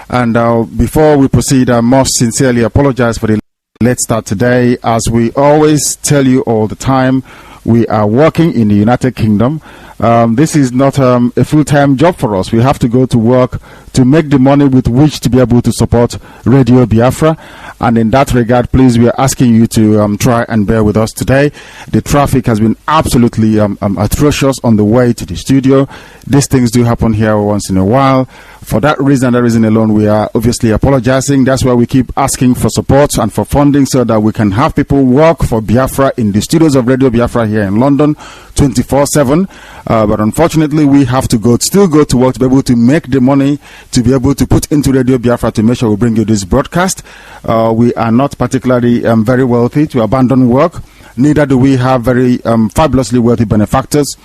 And before we proceed, I must sincerely apologize for the late start today. As we always tell you all the time, we are working in the United Kingdom. This is not a full-time job for us. We have to go to work to make the money with which to be able to support Radio Biafra. And in that regard, please, we are asking you to try and bear with us today. The traffic has been absolutely atrocious on the way to the studio. These things do happen here once in a while. For that reason alone, we are obviously apologizing. That's why we keep asking for support and for funding so that we can have people work for Biafra in the studios of Radio Biafra here in London 24/7. But unfortunately, we have to still go to work to be able to make the money to be able to put into Radio Biafra to make sure we bring you this broadcast. We are not particularly very wealthy to abandon work. Neither do we have very fabulously wealthy benefactors.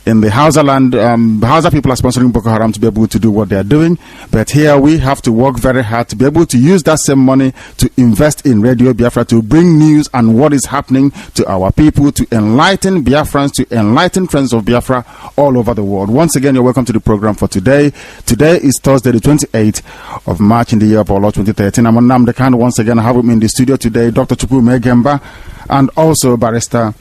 In the Hausa land, Hausa people are sponsoring Boko Haram to be able to do what they are doing. But here we have to work very hard to be able to use that same money to invest in Radio Biafra, to bring news and what is happening to our people, to enlighten Biafrans, to enlighten friends of Biafra all over the world. Once again, you're welcome to the program for today. Today is Thursday, the 28th of March in the year of our Lord 2013. I'm Nnamdi Kanu. Once again, I have with me in the studio today Dr. Chukwu Megemba and also Barrister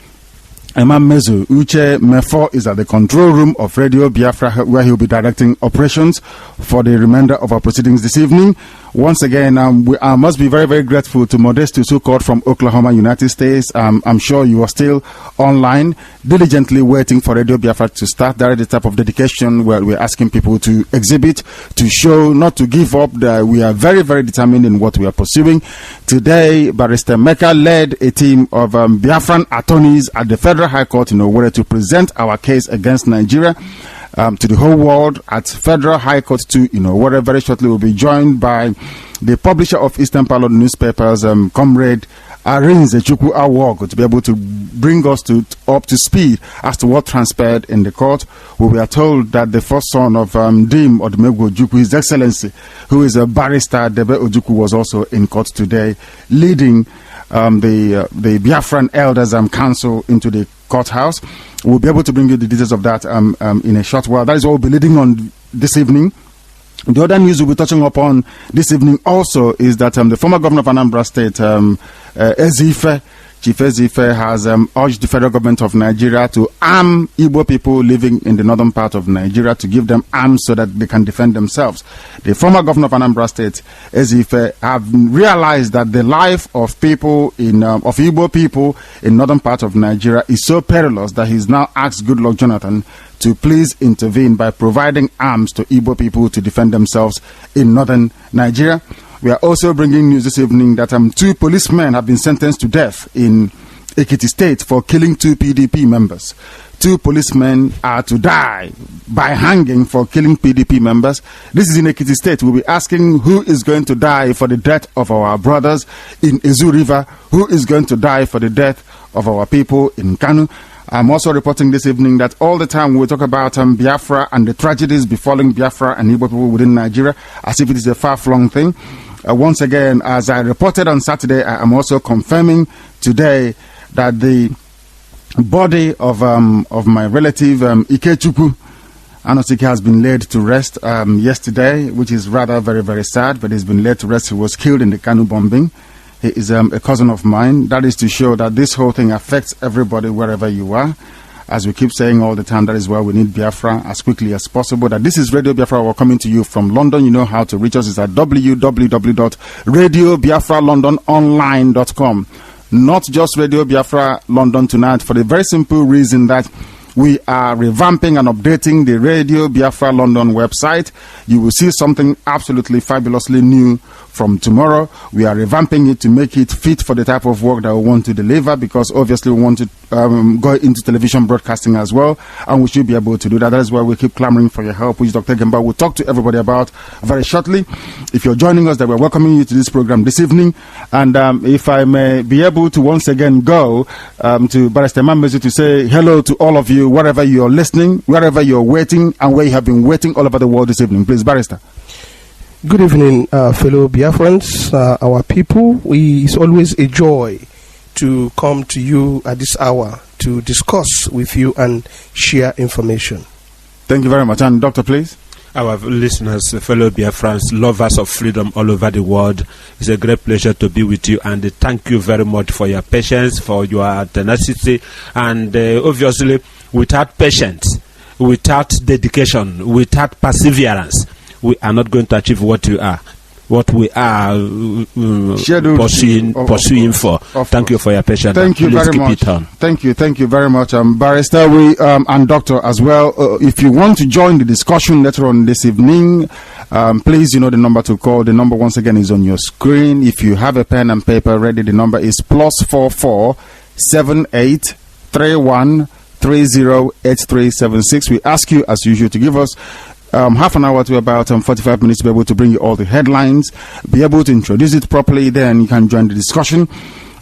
Imam Mezu. Uche Mefo is at the control room of Radio Biafra, where he'll be directing operations for the remainder of our proceedings this evening. Once again, I must be very, very grateful to Modesto so-called from Oklahoma, United States. I'm sure you are still online, diligently waiting for Radio Biafra to start. That is the type of dedication where we're asking people to exhibit, to show, not to give up. That we are very, very determined in what we are pursuing. Today, Barrister Mecca led a team of Biafran attorneys at the Federal High Court in Owerri to present our case against Nigeria to the whole world at Federal High Court 2 in Owerri. Very shortly we'll be joined by the publisher of Eastern Parlor newspapers, Comrade Arinze Chukwu Awog, to be able to bring us up to speed as to what transpired in the court. We were told that the first son of Dim Odumegwu Ojukwu, His Excellency, who is a barrister, Debe Ojukwu, was also in court today, leading the Biafran Elders Council into the courthouse. We'll be able to bring you the details of that in a short while. That is what we'll be leading on this evening. The other news we'll be touching upon this evening also is that the former governor of Anambra State, Chief Ezife, has urged the federal government of Nigeria to arm Igbo people living in the northern part of Nigeria, to give them arms so that they can defend themselves. The former governor of Anambra State, Ezife, have realized that the life of people of Igbo people in northern part of Nigeria is so perilous that he's now asked Goodluck Jonathan to please intervene by providing arms to Igbo people to defend themselves in northern Nigeria. We are also bringing news this evening that 2 policemen have been sentenced to death in Ekiti State for killing 2 PDP members. 2 policemen are to die by hanging for killing PDP members. This is in Ekiti State. We'll be asking who is going to die for the death of our brothers in Ezu River, who is going to die for the death of our people in Kanu. I'm also reporting this evening that all the time we talk about Biafra and the tragedies befalling Biafra and Igbo people within Nigeria as if it is a far-flung thing. Once again, as I reported on Saturday, I am also confirming today that the body of my relative Ikechukwu Anosike has been laid to rest yesterday, which is rather very, very sad, but he's been laid to rest. He was killed in the Kanu bombing. He is a cousin of mine. That is to show that this whole thing affects everybody wherever you are. As we keep saying all the time, that is why we need Biafra as quickly as possible. That this is Radio Biafra. We're coming to you from London. You know how to reach us. It's at www.radiobiafralondononline.com. Not just Radio Biafra London tonight, for the very simple reason that we are revamping and updating the Radio Biafra London website. You will see something absolutely fabulously new from tomorrow. We are revamping it to make it fit for the type of work that we want to deliver, because obviously we want to go into television broadcasting as well, and we should be able to do that. That is why we keep clamoring for your help, which Dr. Gemba will talk to everybody about very shortly. If you're joining us, that we're welcoming you to this program this evening. And if I may be able to once again go to Barrister Mambezu to say hello to all of you, wherever you're listening, wherever you're waiting, and where you have been waiting all over the world this evening. Please, Barrister. Good evening, fellow Biafrans, our people. It's always a joy to come to you at this hour to discuss with you and share information. Thank you very much. And Doctor, please. Our listeners, fellow Biafrans, lovers of freedom all over the world, it's a great pleasure to be with you, and thank you very much for your patience, for your tenacity, and obviously, without patience, without dedication, without perseverance, we are not going to achieve what we are pursuing for. Thank you for your patience. Thank you very much. Thank you very much, Barrister. And Doctor as well. If you want to join the discussion later on this evening, please, you know the number to call. The number once again is on your screen. If you have a pen and paper ready, the number is +44 78 31 308376. We ask you, as usual, to give us half an hour to about 45 minutes to be able to bring you all the headlines, be able to introduce it properly, then you can join the discussion.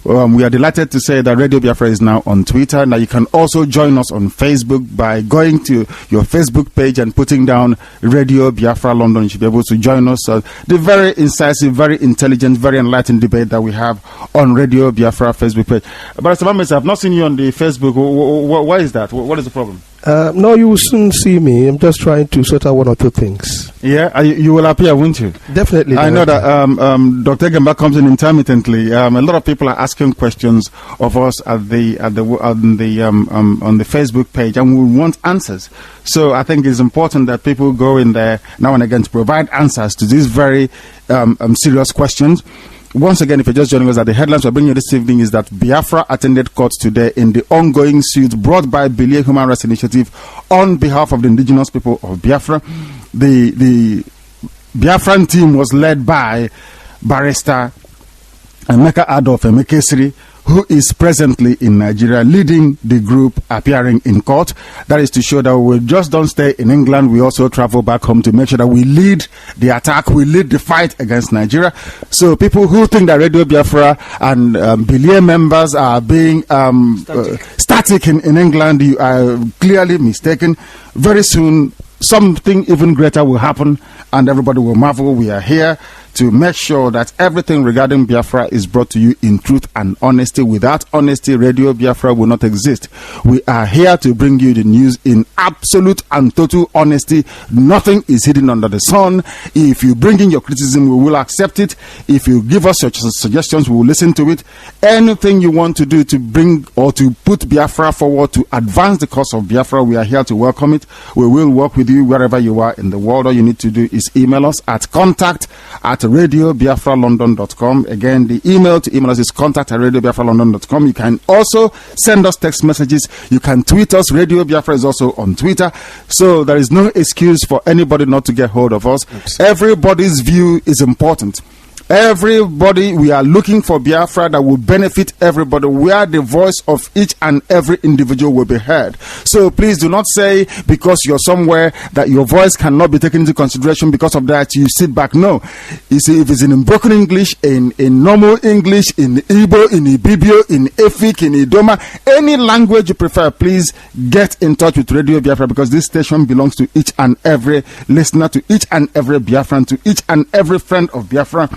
We are delighted to say that Radio Biafra is now on Twitter. Now you can also join us on Facebook by going to your Facebook page and putting down Radio Biafra London. You should be able to join us. The very incisive, very intelligent, very enlightened debate that we have on Radio Biafra Facebook page. But Mr. I've not seen you on the Facebook. Why is that? What is the problem? No, you will soon see me. I'm just trying to sort out one or two things. Yeah, you will appear, won't you? Definitely. I know that Dr. Gemba comes in intermittently. A lot of people are asking questions of us on the Facebook page, and we want answers. So I think it's important that people go in there now and again to provide answers to these very serious questions. Once again, if you're just joining us, the headlines we're bringing you this evening is that Biafra attended court today in the ongoing suit brought by Bilie Human Rights Initiative on behalf of the indigenous people of Biafra. The Biafran team was led by Barrister Emeka Adolf Emekesiri, who is presently in Nigeria leading the group appearing in court. That is to show that we just don't stay in England, we also travel back home to make sure that we lead the attack, we lead the fight against Nigeria. So people who think that Radio Biafra and Bilie members are being static in England, you are clearly mistaken. Very soon something even greater will happen and everybody will marvel. We are here to make sure that everything regarding Biafra is brought to you in truth and honesty. Without honesty, Radio Biafra will not exist. We are here to bring you the news in absolute and total honesty. Nothing is hidden under the sun. If you bring in your criticism, we will accept it. If you give us your suggestions, we will listen to it. Anything you want to do to bring or to put Biafra forward, to advance the cause of Biafra, we are here to welcome it. We will work with you wherever you are in the world. All you need to do is email us at contact@radiobiafralondon.com. Again, the email to email us is contact@radiobiafralondon.com. You can also send us text messages. You can tweet us. Radio Biafra is also on Twitter. So there is no excuse for anybody not to get hold of us. Everybody's view is important. Everybody, we are looking for Biafra that will benefit everybody, where the voice of each and every individual will be heard. So please do not say because you're somewhere that your voice cannot be taken into consideration. Because of that, you sit back. No. You see, if it's in broken English, in normal English, in Igbo, in Ibibio, in Efik, in Idoma, any language you prefer, please get in touch with Radio Biafra, because this station belongs to each and every listener, to each and every Biafran, to each and every friend of Biafra.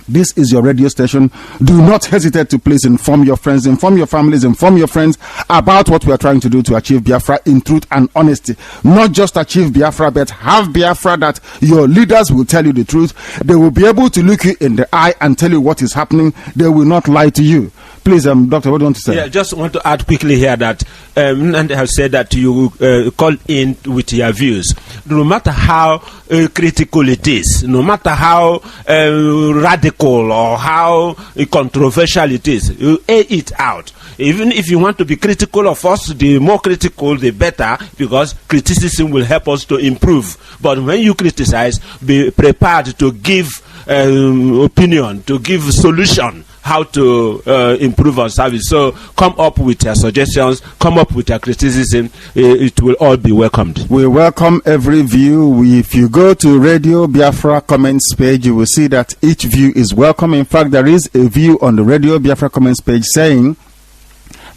This is your radio station. Do not hesitate to please inform your friends, inform your families, inform your friends about what we are trying to do to achieve Biafra in truth and honesty. Not just achieve Biafra, but have Biafra that your leaders will tell you the truth. They will be able to look you in the eye and tell you what is happening. They will not lie to you. Please, Doctor, what do you want to say? Yeah, just want to add quickly here that Nnamdi has said that you call in with your views. No matter how critical it is, no matter how radical or how controversial it is, you air it out. Even if you want to be critical of us, the more critical, the better, because criticism will help us to improve. But when you criticize, be prepared to give opinion, to give solution, how to improve our service. So come up with your suggestions, come up with your criticism. It will all be welcomed. We welcome every view. If you go to Radio Biafra comments page, you will see that each view is welcome. In fact, there is a view on the Radio Biafra comments page saying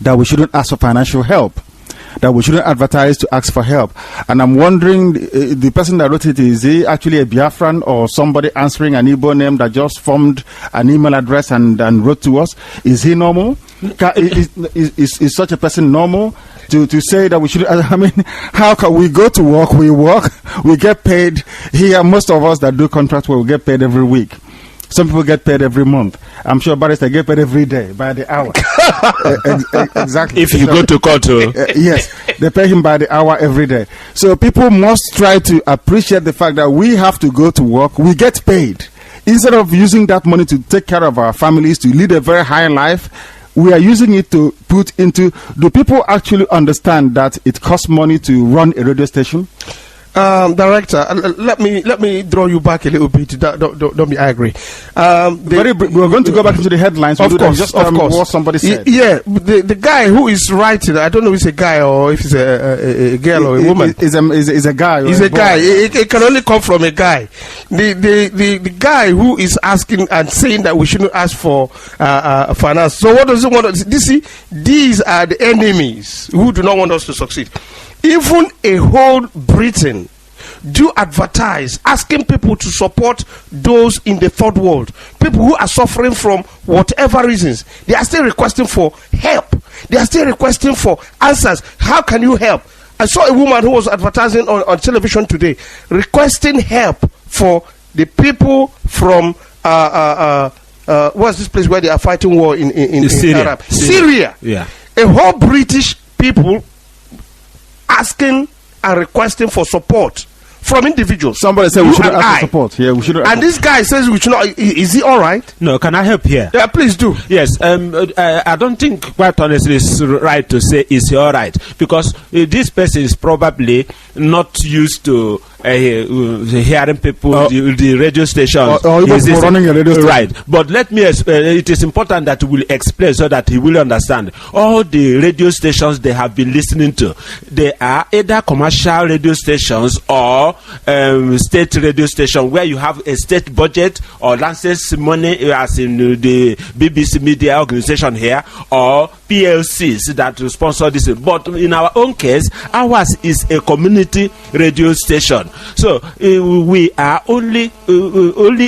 that we shouldn't ask for financial help, that we shouldn't advertise to ask for help. And I'm wondering, the person that wrote it, is he actually a Biafran or somebody answering an Igbo name that just formed an email address and wrote to us? Is he normal? Is such a person normal to say that we should? I mean, how can we go to work? We work, we get paid. Here, most of us that do contract work, we get paid every week. Some people get paid every month. I'm sure barristers get paid every day by the hour. Exactly. If you go to court, yes, they pay him by the hour every day. So people must try to appreciate the fact that we have to go to work. We get paid. Instead of using that money to take care of our families, to lead a very high life, we are using it to put into. Do people actually understand that it costs money to run a radio station? Director, let me draw you back a little bit. Don't be angry. We're going to go back into the headlines. Of course, just of course. What somebody said. Yeah, the guy who is writing, I don't know if it's a guy or if it's a girl or a woman. Is a guy. He's a guy. It can only come from a guy. The guy who is asking and saying that we shouldn't ask for finance. So what does he want to see? These are the enemies who do not want us to succeed. Even a whole Britain do advertise asking people to support those in the third world, people who are suffering from whatever reasons. They are still requesting for help. They are still requesting for answers. How can you help? I saw a woman who was advertising on television today, requesting help for the people from what's this place where they are fighting war in Syria. Syria. Yeah. A whole British people asking and requesting for support from individuals. Somebody said we shouldn't ask for support. Yeah, we shouldn't. And this guy says we should not. Is he all right? No, can I help here? Yeah, please do. Yes, I don't think, quite honestly, it's right to say is he all right, because this person is probably not used to hearing people, the radio stations. Or even running a radio station. Right. But let me it is important that we will explain so that he will understand. All the radio stations they have been listening to, they are either commercial radio stations or state radio station where you have a state budget or lances money, as in the BBC media organization here, or PLCs that sponsor this. But in our own case, ours is a community radio station. So we are only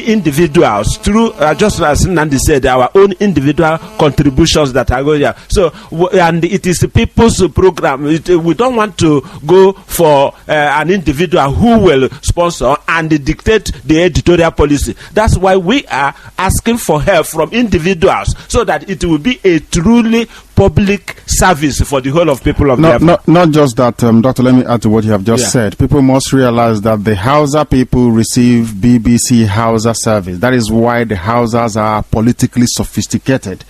individuals through, just as Nnamdi said, our own individual contributions that are going there. So and it is the people's program. We don't want to go for an individual who will sponsor and dictate the editorial policy. That's why we are asking for help from individuals so that it will be a truly public service for the whole of people of Biafra. Not just that, Doctor, let me add to what you have just said. People must realize that the Hausa people receive BBC Hausa service. That is why the Hausas are politically sophisticated.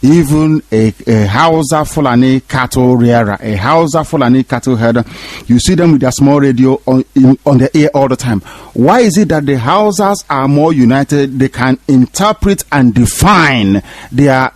Even a Hausa Fulani cattle rearer, a Hausa Fulani cattle herder, you see them with their small radio on the air all the time. Why is it that the Hausas are more united? They can interpret and define their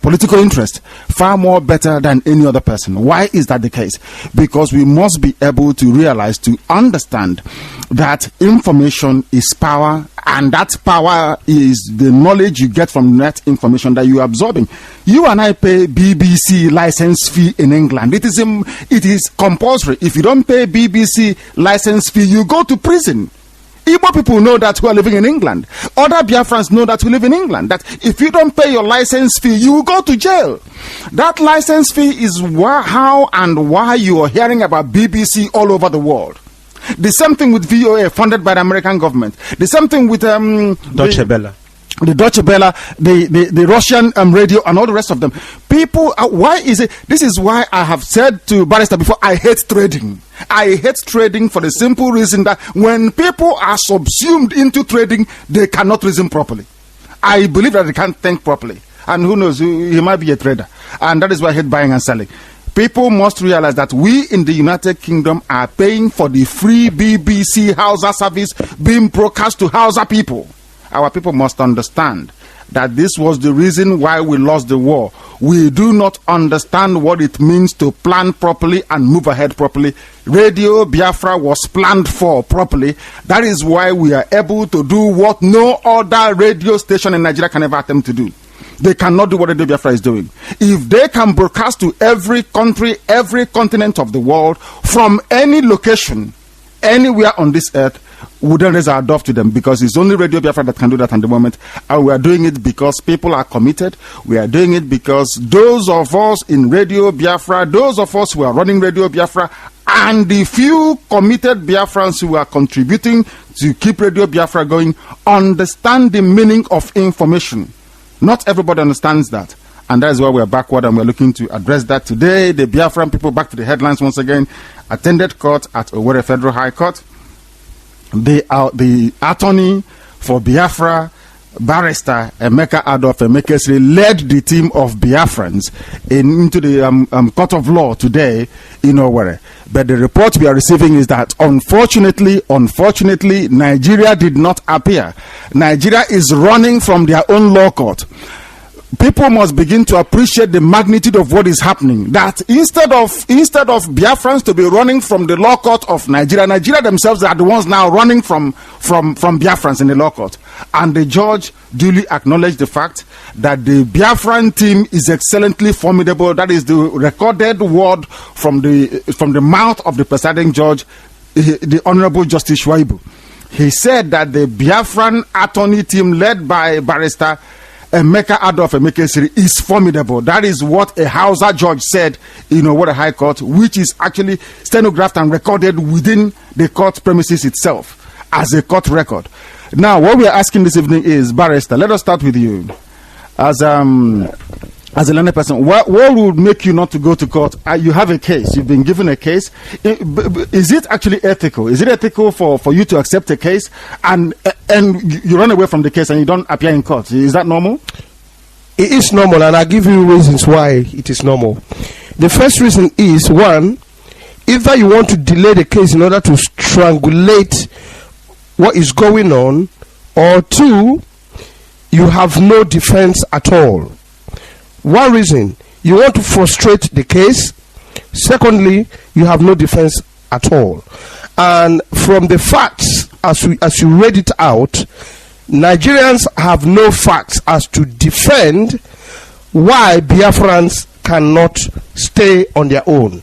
political interest far more better than any other person. Why is that the case? Because we must be able to realize, to understand that information is power, and that power is the knowledge you get from that information that you are absorbing. You and I pay BBC license fee in England. It is compulsory. If you don't pay BBC license fee, you go to prison. Igbo people know that, who are living in England. Other Biafrans know that, who live in England, that if you don't pay your license fee, you will go to jail. That license fee is how and why you are hearing about BBC all over the world. The same thing with VOA, funded by the American government. The same thing with Deutsche Welle. The Deutsche Welle, the Russian radio, and all the rest of them. People, why is it? This is why I have said to Barrister before, I hate trading. I hate trading for the simple reason that when people are subsumed into trading, they cannot reason properly. I believe that they can't think properly. And who knows, he might be a trader. And that is why I hate buying and selling. People must realize that we in the United Kingdom are paying for the free BBC Hausa service being broadcast to Hausa people. Our people must understand that this was the reason why we lost the war. We do not understand what it means to plan properly and move ahead properly. Radio Biafra was planned for properly. That is why we are able to do what no other radio station in Nigeria can ever attempt to do. They cannot do what Radio Biafra is doing. If they can broadcast to every country, every continent of the world, from any location, anywhere on this earth, we don't raise our dove to them, because it's only Radio Biafra that can do that at the moment. And we are doing it because people are committed. We are doing it because those of us in Radio Biafra, those of us who are running Radio Biafra, and the few committed Biafrans who are contributing to keep Radio Biafra going, understand the meaning of information. Not everybody understands that. And that is why we are backward, and we are looking to address that today. The Biafran people, back to the headlines once again, attended court at Owerri Federal High Court. The attorney for Biafra, Barrister Emeka Adolf Emekesiri, led the team of Biafrans into the court of law today in Owerri. But the report we are receiving is that unfortunately, Nigeria did not appear. Nigeria is running from their own law court. People must begin to appreciate the magnitude of what is happening. That instead of Biafrans to be running from the law court of Nigeria, Nigeria themselves are the ones now running from Biafrans in the law court. And the judge duly acknowledged the fact that the Biafran team is excellently formidable. That is the recorded word from the mouth of the presiding judge, the Honorable Justice Shwaibu. He said that the Biafran attorney team led by Barrister Emeka Adolf Emekesiri is formidable. That is what a Hausa judge said in Owerri High Court, which is actually stenographed and recorded within the court premises itself as a court record. Now, what we are asking this evening is, Barrister, let us start with you. As a learned person, what would make you not to go to court? You have a case. You've been given a case. Is it actually ethical? Is it ethical for you to accept a case and you run away from the case and you don't appear in court? Is that normal? It is normal, and I'll give you reasons why it is normal. The first reason is, one, either you want to delay the case in order to strangulate what is going on, or two, you have no defense at all. One reason, you want to frustrate the case. Secondly, you have no defense at all. And from the facts, as you read it out, Nigerians have no facts as to defend why Biafrans cannot stay on their own.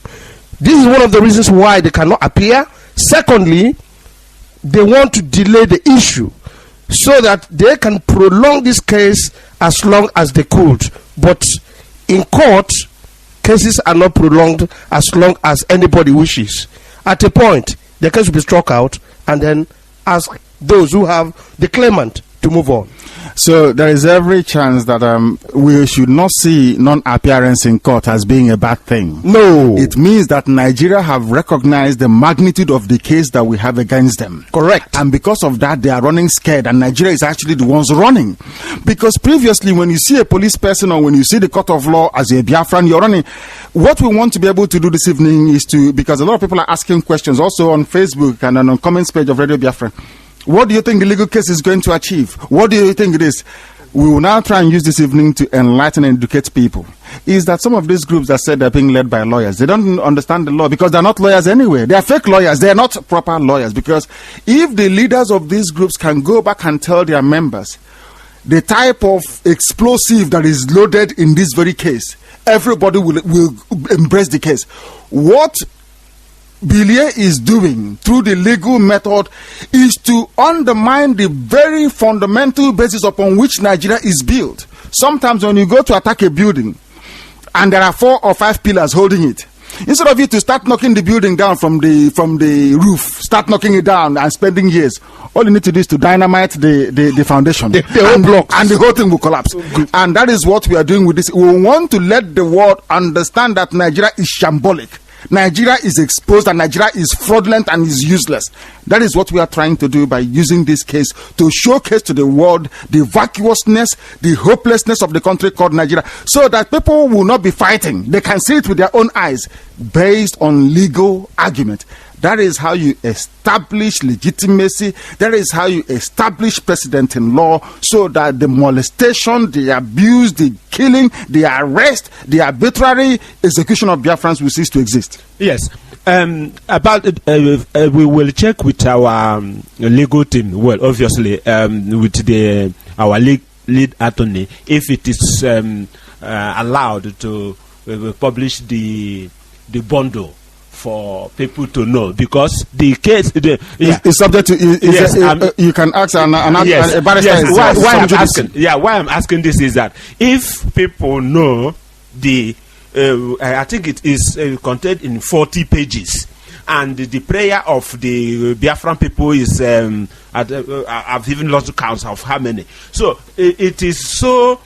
This is one of the reasons why they cannot appear. Secondly, they want to delay the issue so that they can prolong this case as long as they could. But in court, cases are not prolonged as long as anybody wishes. At a point, the case will be struck out, and then ask those who have the claimant to move on. So there is every chance that we should not see non-appearance in court as being a bad thing. No. It means that Nigeria have recognized the magnitude of the case that we have against them. Correct. And because of that, they are running scared, and Nigeria is actually the ones running. Because previously, when you see a police person or when you see the court of law as a Biafran, you're running. What we want to be able to do this evening is to, because a lot of people are asking questions also on Facebook and on comments page of Radio Biafra. What do you think the legal case is going to achieve? What do you think it is? We will now try and use this evening to enlighten and educate people. Is that some of these groups that said they're being led by lawyers, they don't understand the law because they're not lawyers anyway. They are fake lawyers. They are not proper lawyers. Because if the leaders of these groups can go back and tell their members the type of explosive that is loaded in this very case, everybody will embrace the case. What Billier is doing through the legal method is to undermine the very fundamental basis upon which Nigeria is built. Sometimes when you go to attack a building and there are 4 or 5 pillars holding it, instead of you to start knocking the building down from the roof, start knocking it down and spending years, all you need to do is to dynamite the foundation, the whole block, and the whole thing will collapse. And that is what we are doing with this. We want to let the world understand that Nigeria is shambolic. Nigeria is exposed, and Nigeria is fraudulent and is useless. That is what we are trying to do by using this case to showcase to the world the vacuousness, the hopelessness of the country called Nigeria, so that people will not be fighting. They can see it with their own eyes based on legal argument. That is how you establish legitimacy. That is how you establish precedent in law, so that the molestation, the abuse, the killing, the arrest, the arbitrary execution of Biafrans will cease to exist. Yes. About it, we will check with our legal team. Well, obviously, with our lead attorney, if it is allowed to publish the bundle for people to know, because the case is subject to. You can ask a barrister. Yes, why I'm asking this is that if people know the, I think it is contained in 40 pages. And the prayer of the Biafran people is, I've even lost count of how many. So it is so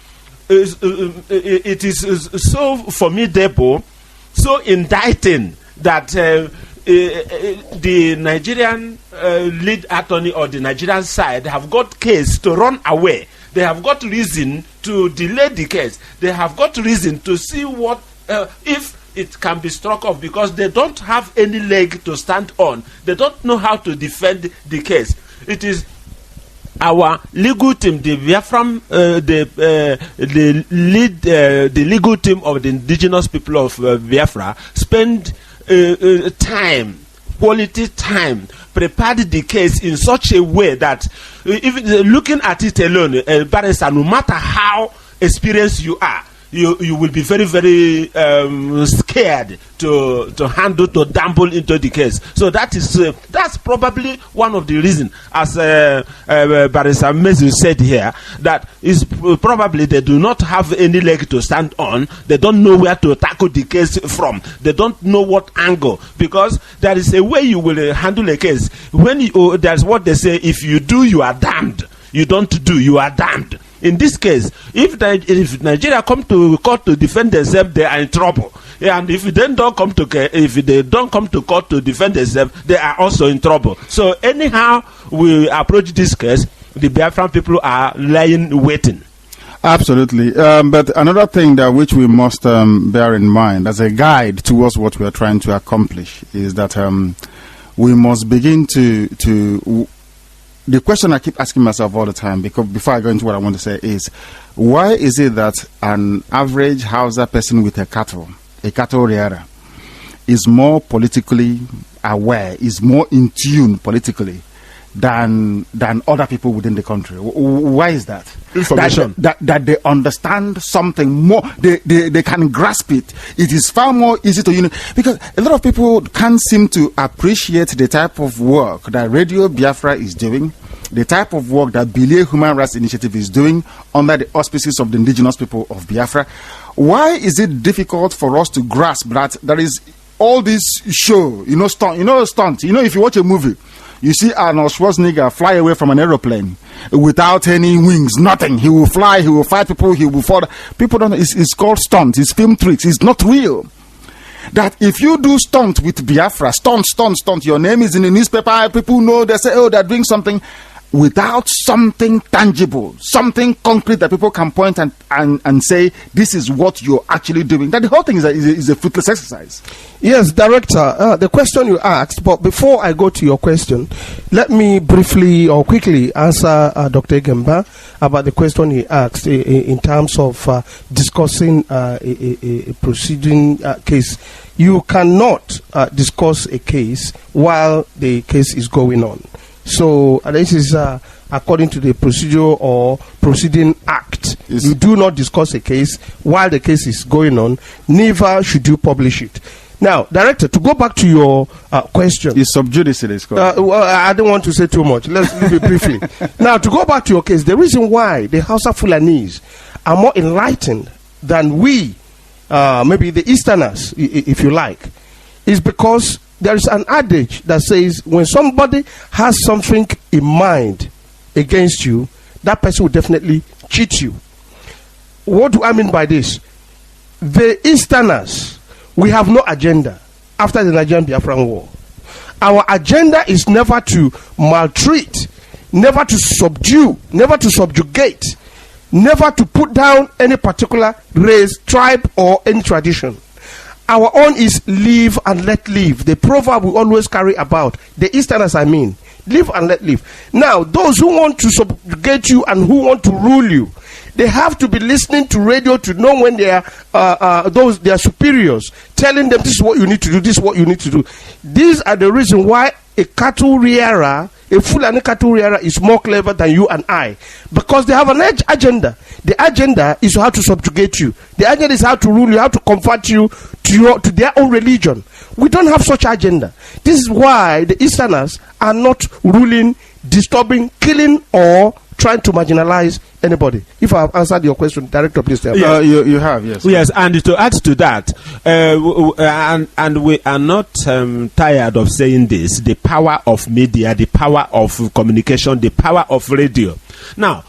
formidable, so indicting that the Nigerian lead attorney or the Nigerian side have got case to run away. They have got reason to delay the case. They have got reason to see what if it can be struck off, because they don't have any leg to stand on. They don't know how to defend the case. It is our legal team, the Biafran, the legal team of the indigenous people of Biafra spend time, quality time, prepared the case in such a way that even looking at it alone, barrister, no matter how experienced you are, you will be very, very scared to handle, to dabble into the case. So that's probably one of the reasons, as Barrister Mazi said here, that is probably they do not have any leg to stand on. They don't know where to tackle the case from. They don't know what angle, because there is a way you will handle a case. When there's what they say: if you do, you are damned. You don't do, you are damned. In this case, if Nigeria come to court to defend themselves, they are in trouble. And if they don't come to court to defend themselves, they are also in trouble. So anyhow we approach this case, the Biafran people are lying waiting. Absolutely. But another thing that which we must bear in mind as a guide towards what we are trying to accomplish is that we must begin to the question I keep asking myself all the time, because before I go into what I want to say, is why is it that an average Hausa person with a cattle rearer, is more politically aware, is more in tune politically than other people within the country? Why is that? Information. That they understand something more, they can grasp it. It is far more easy to because a lot of people can't seem to appreciate the type of work that Radio Biafra is doing, the type of work that Bilie Human Rights Initiative is doing under the auspices of the indigenous people of Biafra. Why is it difficult for us to grasp that there is all this show, stunt, if you watch a movie, you see Arnold Schwarzenegger fly away from an aeroplane without any wings, nothing. He will fly, he will fight people, he will fall. People don't know. It's called stunt. It's film tricks. It's not real. That if you do stunt with Biafra, stunt, your name is in the newspaper, people know, they say, oh, they're doing something, without something tangible, something concrete that people can point and say, this is what you're actually doing. That the whole thing is a fruitless exercise. Yes, Director, the question you asked, but before I go to your question, let me briefly or quickly answer Dr. Gemba about the question he asked in terms of discussing a proceeding case. You cannot discuss a case while the case is going on. So this is according to the Procedure or Proceeding Act. You do not discuss a case while the case is going on. Neither should you publish it. Now, Director, to go back to your question. It's sub judice, it is called. Well, I don't want to say too much. Let's leave it briefly. Now, to go back to your case, the reason why the Hausa Fulanese are more enlightened than we, maybe the Easterners, if you like, is because there is an adage that says when somebody has something in mind against you, that person will definitely cheat you. What do I mean by this? The Easterners, we have no agenda after the Nigerian Biafran War. Our agenda is never to maltreat, never to subdue, never to subjugate, never to put down any particular race, tribe, or any tradition. Our own is live and let live. The proverb we always carry about, the Easterners I mean, live and let live. Now, those who want to subjugate you and who want to rule you, they have to be listening to radio to know when they are their superiors telling them this is what you need to do, this is what you need to do. These are the reason why a cattle rearer, a Fulani cattle rearer is more clever than you and I, because they have an agenda. The agenda is how to subjugate you. The agenda is how to rule you, how to convert you to their own religion. We don't have such agenda. This is why the Easterners are not ruling, disturbing, killing, or trying to marginalize anybody. If I have answered your question, Director, please tell me. You have, yes. Yes, and to add to that, and we are not tired of saying this, the power of media, the power of communication, the power of radio. Now,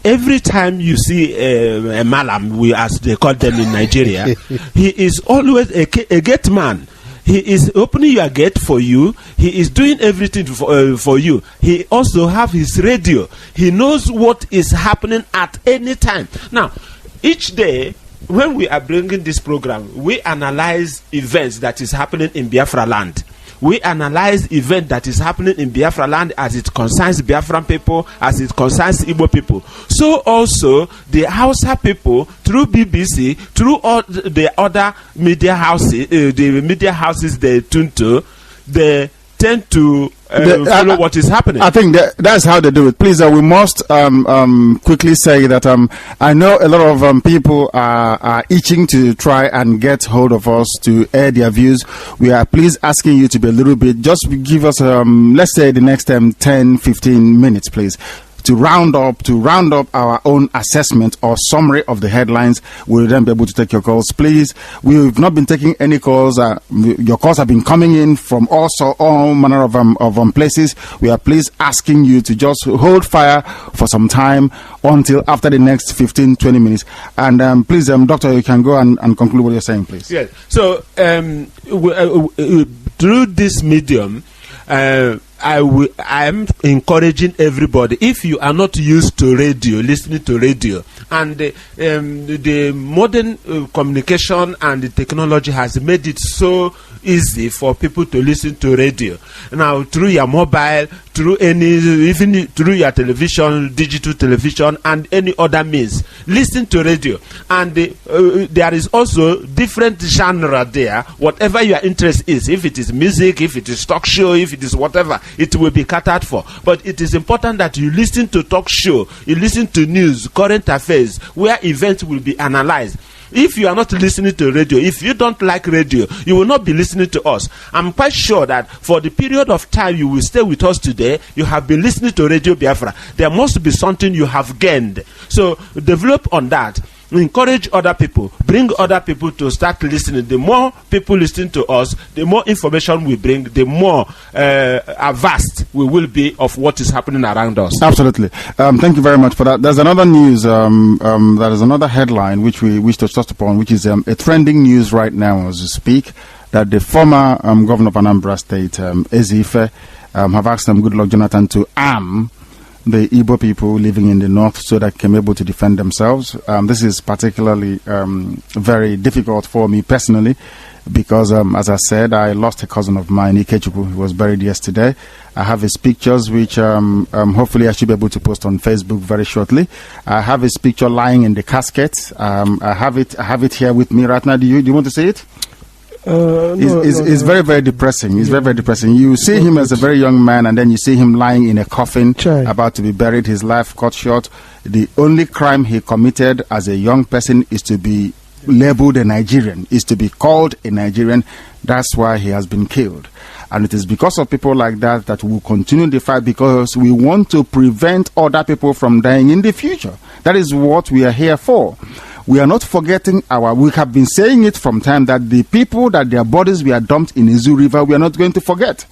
every time you see a malam, as they call them in Nigeria, he is always a gate man. He is opening your gate for you. He is doing everything for you. He also have his radio. He knows what is happening at any time. Now, each day, when we are bringing this program, we analyze events that is happening in Biafra land. We analyze event that is happening in Biafra land as it concerns Biafran people, as it concerns Igbo people. So also the Hausa people, through BBC, through all the other media houses, they tune to, they tend to follow what is happening. I think that's how they do it. Please, we must quickly say that I know a lot of people are itching to try and get hold of us to air their views. We are please asking you to be a little bit, just give us let's say the next 10-15 minutes, please, to round up our own assessment or summary of the headlines. We'll then be able to take your calls. Please, we've not been taking any calls. Your calls have been coming in from all manner of places. We are please asking you to just hold fire for some time until after the next 15-20 minutes. And please, Doctor, you can go and conclude what you're saying, please. Yes. So through this medium, I am encouraging everybody, if you are not used to radio, listening to radio, and the modern communication and the technology has made it so easy for people to listen to radio. Now, through your mobile, through even through your television, digital television, and any other means, listen to radio. And there is also different genre there. Whatever your interest is, if it is music, if it is talk show, if it is whatever, it will be catered for. But it is important that you listen to talk show, you listen to news, current affairs, where events will be analyzed. If you are not listening to radio, if you don't like radio, you will not be listening to us. I'm quite sure that for the period of time you will stay with us today, you have been listening to Radio Biafra. There must be something you have gained. So develop on that. Encourage other people, bring other people to start listening. The more people listen to us, the more information we bring, the more vast we will be of what is happening around us. Absolutely. Thank you very much for that. There's another news, there is another headline which we wish to touch upon, which is a trending news right now as we speak, that the former governor of Anambra State, Ezife, have asked Goodluck Jonathan to arm the Igbo people living in the north so that they can be able to defend themselves. This is particularly very difficult for me personally because, as I said, I lost a cousin of mine, Ikechukwu, who was buried yesterday. I have his pictures, which hopefully I should be able to post on Facebook very shortly. I have his picture lying in the casket. I have it here with me right now. Do you want to see it? It's very, very depressing. It's very, very depressing. You see him as a very young man, and then you see him lying in a coffin, about to be buried, his life cut short. The only crime he committed as a young person is to be labeled a Nigerian, is to be called a Nigerian. That's why he has been killed. And it is because of people like that that we will continue the fight, because we want to prevent other people from dying in the future. That is what we are here for. We are not forgetting we have been saying it from time that the people that their bodies were dumped in Izu River, we are not going to forget.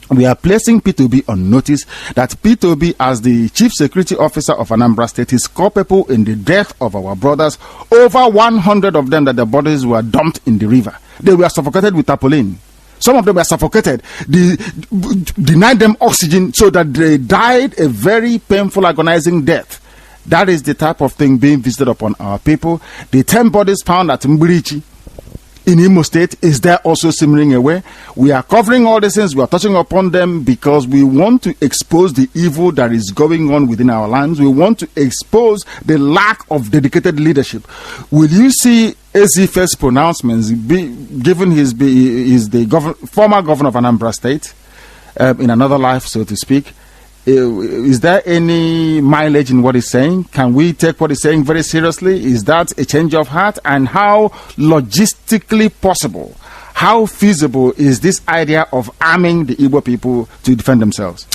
We are placing P2B on notice that P2B, as the Chief Security Officer of Anambra State, is culpable in the death of our brothers. Over 100 of them that their bodies were dumped in the river. They were suffocated with tarpaulin. Some of them were suffocated. They denied them oxygen so that they died a very painful, agonizing death. That is the type of thing being visited upon our people. The 10 bodies found at Mbirichi in Imo State is there also simmering away. We are covering all these things. We are touching upon them because we want to expose the evil that is going on within our lands. We want to expose the lack of dedicated leadership. Will you see Ezife's pronouncements given he's the former governor of Anambra State? in another life, so to speak. Is there any mileage in what he's saying? Can we take what he's saying very seriously? Is that a change of heart? And how logistically possible, how feasible is this idea of arming the Igbo people to defend themselves?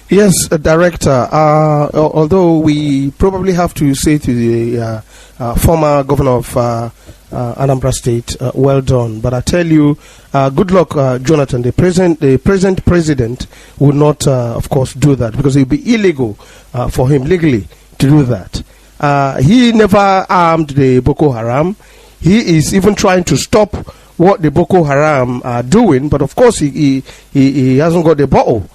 Yes, Director, although we probably have to say to the former governor of Anambra State, well done. But I tell you, good luck, Jonathan. The present president would not, of course, do that, because it would be illegal for him legally to do that. He never armed the Boko Haram. He is even trying to stop what the Boko Haram are doing, but of course he hasn't got the bottle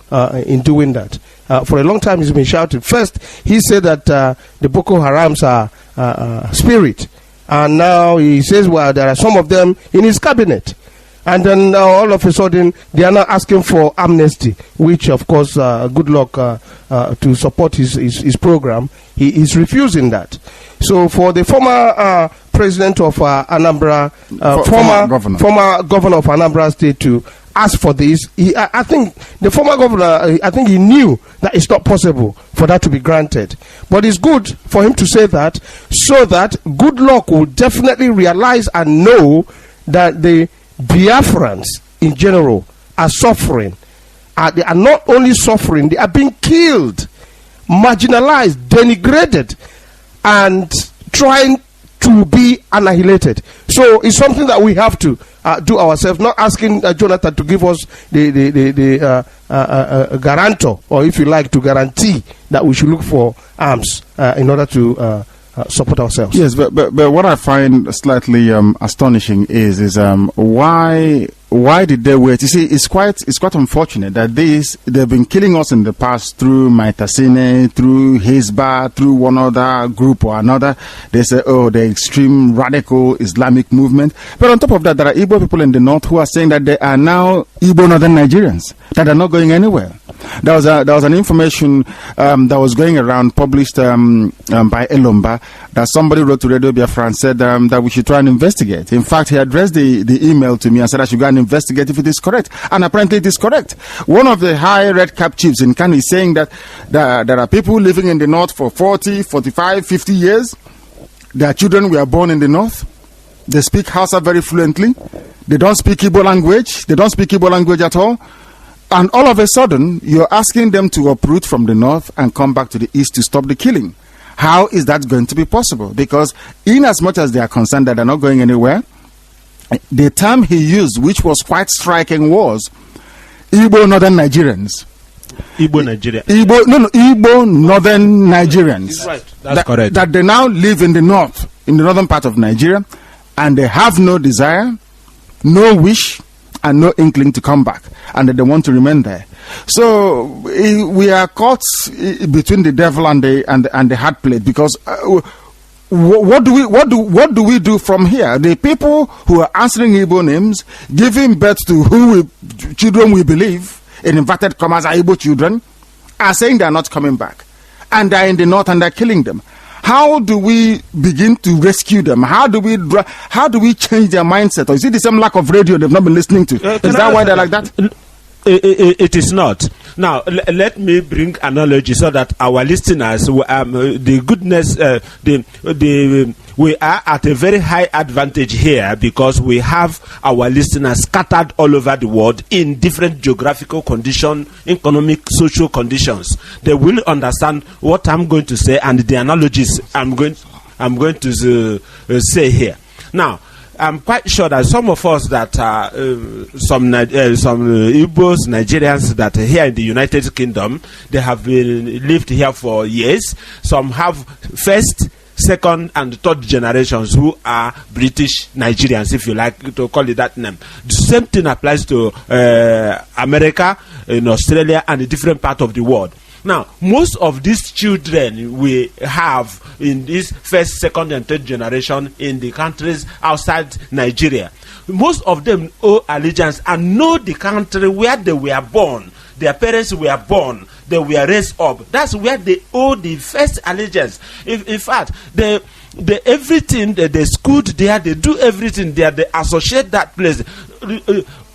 in doing that. For a long time he's been shouting. First he said that the Boko Harams are spirit, and now he says, well, there are some of them in his cabinet. And then all of a sudden they are now asking for amnesty, which of course, good luck to support his program. He is refusing that. So for the former president of Anambra, former governor of Anambra State to ask for this, I think the former governor, I think he knew that it's not possible for that to be granted. But it's good for him to say that, so that good luck will definitely realize and know that the Biafrans in general are suffering. They are not only suffering, they are being killed, marginalized, denigrated, and trying to be annihilated. So it's something that we have to do ourselves, not asking Jonathan to give us the guarantor, or if you like, to guarantee that we should look for arms in order to support ourselves. Yes, but what I find slightly astonishing is why did they wait? You see, it's quite unfortunate that they've been killing us in the past through Maitasine, through Hezbollah, through one other group or another. They say, oh, the extreme radical Islamic movement. But on top of that, there are Igbo people in the north who are saying that they are now Igbo northern Nigerians, that are not going anywhere. There was an information that was going around, published by Elomba, that somebody wrote to Radio Biafra and said that we should try and investigate. In fact, he addressed the email to me and said I should go and investigate if it is correct. And apparently it is correct. One of the high red cap chiefs in Kanu is saying that there are people living in the north for 40, 45, 50 years. Their children were born in the north. They speak Hausa very fluently. They don't speak Igbo language. They don't speak Igbo language at all. And all of a sudden, you're asking them to uproot from the north and come back to the east to stop the killing. How is that going to be possible? Because in as much as they are concerned that they're not going anywhere, the term he used, which was quite striking, was Igbo northern Nigerians. Igbo Nigeria. Igbo northern Nigerians. Right. That's correct. That they now live in the north, in the northern part of Nigeria, and they have no desire, no wish, and no inkling to come back, and that they want to remain there. So we are caught between the devil and the hard plate, because what do we do from here? The people who are answering Igbo names, giving birth to children we believe, in inverted commas, are Igbo children, are saying they are not coming back, and they are in the north and they are killing them. How do we begin to rescue them? How do we change their mindset? Or is it the same lack of radio they've not been listening to? Is that why they're like that? It is not. Now, let me bring analogy so that our listeners, we are at a very high advantage here, because we have our listeners scattered all over the world in different geographical conditions, economic, social conditions. They will understand what I'm going to say and the analogies I'm going to say here. Now, I'm quite sure that some of us that are some Igbos, Nigerians that are here in the United Kingdom, they have been lived here for years. Some have first, second, and third generations who are British Nigerians, if you like to call it that name. The same thing applies to America, in Australia, and a different part of the world. Now, most of these children we have in this first, second, and third generation in the countries outside Nigeria, most of them owe allegiance and know the country where they were born. Their parents were born, they were raised up. That's where they owe the first allegiance. In fact, everything they schooled there, they do everything there, they associate that place.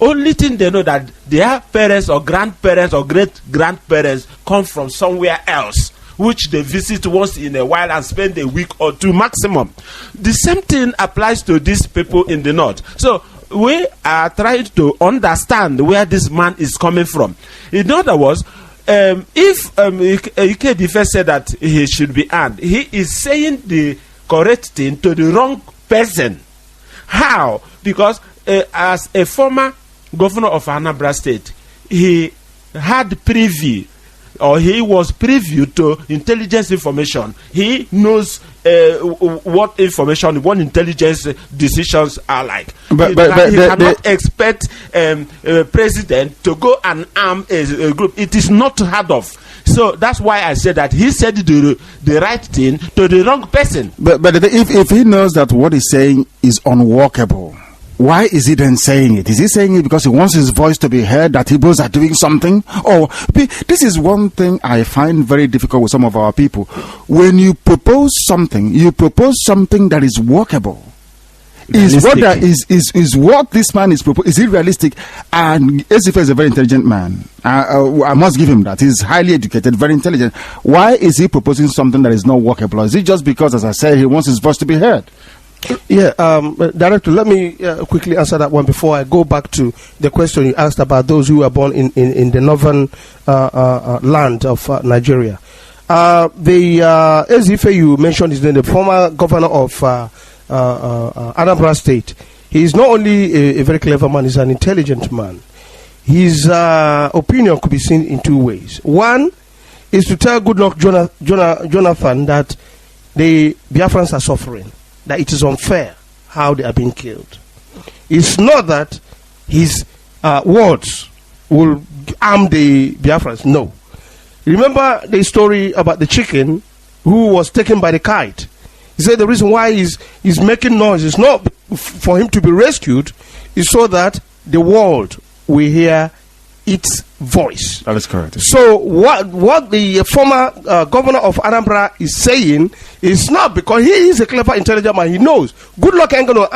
Only thing they know that their parents or grandparents or great grandparents come from somewhere else, which they visit once in a while and spend a week or two maximum. The same thing applies to these people in the north. So we are trying to understand where this man is coming from. In other words, if Ikedife said that he should be armed, he is saying the correct thing to the wrong person. How? Because as a former governor of Anambra State, he had privy, or he was privy to intelligence information. He knows what information, what intelligence decisions are like. But he cannot expect president to go and arm a group. It is not heard of. So that's why I said that he said the right thing to the wrong person. But if he knows that what he's saying is unworkable, why is he then saying it? Is he saying it because he wants his voice to be heard, that Igbos are doing something? Or this is one thing I find very difficult with some of our people. When you propose something that is workable. Is what this man is proposing, is it realistic? And Esife is a very intelligent man. I must give him that. He's highly educated, very intelligent. Why is he proposing something that is not workable? Is it just because, as I said, he wants his voice to be heard? Yeah, Director, let me quickly answer that one before I go back to the question you asked about those who were born in the northern land of Nigeria. The Esife you mentioned is the former governor of Anambra State. He is not only a very clever man, he's an intelligent man. His opinion could be seen in two ways. One is to tell Goodluck Jonathan that the Biafrans are suffering, that it is unfair how they are being killed. It's not that his words will arm the Biafrans. No. Remember the story about the chicken who was taken by the kite. He said the reason why he's making noise is not for him to be rescued, it's so that the world will hear its voice. That is correct. So what the former governor of Anambra is saying is not because he is a clever, intelligent man. He knows Goodluck ain't going to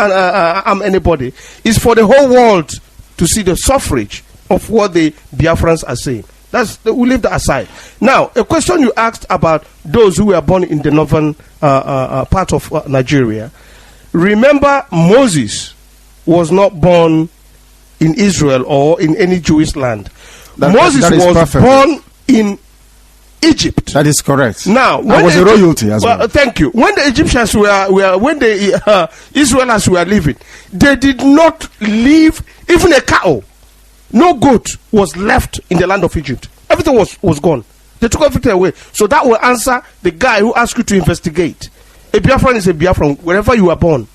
arm anybody. It's for the whole world to see the suffrage of what the Biafrans are saying. We'll leave that aside. Now, a question you asked about those who were born in the northern part of Nigeria. Remember, Moses was not born in Israel or in any Jewish land. Moses was born in Egypt. That is correct. Now, that was a royalty as well. Thank you. When the Egyptians when the Israelites were living, they did not leave even a cow. No goat was left in the land of Egypt. Everything was gone. They took everything away. So that will answer the guy who asked you to investigate. A Biafran is a Biafran wherever you are born.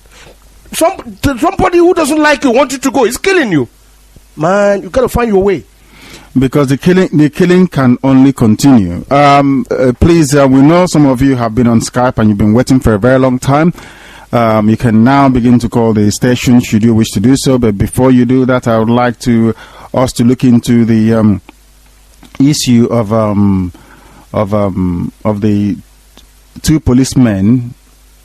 Somebody who doesn't like you, want you to go, is killing you. Man, you got to find your way. Because the killing can only continue. Please, we know some of you have been on Skype and you've been waiting for a very long time. You can now begin to call the station should you wish to do so. But before you do that, I would like us to look into the issue of the two policemen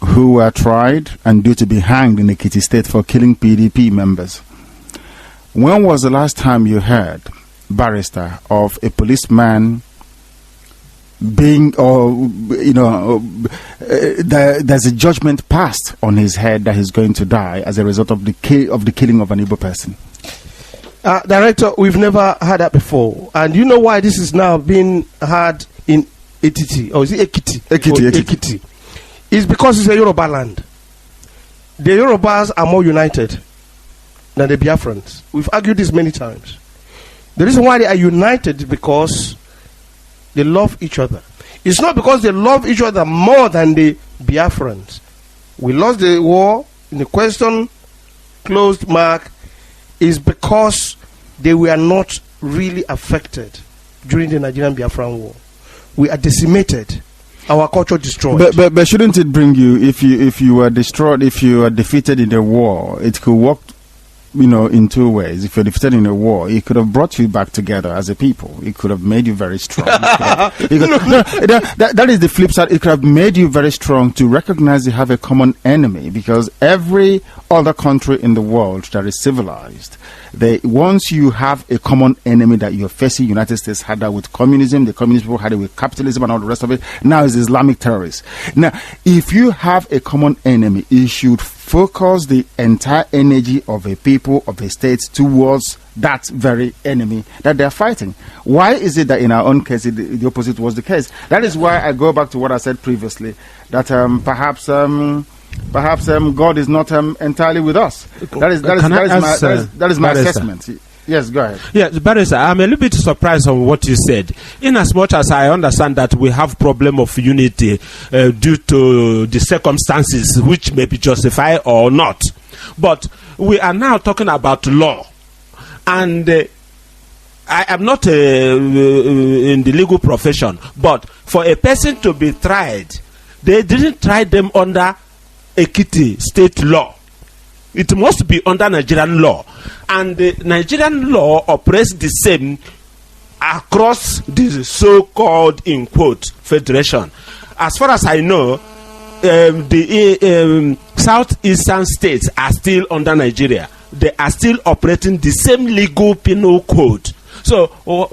who were tried and due to be hanged in Ekiti State for killing PDP members. When was the last time you heard, barrister, of a policeman being, there's a judgment passed on his head that he's going to die as a result of the killing of an Igbo person? Director, we've never had that before. And you know why this is now being had in Ekiti? Or is it Ekiti? Ekiti. It's because it's a Yoruba land. The Yorubas are more united than the Biafrans. We've argued this many times. The reason why they are united is because they love each other. It's not because they love each other more than the Biafrans. We lost the war in the question, closed mark, is because they were not really affected during the Nigerian Biafran war. We are decimated. Our culture destroyed. But shouldn't it bring you, if you were destroyed, if you are defeated in the war, it could work in two ways. If you're defeated in a war, it could have brought you back together as a people. It could have made you very strong. That is the flip side. It could have made you very strong to recognize you have a common enemy, because every other country in the world that is civilized, once you have a common enemy that you're facing, United States had that with communism, the communist people had it with capitalism and all the rest of it. Now it's Islamic terrorists. Now, if you have a common enemy, it should focus the entire energy of a people, of a state, towards that very enemy that they're fighting. Why is it that in our own case the opposite was the case? That is why I go back to what I said previously, that perhaps God is not entirely with us. That is my assessment. Yes, go ahead. Yes, Barrister, I'm a little bit surprised on what you said. In as much as I understand that we have problem of unity due to the circumstances which may be justified or not. But we are now talking about law. And I am not in the legal profession, but for a person to be tried, they didn't try them under Ekiti state law. It must be under Nigerian law. And the Nigerian law operates the same across the so-called, in quote, federation. As far as I know, the southeastern states are still under Nigeria. They are still operating the same legal penal code. So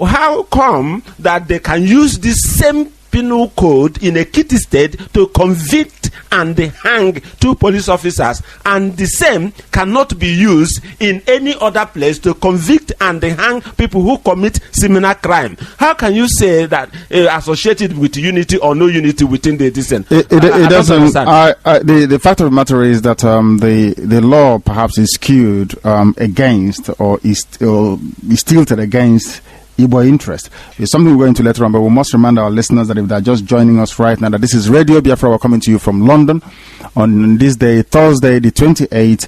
how come that they can use this same penal code in a Ekiti state to convict and hang two police officers, and the same cannot be used in any other place to convict and hang people who commit similar crime? How can you say that associated with unity or no unity within the dissent? It doesn't. The fact of the matter is that the law perhaps is skewed against, or is tilted against Igbo interest. It's something we're going to later on, but we must remind our listeners that if they're just joining us right now, that this is Radio Biafra. We're coming to you from London on this day, Thursday, the 28th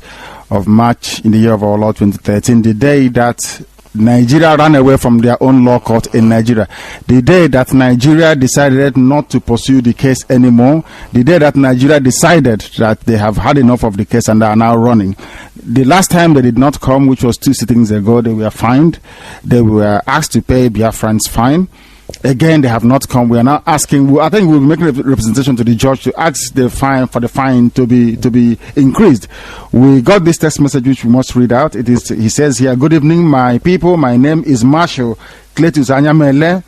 of March in the year of our Lord 2013, the day that Nigeria ran away from their own law court in Nigeria, the day that Nigeria decided not to pursue the case anymore, the day that Nigeria decided that they have had enough of the case and they are now running. The last time they did not come, which was 2 sittings ago, they were fined. They were asked to pay Biafran's fine. Again, they have not come. We are now asking. I think we'll make a representation to the judge to ask the fine to be increased. We got this text message which we must read out. It is. He says here, "Good evening, my people. My name is Marshal Cletus Anyamele.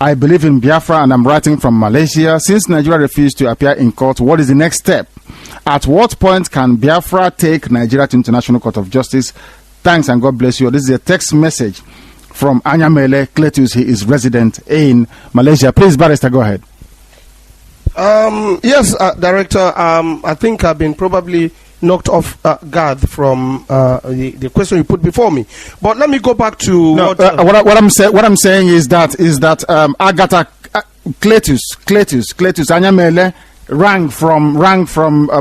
I believe in Biafra and I'm writing from Malaysia. Since Nigeria refused to appear in court, what is the next step? At what point can Biafra take Nigeria to International Court of Justice? Thanks and God bless you." This is a text message from Anyamele Cletus. He is resident in Malaysia. Please, Barrister, go ahead. Yes, Director. I think I've been probably knocked off guard from the question you put before me. But let me go back to what I'm saying is that Agatha Cletus Anyamele rang from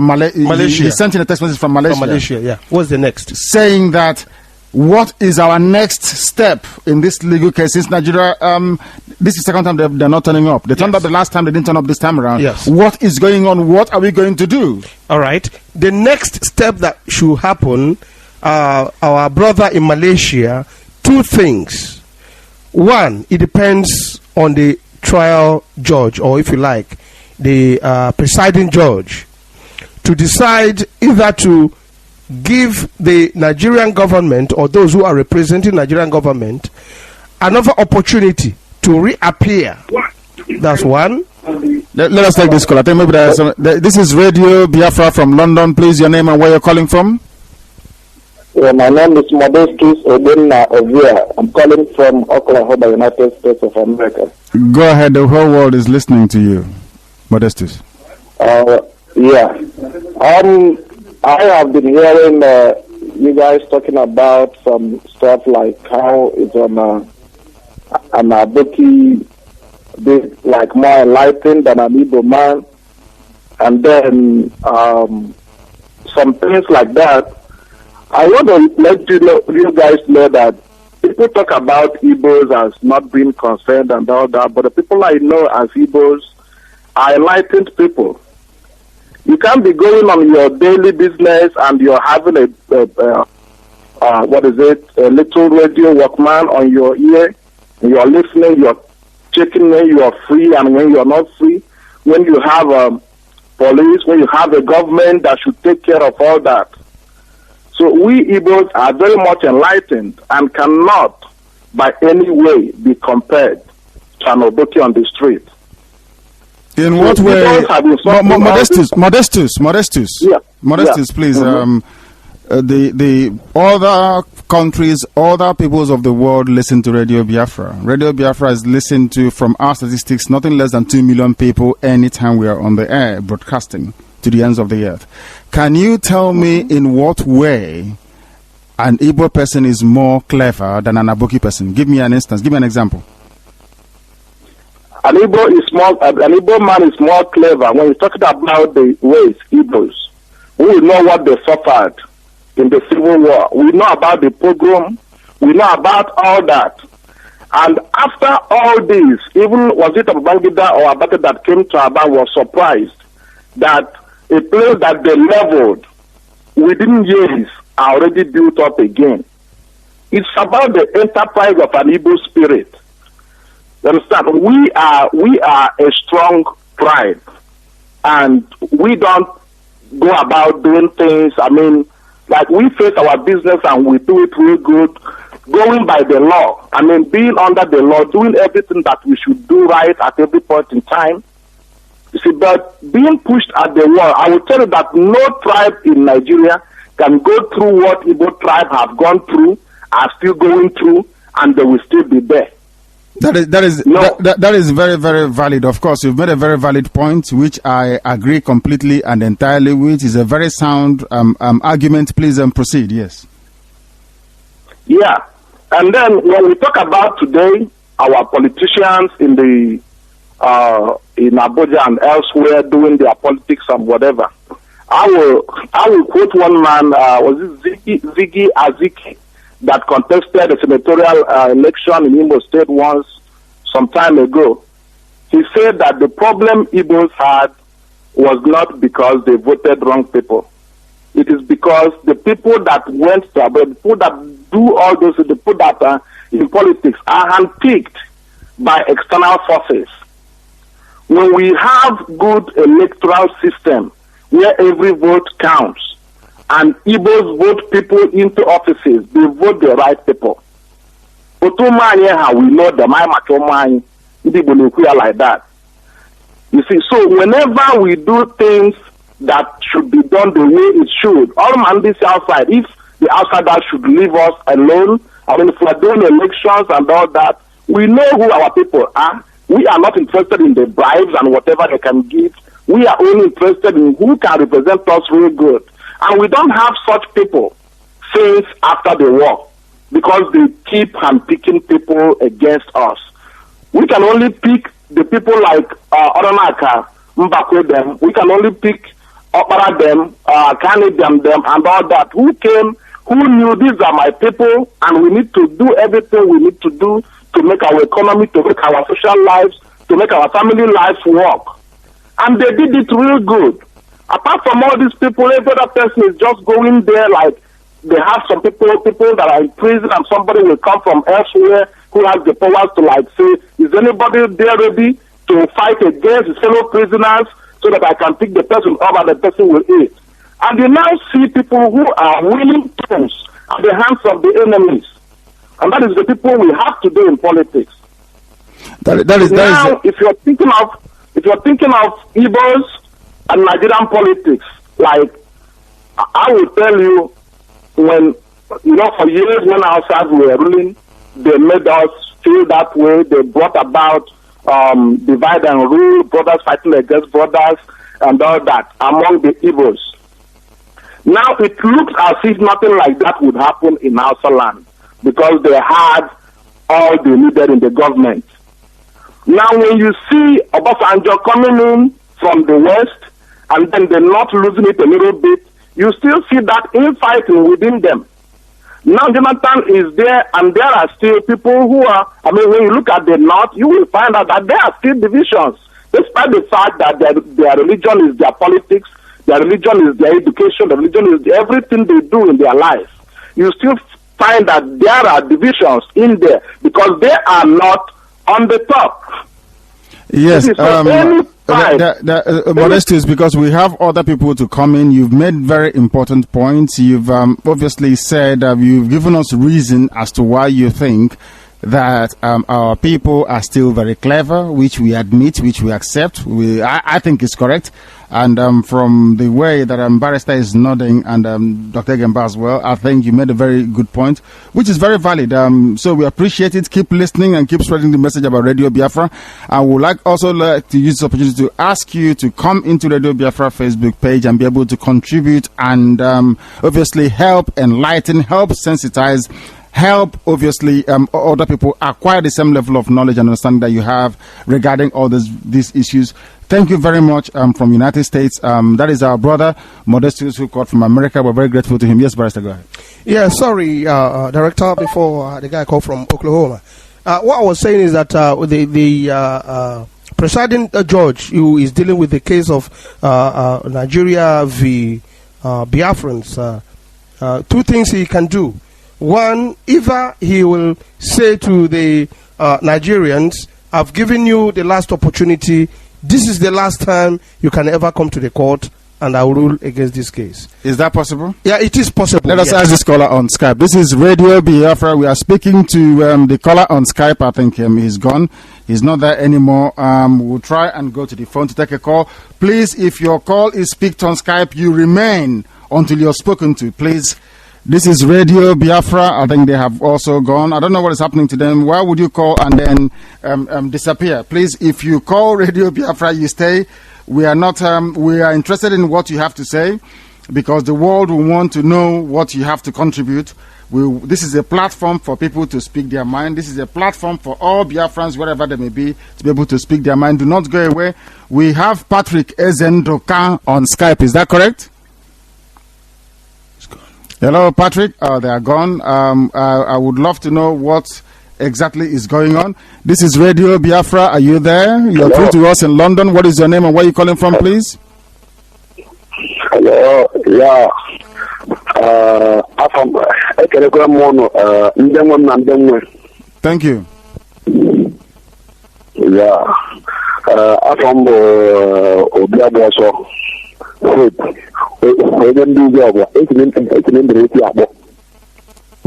Malaysia. He sent in a text message from Malaysia. From Malaysia, yeah. What's the next? Saying that, what is our next step in this legal case? Since Nigeria, this is the second time they're not turning up. They turned up the last time, they didn't turn up this time around. Yes. What is going on? What are we going to do? All right. The next step that should happen, our brother in Malaysia, 2 things. One, it depends on the trial judge, or if you like, the presiding judge, to decide either to give the Nigerian government or those who are representing Nigerian government another opportunity to reappear. That's one. Let us take this call. I think maybe this is Radio Biafra from London. Please, your name and where you're calling from. Yeah, my name is Modestus Odenna Ovia. I'm calling from Oklahoma, United States of America. Go ahead. The whole world is listening to you, Modestus. Yeah. I have been hearing you guys talking about some stuff like how it's on an Aboki bit like more enlightened than an Igbo man, and then some things like that. I want to let you guys know that people talk about Igbos as not being concerned and all that, but the people I know as Igbos are enlightened people. You can't be going on your daily business and you're having a little radio Walkman on your ear, and you're listening, you're checking when you are free and when you're not free, when you have police, when you have a government that should take care of all that. So we Igbos are very much enlightened and cannot by any way be compared to an Oboki on the street. In what way? Modestus, please. The other countries, other peoples of the world listen to Radio Biafra. Radio Biafra is listened to, from our statistics, nothing less than 2 million people anytime we are on the air broadcasting to the ends of the earth. Can you tell me in what way an Igbo person is more clever than an Aboki person? Give me an instance. Give me an example. An Igbo man is more clever when you're talking about the ways Igbos. We know what they suffered in the Civil War. We know about the pogrom. We know about all that. And after all this, even was it Babangida or Abate that came to Aba was surprised that a place that they leveled within years are already built up again. It's about the enterprise of an Igbo spirit. You understand? We are a strong tribe, and we don't go about doing things. I mean, like we face our business and we do it real good, going by the law. I mean, being under the law, doing everything that we should do right at every point in time. You see, but being pushed at the wall, I will tell you that no tribe in Nigeria can go through what Igbo tribe have gone through, are still going through, and they will still be there. That is very, very valid. Of course, you've made a very valid point, which I agree completely and entirely with. It's a very sound argument. Please proceed. Yes. Yeah, and then when we talk about today, our politicians in Abuja and elsewhere doing their politics and whatever, I will quote one man. Was it Ziggy Aziki? That contested a senatorial election in Imo State once, some time ago. He said that the problem Igbos had was not because they voted wrong people. It is because the people that went to the people that do all those, the people that are in politics are handpicked by external forces. When we have good electoral system where every vote counts, and Igbos vote people into offices, they vote the right people. We know them, like that. You see, so whenever we do things that should be done the way it should, all man this outside, if the outsiders should leave us alone, I mean, if we're doing elections and all that, we know who our people are. We are not interested in the bribes and whatever they can give. We are only interested in who can represent us real good. And we don't have such people since after the war, because they keep handpicking people against us. We can only pick the people like Oronaka, Mbakwe them. We can only pick Opara them, Kani them, and all that. Who came, who knew these are my people, and we need to do everything we need to do to make our economy, to make our social lives, to make our family lives work. And they did it real good. Apart from all these people, every other person is just going there like they have some people that are in prison, and somebody will come from elsewhere who has the powers to like say, is anybody there ready to fight against his fellow prisoners so that I can pick the person up and the person will eat? And you now see people who are winning terms at the hands of the enemies. And that is the people we have today in politics. If you're thinking of Igbos and Nigerian politics, like I will tell you, when for years when outside we were ruling, they made us feel that way. They brought about divide and rule, brothers fighting against brothers, and all that among the Igbos. Now it looks as if nothing like that would happen in Hausa land, because they had all they needed in the government. Now when you see Obasanjo coming in from the west, and then they're not losing it a little bit, you still see that infighting within them. Now Jonathan is there, and there are still people who are, when you look at the north, you will find out that there are still divisions, despite the fact that their religion is their politics, their religion is their education, their religion is everything they do in their life. you still find that there are divisions in there because they are not on the top. Yes, Modestus, because we have other people to come in. You've made very important points. You've obviously said you've given us reason as to why you think that our people are still very clever, which we admit, which we accept. I think is correct. And from the way that Barrister is nodding and Dr. Gemba as well, I think you made a very good point, which is very valid. So we appreciate it. Keep listening and keep spreading the message about Radio Biafra. I would also like to use this opportunity to ask you to come into Radio Biafra Facebook page and be able to contribute and obviously help enlighten, help sensitize, help obviously other people acquire the same level of knowledge and understanding that you have regarding all these issues. Thank you very much from United States. That is our brother Modestus, who called from America. We're very grateful to him. Yes, Barrister, go ahead. Yeah, sorry, Director, before the guy called from Oklahoma. What I was saying is that the presiding judge who is dealing with the case of Nigeria v. Biafrans, two things he can do. One, either he will say to the Nigerians, I've given you the last opportunity. This is the last time you can ever come to the court, and I will rule against this case. Is that possible? Yeah, it is possible. Let us ask this caller on Skype. This is Radio Biafra. We are speaking to the caller on Skype. I think he's gone. He's not there anymore. We'll try and go to the phone to take a call. Please, if your call is picked on Skype, you remain until you're spoken to. Please. This is Radio Biafra. I think they have also gone. I don't know what is happening to them. Why would you call and then disappear? Please, if you call Radio Biafra, you stay. We are not. We are interested in what you have to say, because the world will want to know what you have to contribute. This is a platform for people to speak their mind. This is a platform for all Biafrans, wherever they may be, to be able to speak their mind. Do not go away. We have Patrick Ezendoka on Skype. Is that correct? Hello, Patrick. They are gone. I would love to know what exactly is going on. This is Radio Biafra. Are you there? You're through to us in London. What is your name and where are you calling from, please? Hello. Yeah. Thank you. Yeah.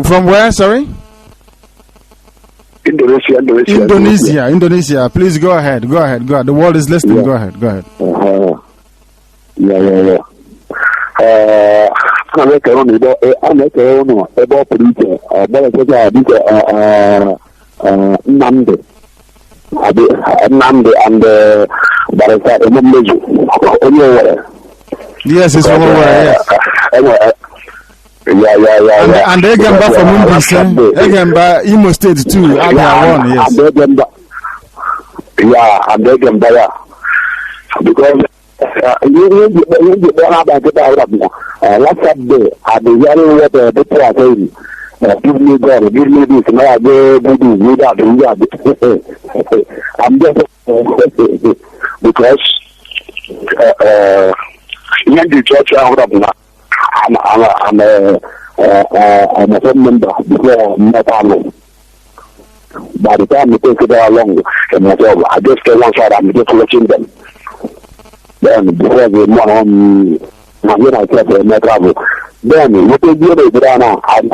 From where, sorry? Indonesia. Please go ahead. The world is listening. Yeah. Go ahead. Yeah. Nnamdi and yes, it's over. Yes. Yeah. And they came back from Umbisa. They came back Imo State too. Yes. Yeah, and they came back because last Saturday at the hearing what the people are saying. Give me God, give me this. Now I go do that. I'm just because in the church I'm a phone member before not alone. By the time we take it along, I just stay one side. I'm just watching them. Then before the one when I said my travel. Then what they do now? I'm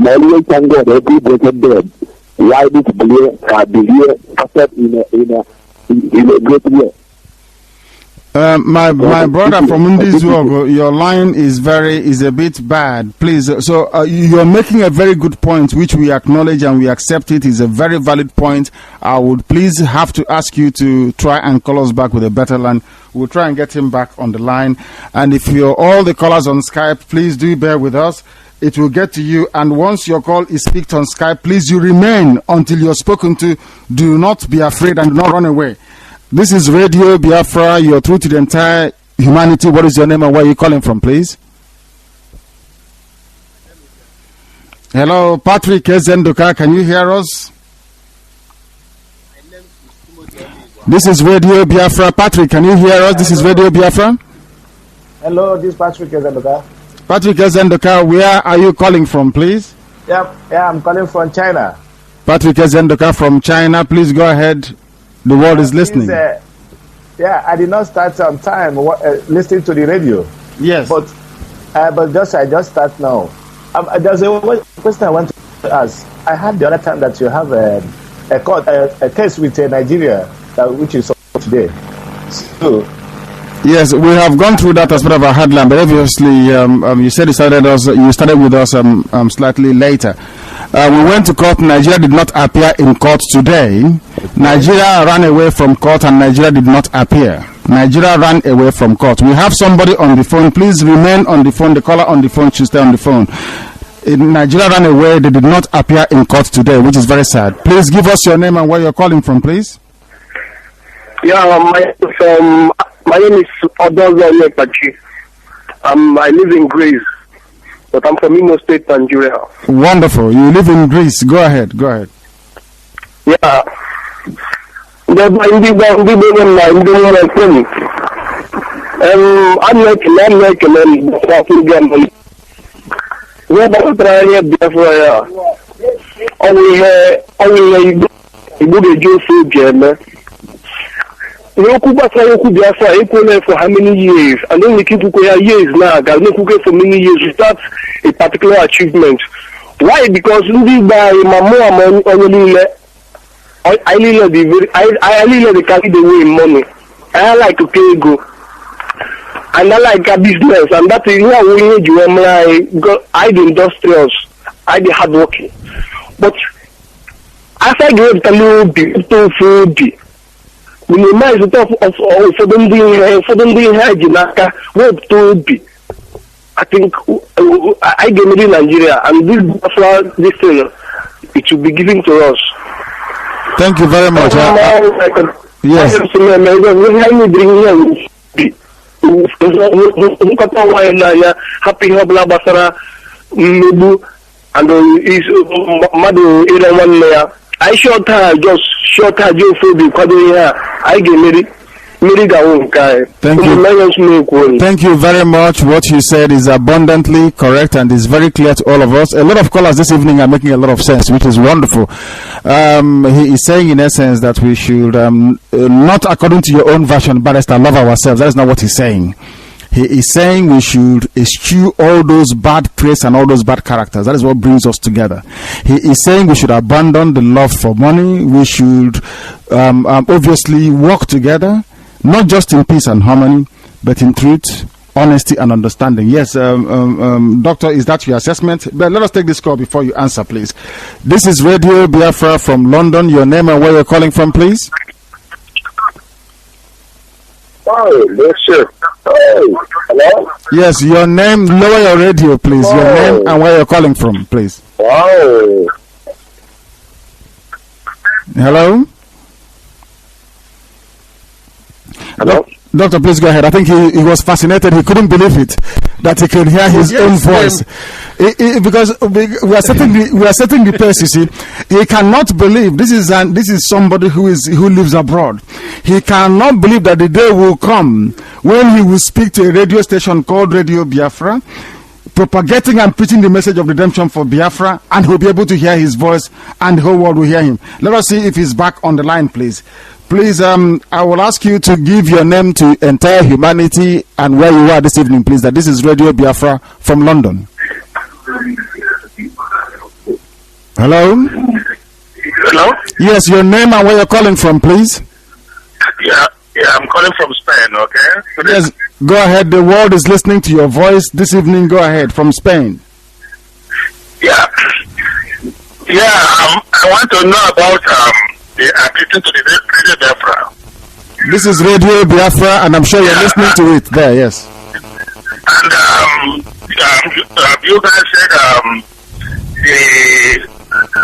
always thank God every blessed day. Why this year started in a great way. My brother from Undizuogo, your line is a bit bad. Please, so you're making a very good point, which we acknowledge and we accept. It is a very valid point. I would please have to ask you to try and call us back with a better line. We'll try and get him back on the line. And if you're all the callers on Skype, please do bear with us. It will get to you. And once your call is picked on Skype, please you remain until you're spoken to. Do not be afraid and do not run away. This is Radio Biafra. You're through to the entire humanity. What is your name and where are you calling from, please? Hello, Patrick Ezendoka. Can you hear us? This is Radio Biafra. Patrick, can you hear us? This is Radio Biafra. Hello, this is Patrick Ezendoka. Patrick Ezendoka, where are you calling from, please? Yeah, I'm calling from China. Patrick Ezendoka from China, please go ahead. The world is listening. Yeah, I did not start some time listening to the radio. Yes. But I just start now. There's a question I want to ask. I heard the other time that you have a case with Nigeria, which is today. So, yes, we have gone through that as part of our headline, but obviously, you said you started with us slightly later. We went to court. Nigeria did not appear in court today. Nigeria ran away from court, and Nigeria did not appear. Nigeria ran away from court. We have somebody on the phone. Please remain on the phone. The caller on the phone should stay on the phone. Nigeria ran away. They did not appear in court today, which is very sad. Please give us your name and where you're calling from, please. Yeah, my name is Odozo Yepachi. I live in Greece, but I'm from Imo State, Nigeria. Wonderful. You live in Greece. Go ahead. Yeah. I'm like Biafra for how many years? And then we keep years now. For many years without a particular achievement. Why? Because I really carry the way money. I like to pay go. And I like a business, and that is why we need you. I the industrials, I the hardworking. But as I get a little bit too food, minimize the top of for them being Jinaka, what to be. I think I get in Nigeria, and this thing, it should be given to us. Thank you very much. Yes. Happy and I shot her just I get married. Thank you very much. What you said is abundantly correct and is very clear to all of us. A lot of callers this evening are making a lot of sense, which is wonderful. He is saying in essence that we should not according to your own version, barrister, love ourselves. That is not what he's saying. He is saying we should eschew all those bad traits and all those bad characters. That is what brings us together. He is saying we should abandon the love for money. We should obviously work together, not just in peace and harmony, but in truth, honesty, and understanding. Yes, Doctor, is that your assessment? But let us take this call before you answer, please. This is Radio Biafra from London. Your name and where you're calling from, please. Oh, yes, sir. Oh, hello? Yes, your name. Lower your radio, please. Your name and where you're calling from, please. Wow. Hello? Hello? Doctor, please go ahead. I think he was fascinated. He couldn't believe it that he could hear his own voice. Because we are setting the pace. You see, he cannot believe this is somebody who lives abroad. He cannot believe that the day will come when he will speak to a radio station called Radio Biafra, propagating and preaching the message of redemption for Biafra, and he'll be able to hear his voice, and the whole world will hear him. Let us see if he's back on the line, please. Please, I will ask you to give your name to entire humanity and where you are this evening, please. That this is Radio Biafra from London. Hello? Hello? Yes, your name and where you're calling from, please. Yeah, I'm calling from Spain, okay? Yes, go ahead. The world is listening to your voice this evening. Go ahead, from Spain. Yeah, I want to know about the addition to the Radio Biafra. This is Radio Biafra, and I'm sure you're listening to it there, yes. And you guys said the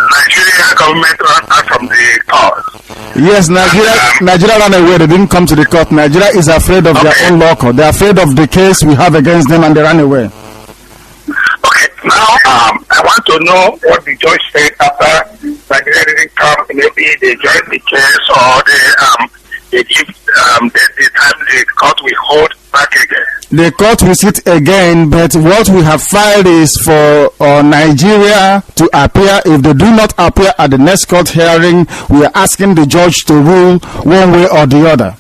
Nigerian government ran from the court. Yes, Nigeria ran away. They didn't come to the court. Nigeria is afraid of their own law court. They're afraid of the case we have against them, and they ran away. Okay, now I want to know what the judge said after Nigeria didn't come. Maybe they joined the case, or they give the time the court will hold back again. The court will sit again, but what we have filed is for Nigeria to appear. If they do not appear at the next court hearing, we are asking the judge to rule one way or the other.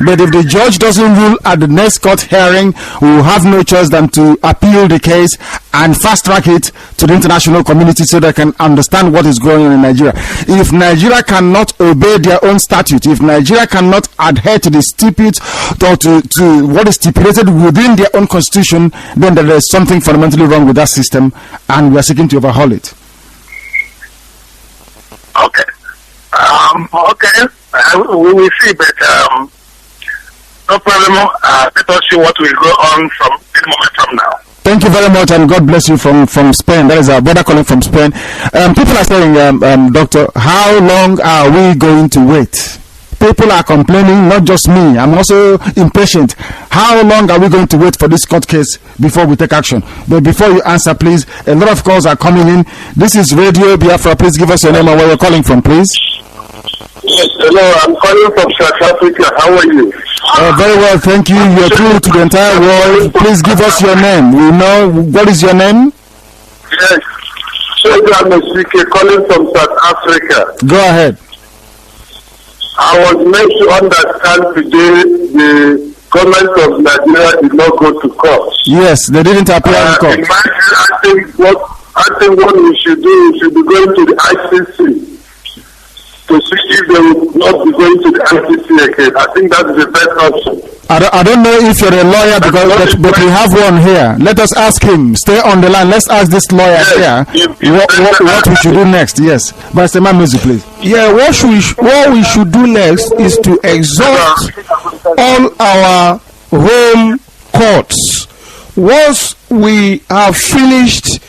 But if the judge doesn't rule at the next court hearing, we will have no choice than to appeal the case and fast track it to the international community so they can understand what is going on in Nigeria. If Nigeria cannot obey their own statute, if Nigeria cannot adhere to the stipulate or to what is stipulated within their own constitution, then there is something fundamentally wrong with that system, and we are seeking to overhaul it. Okay. We will see, but no problem. Let us see what will go on from this moment from now. Thank you very much, and God bless you from Spain. That is our brother calling from Spain. People are saying, Doctor, how long are we going to wait? People are complaining, not just me. I'm also impatient. How long are we going to wait for this court case before we take action? But before you answer, please, a lot of calls are coming in. This is Radio Biafra. Please give us your name and where you're calling from, please. Yes, hello, I'm calling from South Africa. How are you? Very well, thank you. You're through to the entire world. Please give us your name. We know, what is your name? Yes, I'm calling from South Africa. Go ahead. I was made to understand today the government of Nigeria did not go to court. Yes, they didn't appear in court. In my view, I think what we should do, we should be going to the ICC. To see if they will not be going to the ICC again. I think that's the best option. I don't know if you're a lawyer, but we have one here. Let us ask him. Stay on the line. Let's ask this lawyer here what we should do next. Yes. Mr. Mazi, please. Yeah, what we should do next is to exhaust all our home courts. Once we have finished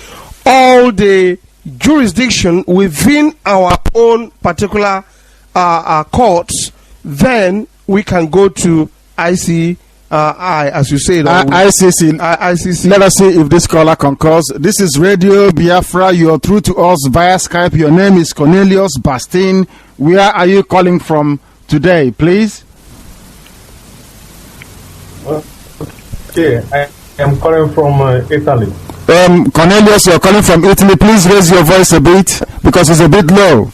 all the jurisdiction within our own particular courts, then we can go to ICC, as you say. ICC. Let us see if this caller concurs. This is Radio Biafra. You are through to us via Skype. Your name is Cornelius Bastin. Where are you calling from today, please? Okay, I am calling from Italy. Cornelius, you're calling from Italy. Please raise your voice a bit because it's a bit low.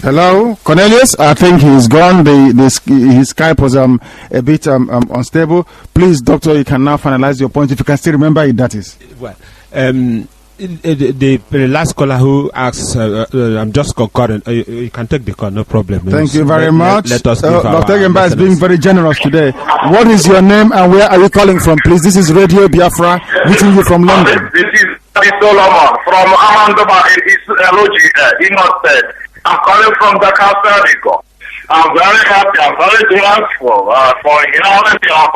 Hello, Cornelius. I think he's gone. His Skype was a bit unstable. Please, Doctor, you can now finalize your point if you can still remember it. That is. Well, the last caller who asks, I'm just concurring. You can take the call, no problem. Thank you very much. Let us Dr. Gemba is being very generous today. What is your name and where are you calling from, please? This is Radio Biafra, reaching you from London. This is Solomon from Amandoba in Eloji, Imo State. I'm calling from Dakar, Senegal. I'm very happy. I'm very grateful for hearing your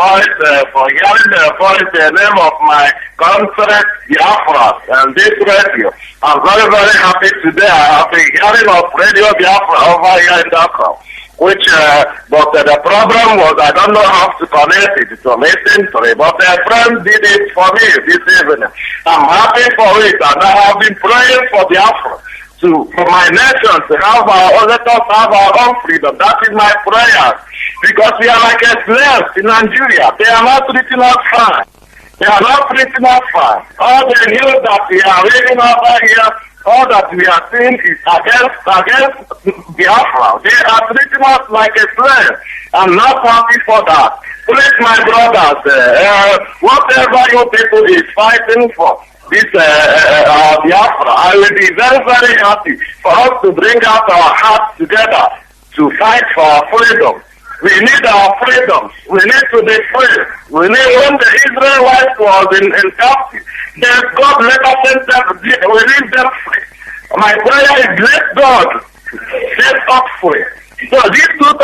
voice, the name of my country, Biafra, and this radio. I'm very, very happy today. I've been hearing of Radio Biafra over here in Dakar, but the problem was I don't know how to connect it to listen to it, but a friend did it for me this evening. I'm happy for it, and I have been praying for Biafra. For my nation to have let us have our own freedom. That is my prayer. Because we are like slaves in Nigeria. They are not treating us fine. They are not treating us fine. All the news that we are reading over here, all that we are seeing is against Biafra. They are treating us like a slave. I'm not happy for that. Please, my brothers, whatever you people is fighting for, this Biafra, I will be very, very happy for us to bring out our hearts together to fight for our freedom. We need our freedom. We need to be free. We need, when the Israelites was in captivity, then God let us send them, we need them free. My prayer is let God set us free. So these 2,000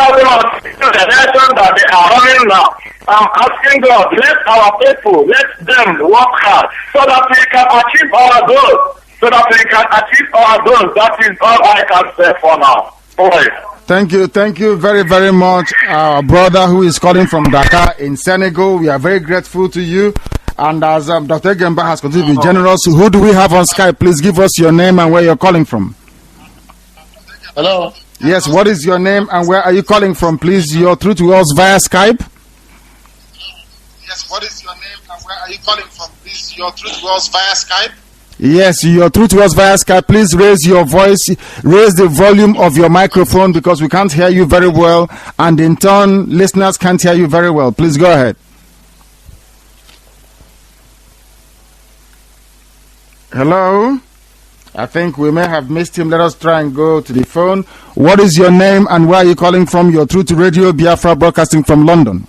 generation that they are running now, I'm asking God, let our people, let them work hard so that we can achieve our goals. That is all I can say for now. Please. Thank you very, very much. Our brother who is calling from Dakar in Senegal, we are very grateful to you. And as Dr. Gemba has continued to be generous, who do we have on Skype? Please give us your name and where you're calling from. Hello. Yes, what is your name and where are you calling from, please? You're through to us via Skype. Yes, what is your name and where are you calling from, please? You're through to us via Skype. Yes, you're through to us via Skype. Please raise your voice, raise the volume of your microphone because we can't hear you very well, and in turn, listeners can't hear you very well. Please go ahead. Hello? I think we may have missed him. Let us try and go to the phone. What is your name and where are you calling from? You're through to Radio Biafra, broadcasting from London.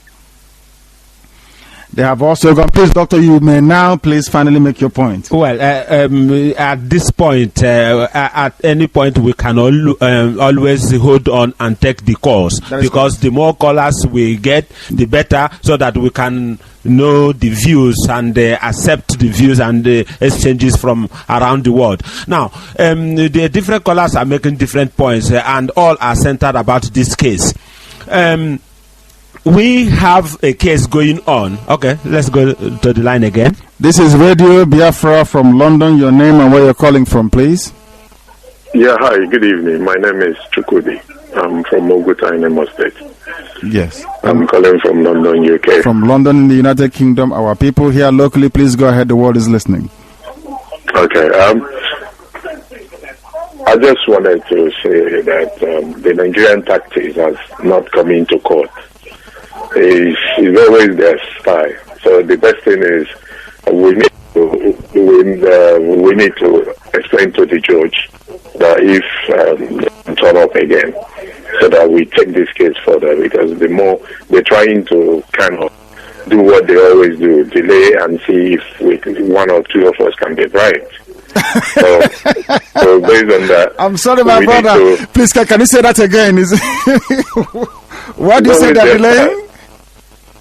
They have also gone. Please, Doctor, you may now please finally make your point. Well, at this point, at any point, we can always hold on and take the calls, because the more callers we get, the better, so that we can know the views and accept the views and the exchanges from around the world. Now, the different callers are making different points, and all are centered about this case. We have a case going on. Okay, let's go to the line again. This is Radio Biafra from London. Your name and where you're calling from, please. Yeah, hi, good evening. My name is Chukudi. I'm from Moguta in Imo State. Yes. I'm calling from London, UK. From London in the United Kingdom. Our people here locally, please go ahead. The world is listening. Okay. I just wanted to say that the Nigerian tactics has not come into court. Is always their style. So the best thing is we need to explain to the judge that if they turn up again, so that we take this case further, because the more they're trying to kind of do what they always do, delay and see if one or two of us can be right. So based on that, I'm sorry, my brother. Please, can you say that again? What do you say they're delaying?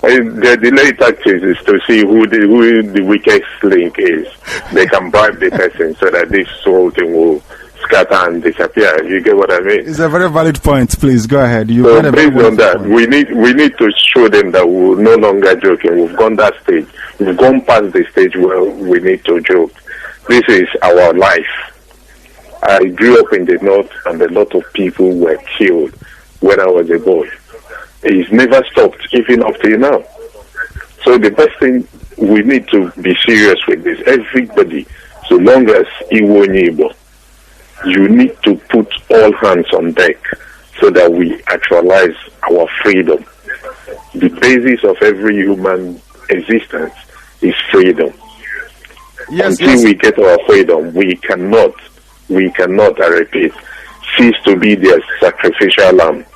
The delay tactics is to see who the weakest link is. They can bribe the person so that this whole thing will scatter and disappear. You get what I mean? It's a very valid point. Please go ahead. So based on that, we need to show them that we're no longer joking. We've gone that stage. We've gone past the stage where we need to joke. This is our life. I grew up in the north, and a lot of people were killed when I was a boy. It's never stopped, even up till now. So the best thing, we need to be serious with this. Everybody, so long as Iwo Nyibo, you need to put all hands on deck so that we actualize our freedom. The basis of every human existence is freedom. Yes, Until we get our freedom, we cannot, I repeat, cease to be their sacrificial lamb.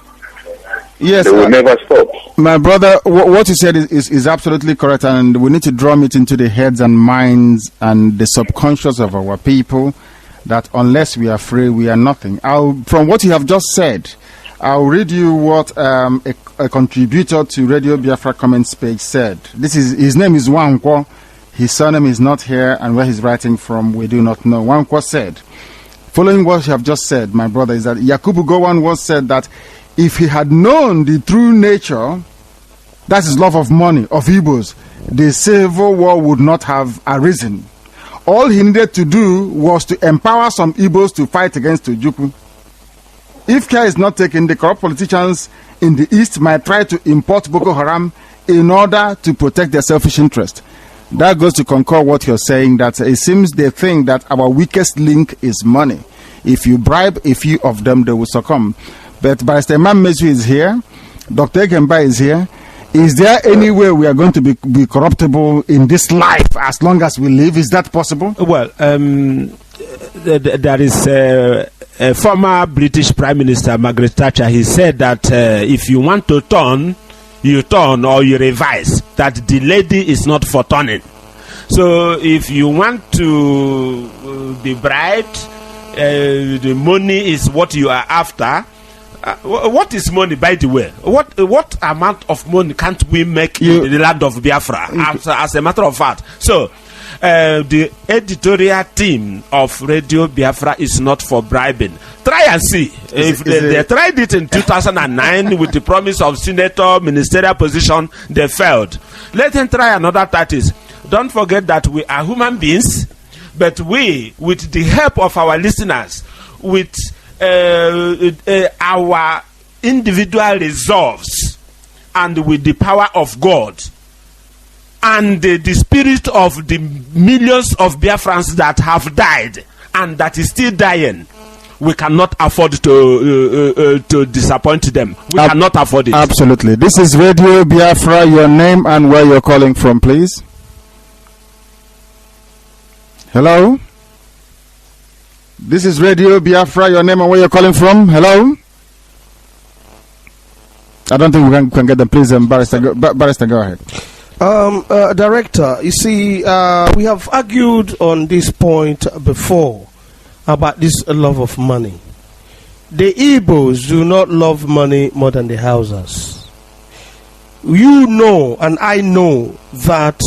Yes, they will never stop. My brother, what you said is absolutely correct, and we need to drum it into the heads and minds and the subconscious of our people that unless we are free, we are nothing. From what you have just said, I'll read you what a contributor to Radio Biafra comments page said. His name is Wankwo. His surname is not here, and where he's writing from, we do not know. Wankwo said, following what you have just said, my brother, is that Yakubu Gowon once said that if he had known the true nature, that is love of money, of Igbos, the civil war would not have arisen. All he needed to do was to empower some Igbos to fight against Ojukwu. If care is not taken, the corrupt politicians in the East might try to import Boko Haram in order to protect their selfish interest. That goes to concur what you're saying, that it seems they think that our weakest link is money. If you bribe a few of them, they will succumb. But Barrister Imam Mezu is here. Dr. Egemba is here. Is there any way we are going to be corruptible in this life as long as we live? Is that possible? Well, there is a former British Prime Minister, Margaret Thatcher. He said that if you want to turn, you turn or you revise. That the lady is not for turning. So if you want to be bribed, the money is what you are after. What is money, by the way? What amount of money can't we make in the land of Biafra, as a matter of fact? So, the editorial team of Radio Biafra is not for bribing. Try and see. If they tried it in 2009 with the promise of senator, ministerial position, they failed. Let them try another tactics. Don't forget that we are human beings, but we, with the help of our listeners, with our individual resolves and with the power of God and the spirit of the millions of Biafrans that have died and that is still dying, we cannot afford to disappoint them. We cannot afford it. Absolutely. This is Radio Biafra. Your name and where you're calling from, please. Hello? This is Radio Biafra. Your name and where you're calling from. Hello? I don't think we can get them. Please, Barrister, go ahead. Director, you see, we have argued on this point before about this love of money. The Igbos do not love money more than the Hausas. You know, and I know, that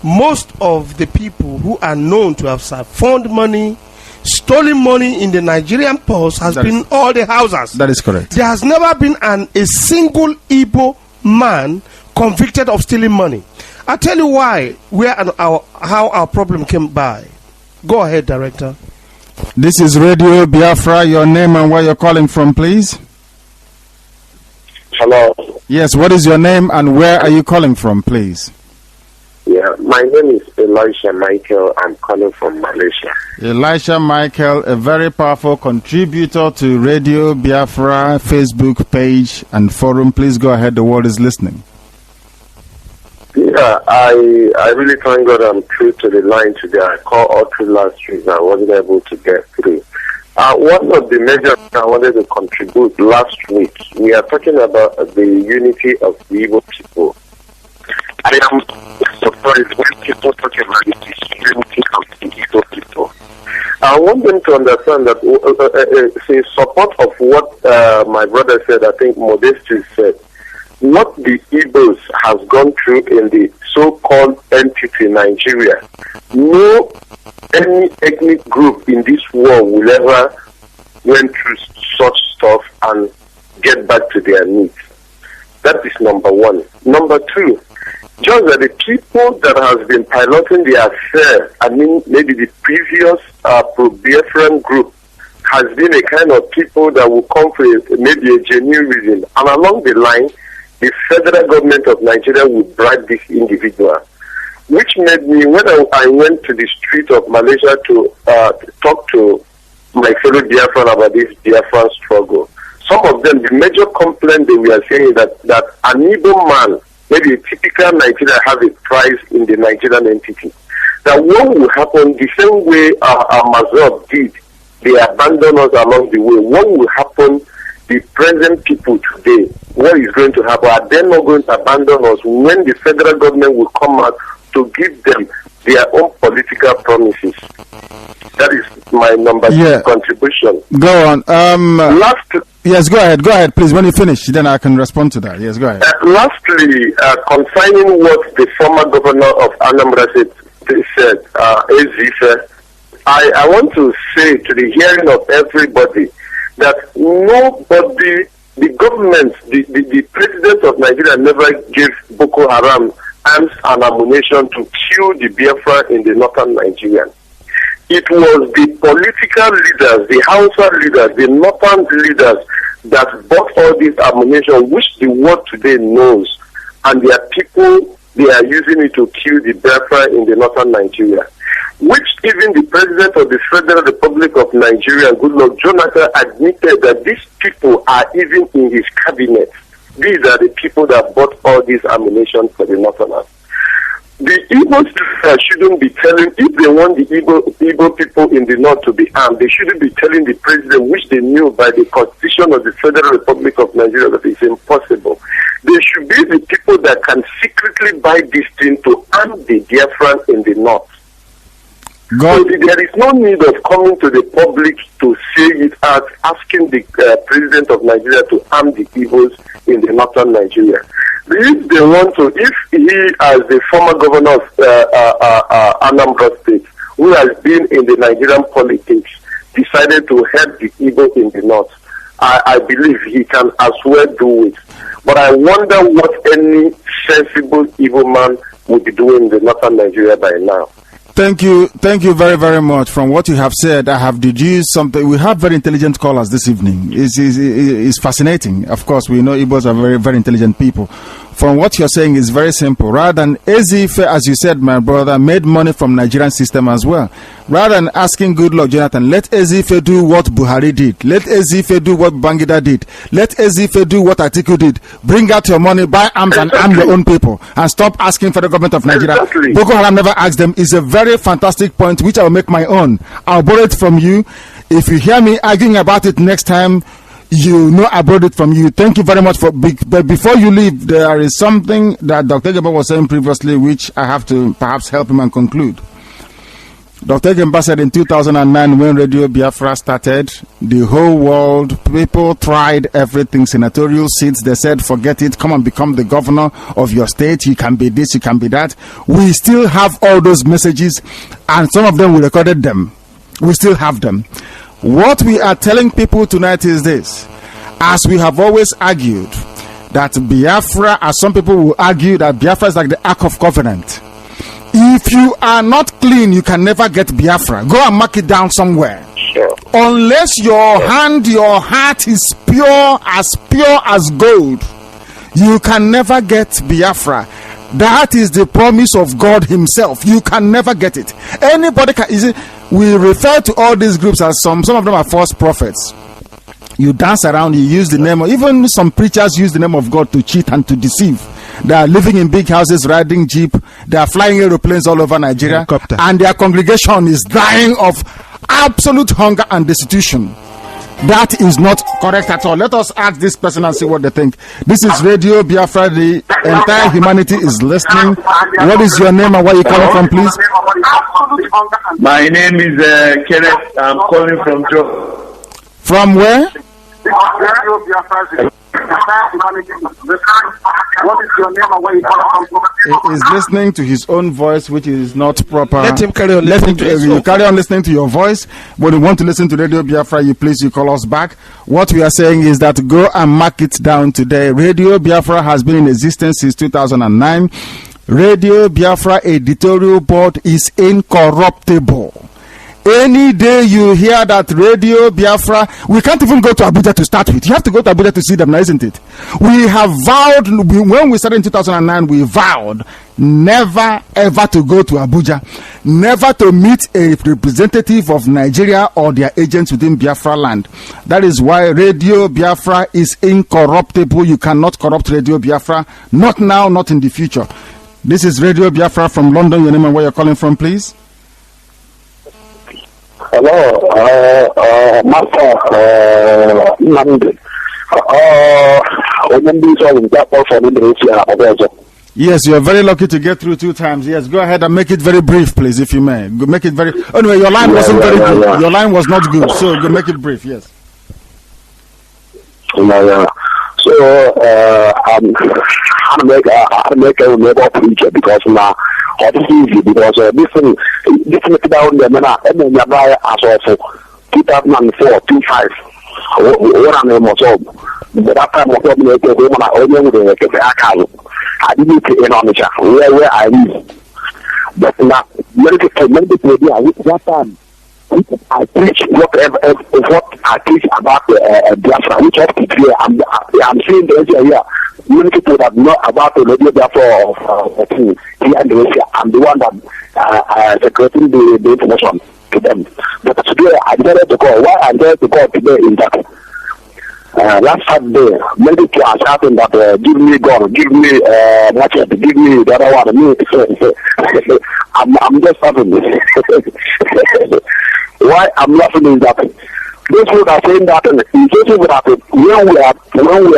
most of the people who are known to have siphoned money, stolen money in the Nigerian purse has been all the Hausas. That is correct. There has never been a single Igbo man convicted of stealing money. I'll tell you why, how our problem came by. Go ahead, Director. This is Radio Biafra. Your name and where you're calling from, please. Hello. Yes, what is your name and where are you calling from, please? Yeah, my name is Elisha Michael. I'm calling from Malaysia. Elisha Michael, a very powerful contributor to Radio Biafra Facebook page and forum. Please go ahead. The world is listening. Yeah, I really thank God I'm through to the line today. I called all through last week and I wasn't able to get through. One of the measures I wanted to contribute last week, we are talking about the unity of the Igbo people. I am surprised when people talk about the unity of the Igbo people. I want them to understand that in support of what my brother said, I think Modestus said, what the Igbos has gone through in the so-called entity Nigeria, no any ethnic group in this world will ever went through such stuff and get back to their needs. That is number one. Number two, just that the people that has been piloting the affair, I mean maybe the previous pro-Biafran group, has been a kind of people that will come for maybe a genuine reason, and along the line, the federal government of Nigeria would bribe this individual, which made me, when I went to the street of Malaysia to talk to my fellow Biafran about this Biafran struggle, some of them, the major complaint they were saying that an Igbo man, maybe a typical Nigerian, have a prize in the Nigerian entity. That what will happen the same way Mazi did, they abandon us along the way. What will happen the present people today? What is going to happen? Are they not going to abandon us when the federal government will come out to give them their own political promises? That is my number two contribution. Go on. Yes, go ahead, please. When you finish, then I can respond to that. Yes, go ahead. Lastly, concerning what the former governor of Anambra said, I want to say to the hearing of everybody that nobody, the government, the president of Nigeria never gave Boko Haram arms and ammunition to kill the Biafra in the northern Nigeria. It was the political leaders, the Hausa leaders, the northern leaders that bought all this ammunition, which the world today knows, and their people, they are using it to kill the Biafra in the northern Nigeria, which even the president of the Federal Republic of Nigeria, Goodluck Jonathan, admitted that these people are even in his cabinet. These are the people that bought all this ammunition for the northerners. The Igbo shouldn't be telling, if they want the Igbo people in the north to be armed, they shouldn't be telling the president, which they knew by the constitution of the Federal Republic of Nigeria, that it's impossible. They should be the people that can secretly buy this thing to arm the Biafran in the north. So there is no need of coming to the public to say it as asking the president of Nigeria to arm the Igbos in the northern Nigeria. If they want to, if he, as the former governor of Anambra State, who has been in the Nigerian politics, decided to help the Igbo in the north, I believe he can as well do it. But I wonder what any sensible Igbo man would be doing in the northern Nigeria by now. Thank you very, very much. From what you have said, I have deduced something. We have very intelligent callers this evening. It's fascinating. Of course, we know Igbos are very, very intelligent people. From what you're saying is very simple. Rather than Ezife, as you said, my brother, made money from Nigerian system as well. Rather than asking Goodluck Jonathan, let Ezife do what Buhari did. Let Ezife do what Bangida did. Let Ezife do what Atiku did. Bring out your money, buy arms and arm your own people. And stop asking for the government of Nigeria. Exactly. Boko Haram never asked them. Is a very fantastic point, which I will make my own. I'll borrow it from you. If you hear me arguing about it next time, you know I borrowed it from you. Thank you very much for. But before you leave, there is something that Dr. Gemba was saying previously, which I have to perhaps help him and conclude. Dr. Gemba said in 2009, when Radio Biafra started, the whole world, people tried everything, senatorial seats. They said, forget it, come and become the governor of your state. You can be this, you can be that. We still have all those messages, and some of them we recorded them. We still have them. What we are telling people tonight is this: as we have always argued that Biafra, as some people will argue that Biafra is like the Ark of Covenant. If you are not clean, you can never get Biafra. Go and mark it down somewhere. Sure. Unless your hand, your heart is pure as gold, you can never get Biafra. That is the promise of God himself. You can never get it. Anybody can. We refer to all these groups as some of them are false prophets. You dance around, you use the name of, even some preachers use the name of God to cheat and to deceive. They are living in big houses, riding jeep, they are flying aeroplanes all over Nigeria, and their congregation is dying of absolute hunger and destitution. That is not correct at all. Let us ask this person and see what they think. This is Radio Biafra. The entire humanity is listening. What is your name and where you calling from, please? My name is Kenneth. I'm calling from Joe. From where? What is your name and where you calling from? He is listening to his own voice, which is not proper. Let him carry on listening to his You carry on listening to your voice. When you want to listen to Radio Biafra, you call us back. What we are saying is that go and mark it down today. Radio Biafra has been in existence since 2009. Radio Biafra editorial board is incorruptible. Any day you hear that Radio Biafra, we can't even go to Abuja to start with. You have to go to Abuja to see them now, isn't it? We have vowed, when we started in 2009, we vowed never ever to go to Abuja, never to meet a representative of Nigeria or their agents within Biafra land. That is why Radio Biafra is incorruptible. You cannot corrupt Radio Biafra, not now, not in the future. This is Radio Biafra from London. Your name and where you're calling from, please. Hello, Master Nnamdi. Yes, you are very lucky to get through 2 times. Yes, go ahead and make it very brief, please, if you may. Make it very. Anyway, your line wasn't very good. Yeah. Your line was not good, so go make it brief. Yes. So I make a neighbor preacher because now it's easy because this down there and then you buy as of 2004, 25. What I'm able to but that time of I didn't pay in on the chat where I live. But now many people that time I preach what I preach about Biafra, which up to today I'm saying here. Many people that know about the Radio Biafra of here in Asia. I'm the one that secreting the information to them. But today I decided to call. Why I decided to call today is that last Saturday, many people are shouting that give me gun, give me machete, give me the other one. I'm just laughing. Why I'm laughing is that those people are saying that when we are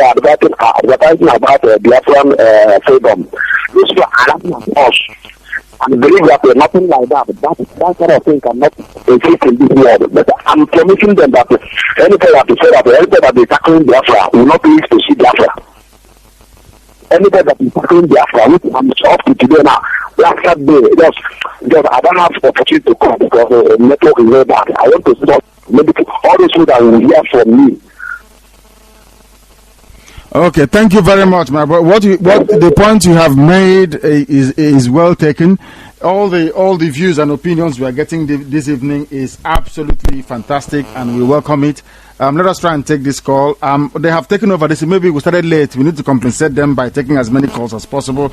advertising about Biafran freedom, those people are laughing at us and believe that nothing like that. That kind of thing cannot exist in this world. But I'm promising them that anybody that is anybody that is tackling Biafra will not live to see Biafra. Anybody that is tackling Biafra, which I'm up to today now, last Saturday, because I don't have the opportunity to come because the network is very bad. I want to see maybe all those people that will hear from me. Okay, thank you very much, my brother. What the point you have made is well taken. All the views and opinions we are getting this evening is absolutely fantastic, and we welcome it. Let us try and take this call. They have taken over this. Maybe we started late. We need to compensate them by taking as many calls as possible.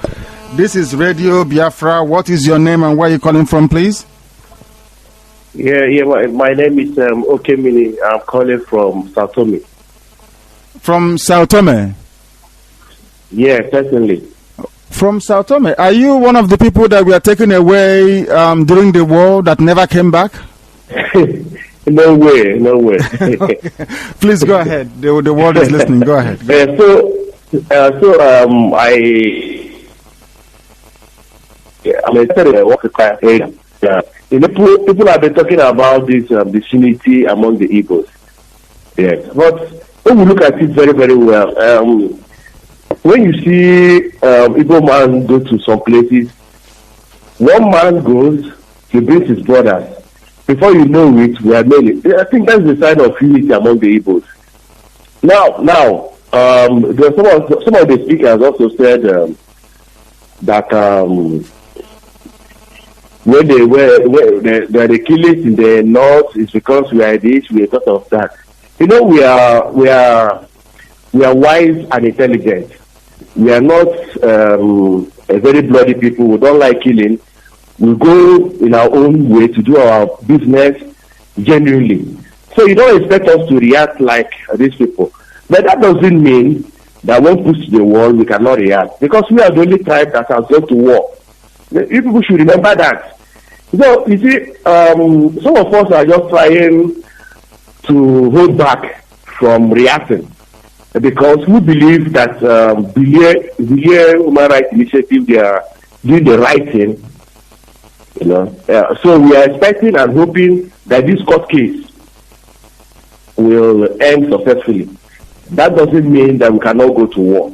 This is Radio Biafra. What is your name and where are you calling from, please? Yeah. My name is Okemini. I'm calling from Sao Tome. From Sao Tome? Yeah, certainly. From Sao Tome. Are you one of the people that were taken away during the war that never came back? No way. Okay. Please go ahead. The world is listening. Go ahead. I'm a worker class area. People have been talking about this disunity among the Igbos. Yes, but when we look at it very, very well, when you see Igbo man go to some places, one man goes, he brings his brothers. Before you know it, we are many. I think that's the sign of unity among the Igbos. Now, there are some of the speakers also said that when the killings in the north is because we are this, we are because of that. You know, we are wise and intelligent. We are not a very bloody people. We don't like killing. We go in our own way to do our business genuinely. So you don't expect us to react like these people. But that doesn't mean that when pushed to the wall, we cannot react. Because we are the only tribe that has gone to war. You people should remember that. So, you see, some of us are just trying to hold back from reacting. Because we believe that the Human Rights Initiative, they are doing the right thing. You know, so we are expecting and hoping that this court case will end successfully. That doesn't mean that we cannot go to war.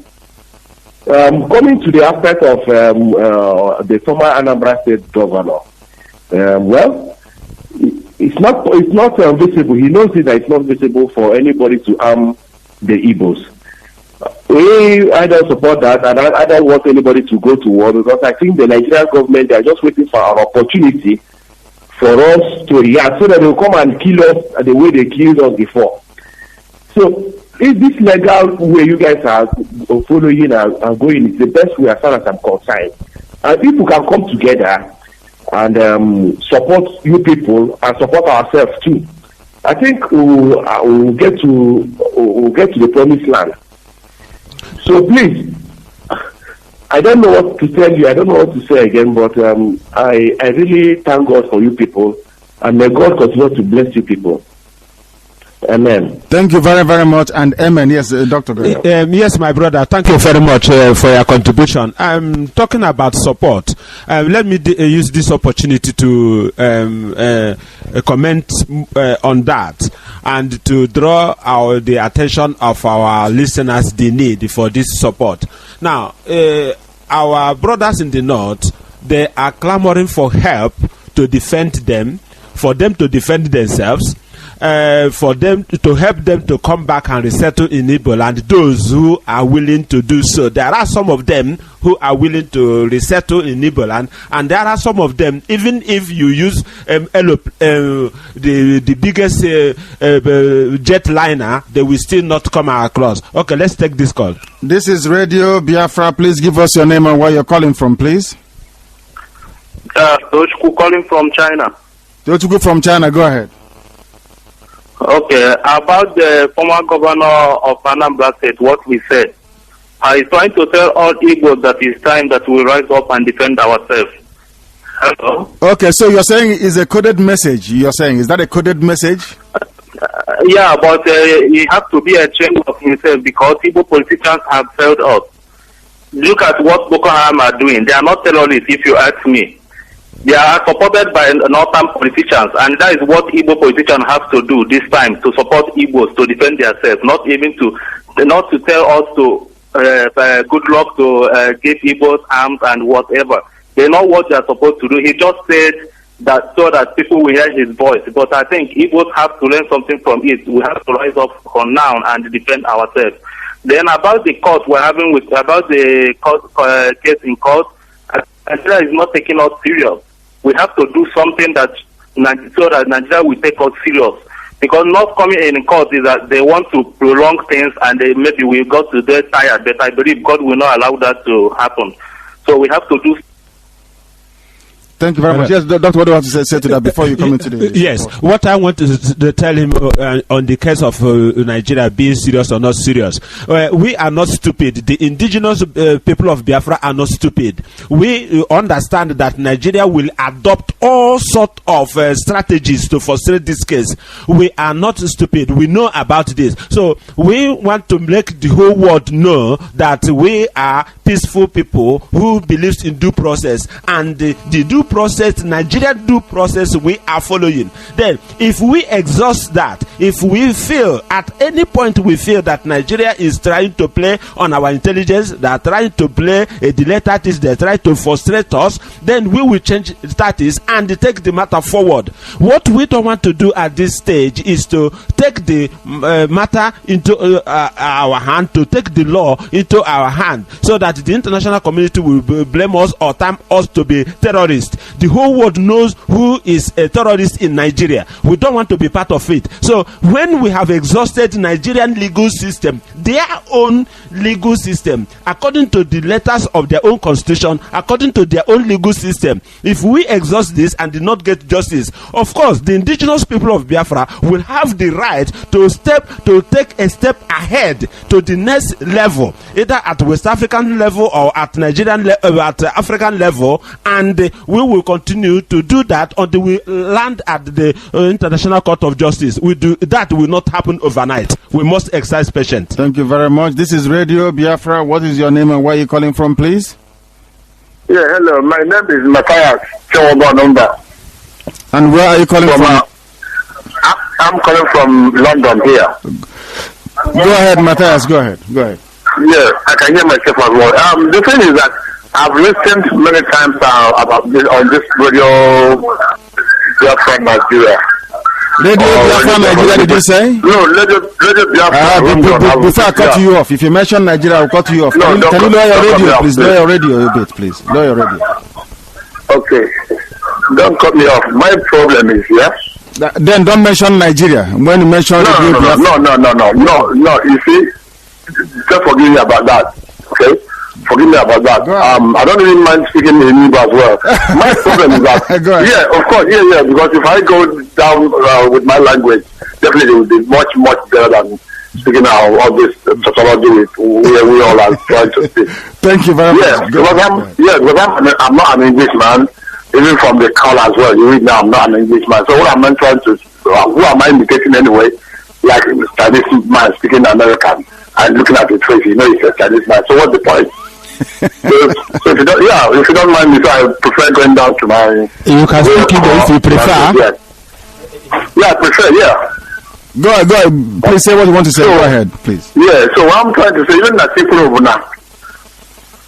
Coming to the aspect of the former Anambra State governor, well, it's not visible. He knows it, that it's not visible for anybody to harm the Igbos. I don't support that, and I don't want anybody to go to war, because I think the Nigerian government, they are just waiting for an opportunity for us to react, so that they will come and kill us the way they killed us before. So, if this legal way you guys are following and going is the best way as far as I'm concerned, and people can come together and support you people and support ourselves too, I think we'll get to the promised land. So please, I don't know what to tell you. I don't know what to say again, but I really thank God for you people, and may God continue to bless you people. Amen. Thank you very, very much, and amen. Yes, Dr. Yes, my brother. Thank you very much for your contribution. I'm talking about support. Let me use this opportunity to comment on that, and to draw the attention of our listeners the need for this support. Now, our brothers in the north, they are clamoring for help to defend them, for them to defend themselves, for them to help them to come back and resettle in Igbo land. Those who are willing to do so, there are some of them who are willing to resettle in Igbo land, and there are some of them, even if you use the biggest jetliner, they will still not come across. Okay, let's take this call. This is Radio Biafra. Please give us your name and where you're calling from, please. Tochku calling from China. Tochku from China, go ahead. Okay, about the former governor of Anambra State, what we said. I trying to tell all Igbos that it's time that we rise up and defend ourselves. Hello? Okay, so you're saying it's a coded message. You're saying, is that a coded message? Yeah, but he has to be ashamed of himself, because Igbo politicians have failed us. Look at what Boko Haram are doing. They are not terrorists, if you ask me. They are supported by northern politicians, and that is what Igbo politicians have to do this time, to support Igbos to defend themselves, not to tell us to good luck to give Igbos arms and whatever. They know what they are supposed to do. He just said that so that people will hear his voice. But I think Igbos have to learn something from it. We have to rise up from now and defend ourselves. Then about the court we're having about the court, case in court, Nigeria is not taking us serious. We have to do something so that Nigeria will take us serious. Because not coming in court is that they want to prolong things and maybe we got to get tired, but I believe God will not allow that to happen. So we have to do. Thank you very much. Yes, Doctor, what do you have to say to that before you come into the... Yes, what I want to tell him on the case of Nigeria being serious or not serious, we are not stupid. The indigenous people of Biafra are not stupid. We understand that Nigeria will adopt all sorts of strategies to frustrate this case. We are not stupid. We know about this. So we want to make the whole world know that we are peaceful people who believes in due process, and the due process, Nigerian due process, we are following. Then if we exhaust that, if we feel at any point we feel that Nigeria is trying to play on our intelligence, they are trying to play a delay tactics, they try to frustrate us, then we will change tactics and take the matter forward. What we don't want to do at this stage is to take the matter into our hand, to take the law into our hand, so that the international community will blame us or term us to be terrorists. The whole world knows who is a terrorist in Nigeria. We don't want to be part of it. So when we have exhausted Nigerian legal system, their own legal system, according to the letters of their own constitution, according to their own legal system, if we exhaust this and did not get justice, of course the indigenous people of Biafra will have the right to take a step ahead to the next level, either at West African level or at Nigerian at African level, and we will continue to do that until we land at the International Court of Justice. That will not happen overnight. We must exercise patience. Thank you very much. This is Radio Biafra. What is your name and where are you calling from, please? Yeah, hello. My name is Matthias Chowobonumba. And where are you calling from? I'm calling from London here. Go ahead, Matthias. Go ahead. Yeah, I can hear myself as well. The thing is that I've listened many times about this on this radio Biafra Nigeria. Radio Biafra Nigeria, did you say? No, Radio Biafra. Before I cut you off, if you mention Nigeria, I'll cut you off. Can you lower your radio, please? Lower your radio a bit, please. Lower your radio. Okay. Don't cut me off. My problem is, then don't mention Nigeria. When you mention Radio Biafra. No. You see, just forgive me about that. Okay? Forgive me about that. I don't even mind speaking in English as well. My problem is that, of course, because if I go down with my language, definitely it will be much, much better than speaking all this tautology we all are trying to speak. Thank you very much. Because I'm not an Englishman, even from the call as well. You read now, I'm not an Englishman. So what am I trying to, who am I indicating anyway? Like a Chinese man speaking American and looking at the face, he's a Chinese man. So what's the point? so if you don't mind me, so I prefer going down to my... You can speak English if you prefer. I prefer, Go ahead. Please say what you want to say. Go ahead, please. Yeah, so what I'm trying to say, even that people over now,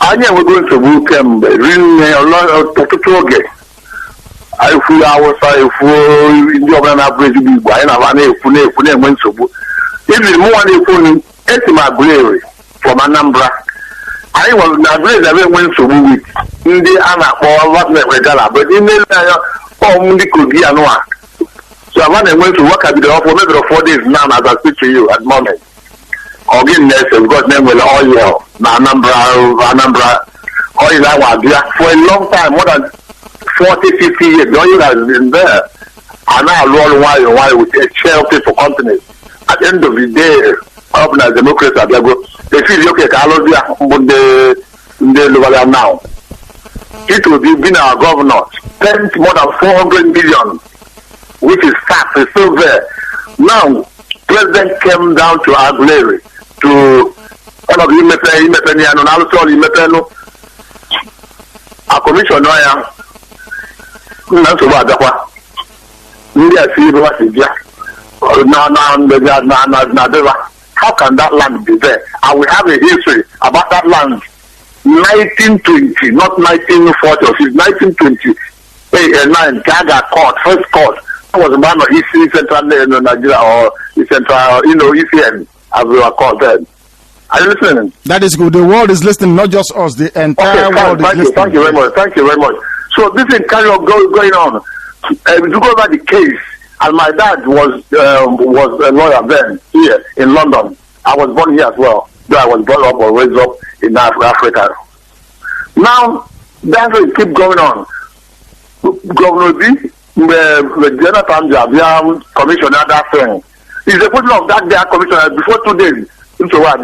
I know we're going to book them, really a lot of Totoge. I feel hours, I feel in the other average, I have went to book. Even more than phone, it's my bravery from Anambra. I was not really went to move it. In the Anna or what Negala, but in the could be a noir. So I went to work at the office for 4 days now as I speak to you at the moment. Again, because then will oil, Anambra, oil for a long time, more than 40-50 years. The oil has been there. And now roll while with a share people companies. At the end of the day, open as democrats at they feel okay, but now. It will be been our governor spent more than 400 million, which is tax, is still there. Now, President came down to Aguilera to one of the a commissioner. How can that land be there? And we have a history about that land. 1920, not 1940 or 1929, Gaga Court, first court. That was one of East Central Nigeria or East Central, ECN, as we were called then. Are you listening? That is good. The world is listening, not just us. The entire world is listening. Thank you very much. Thank you very much. So this thing carry on going on. To go over the case, and my dad was a lawyer then here in London. I was born here as well. Though I was brought up or raised up in Africa. Now that's what it keep going on. Governor B, the Jonathan Javier commissioner, that thing. Is the question of that their commissioner before 2 days into what?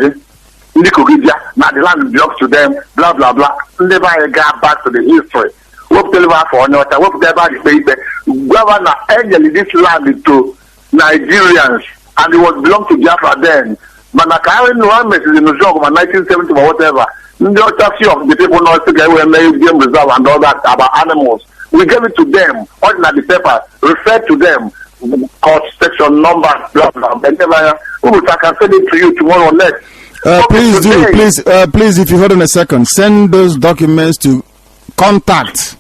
Now the land belongs to them, blah blah blah. Never got back to the history. What deliver for another? What deliver the paper? Governor ended this land to Nigerians, and it was belonged to Biafra then. But I carry no message in the job of 1970 or whatever. The autopsy of the people not to get away game reserve and all that about animals. We gave it to them, ordinary the paper, referred to them, court section number, blah blah. I can send it to you tomorrow or next. Please, if you hold on a second, send those documents to contact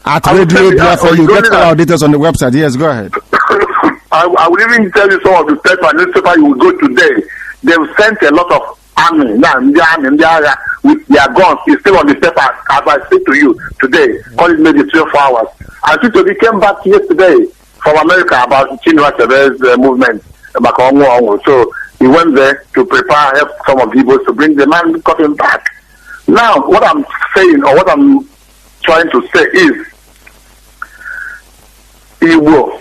at Radio Biafra. You get all our details on the website. Yes, go ahead. I will even tell you some of the newspaper you will go today. They've sent a lot of army now in the area with their guns. It's still on the paper as I speak to you today. Call it maybe 12 hours. And Tito came back yesterday from America about Chinua Achebe's movement. So he went there to prepare, help some of the people to bring the man, got him back. Now, what I'm saying or what I'm trying to say is, he will,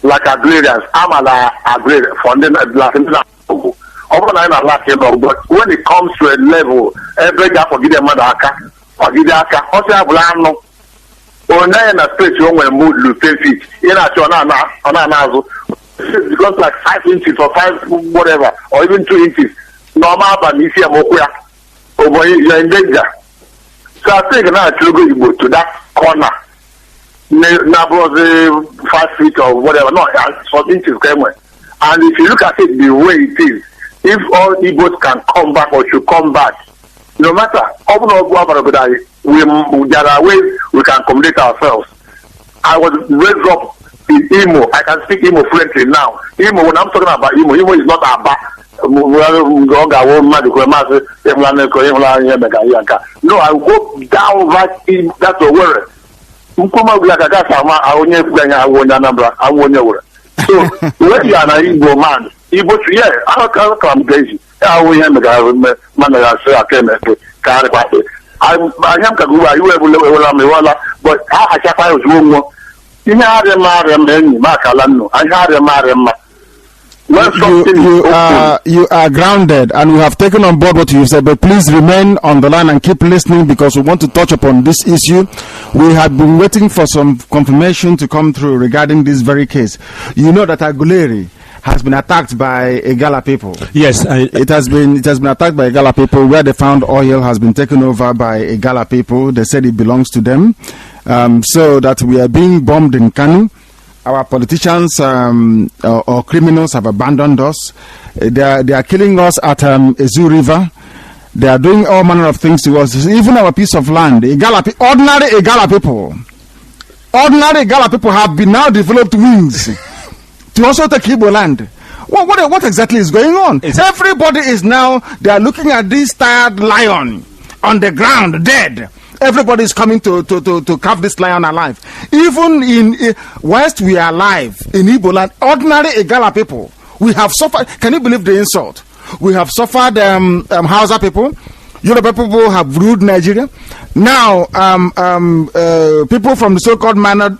like agrarians, I'm an agrarian for them. But when it comes to a level, every guy forget their mother, forget their car, also have land. Or now in a space you want to move to 10 feet. In a because like 5 inches or 5 whatever, or even 2 inches. Normal, but you see a mokuya. Over you're in danger. So I think now to go to that corner. Now, 5 feet or whatever, no, 4 inches came. And if you look at it the way it is, if all Igbos can come back or should come back, no matter, there are ways we can accommodate ourselves. I was raised up in Imo. I can speak Imo fluently now. Imo, when I'm talking about Imo is not Abba. No, I go down right in that word. So when you are an Igbo man, Igbo, yeah, I can't crazy. I am Kaguba, you will, but I was wrong. You had a Mariam, Makalano, I had a Mariam. You are grounded, and we have taken on board what you said, but please remain on the line and keep listening because we want to touch upon this issue. We have been waiting for some confirmation to come through regarding this very case. You know that Aguleri has been attacked by Igala people. Yes, it has been attacked by Igala people. Where they found oil has been taken over by Igala people. They said it belongs to them. So that we are being bombed in Kanu. Our politicians or criminals have abandoned us. They are killing us at Ezu River. They are doing all manner of things to us. Even our piece of land, ordinary Igala people have been now developed wings to also take Igbo land. What exactly is going on? Everybody is now, they are looking at this tired lion on the ground, dead. Everybody is coming to carve this lion alive. Even in West, we are alive. In Igbo land, ordinary Igala people, we have suffered. Can you believe the insult? We have suffered Hausa people. Yoruba people have ruled Nigeria. Now, people from the so-called minor,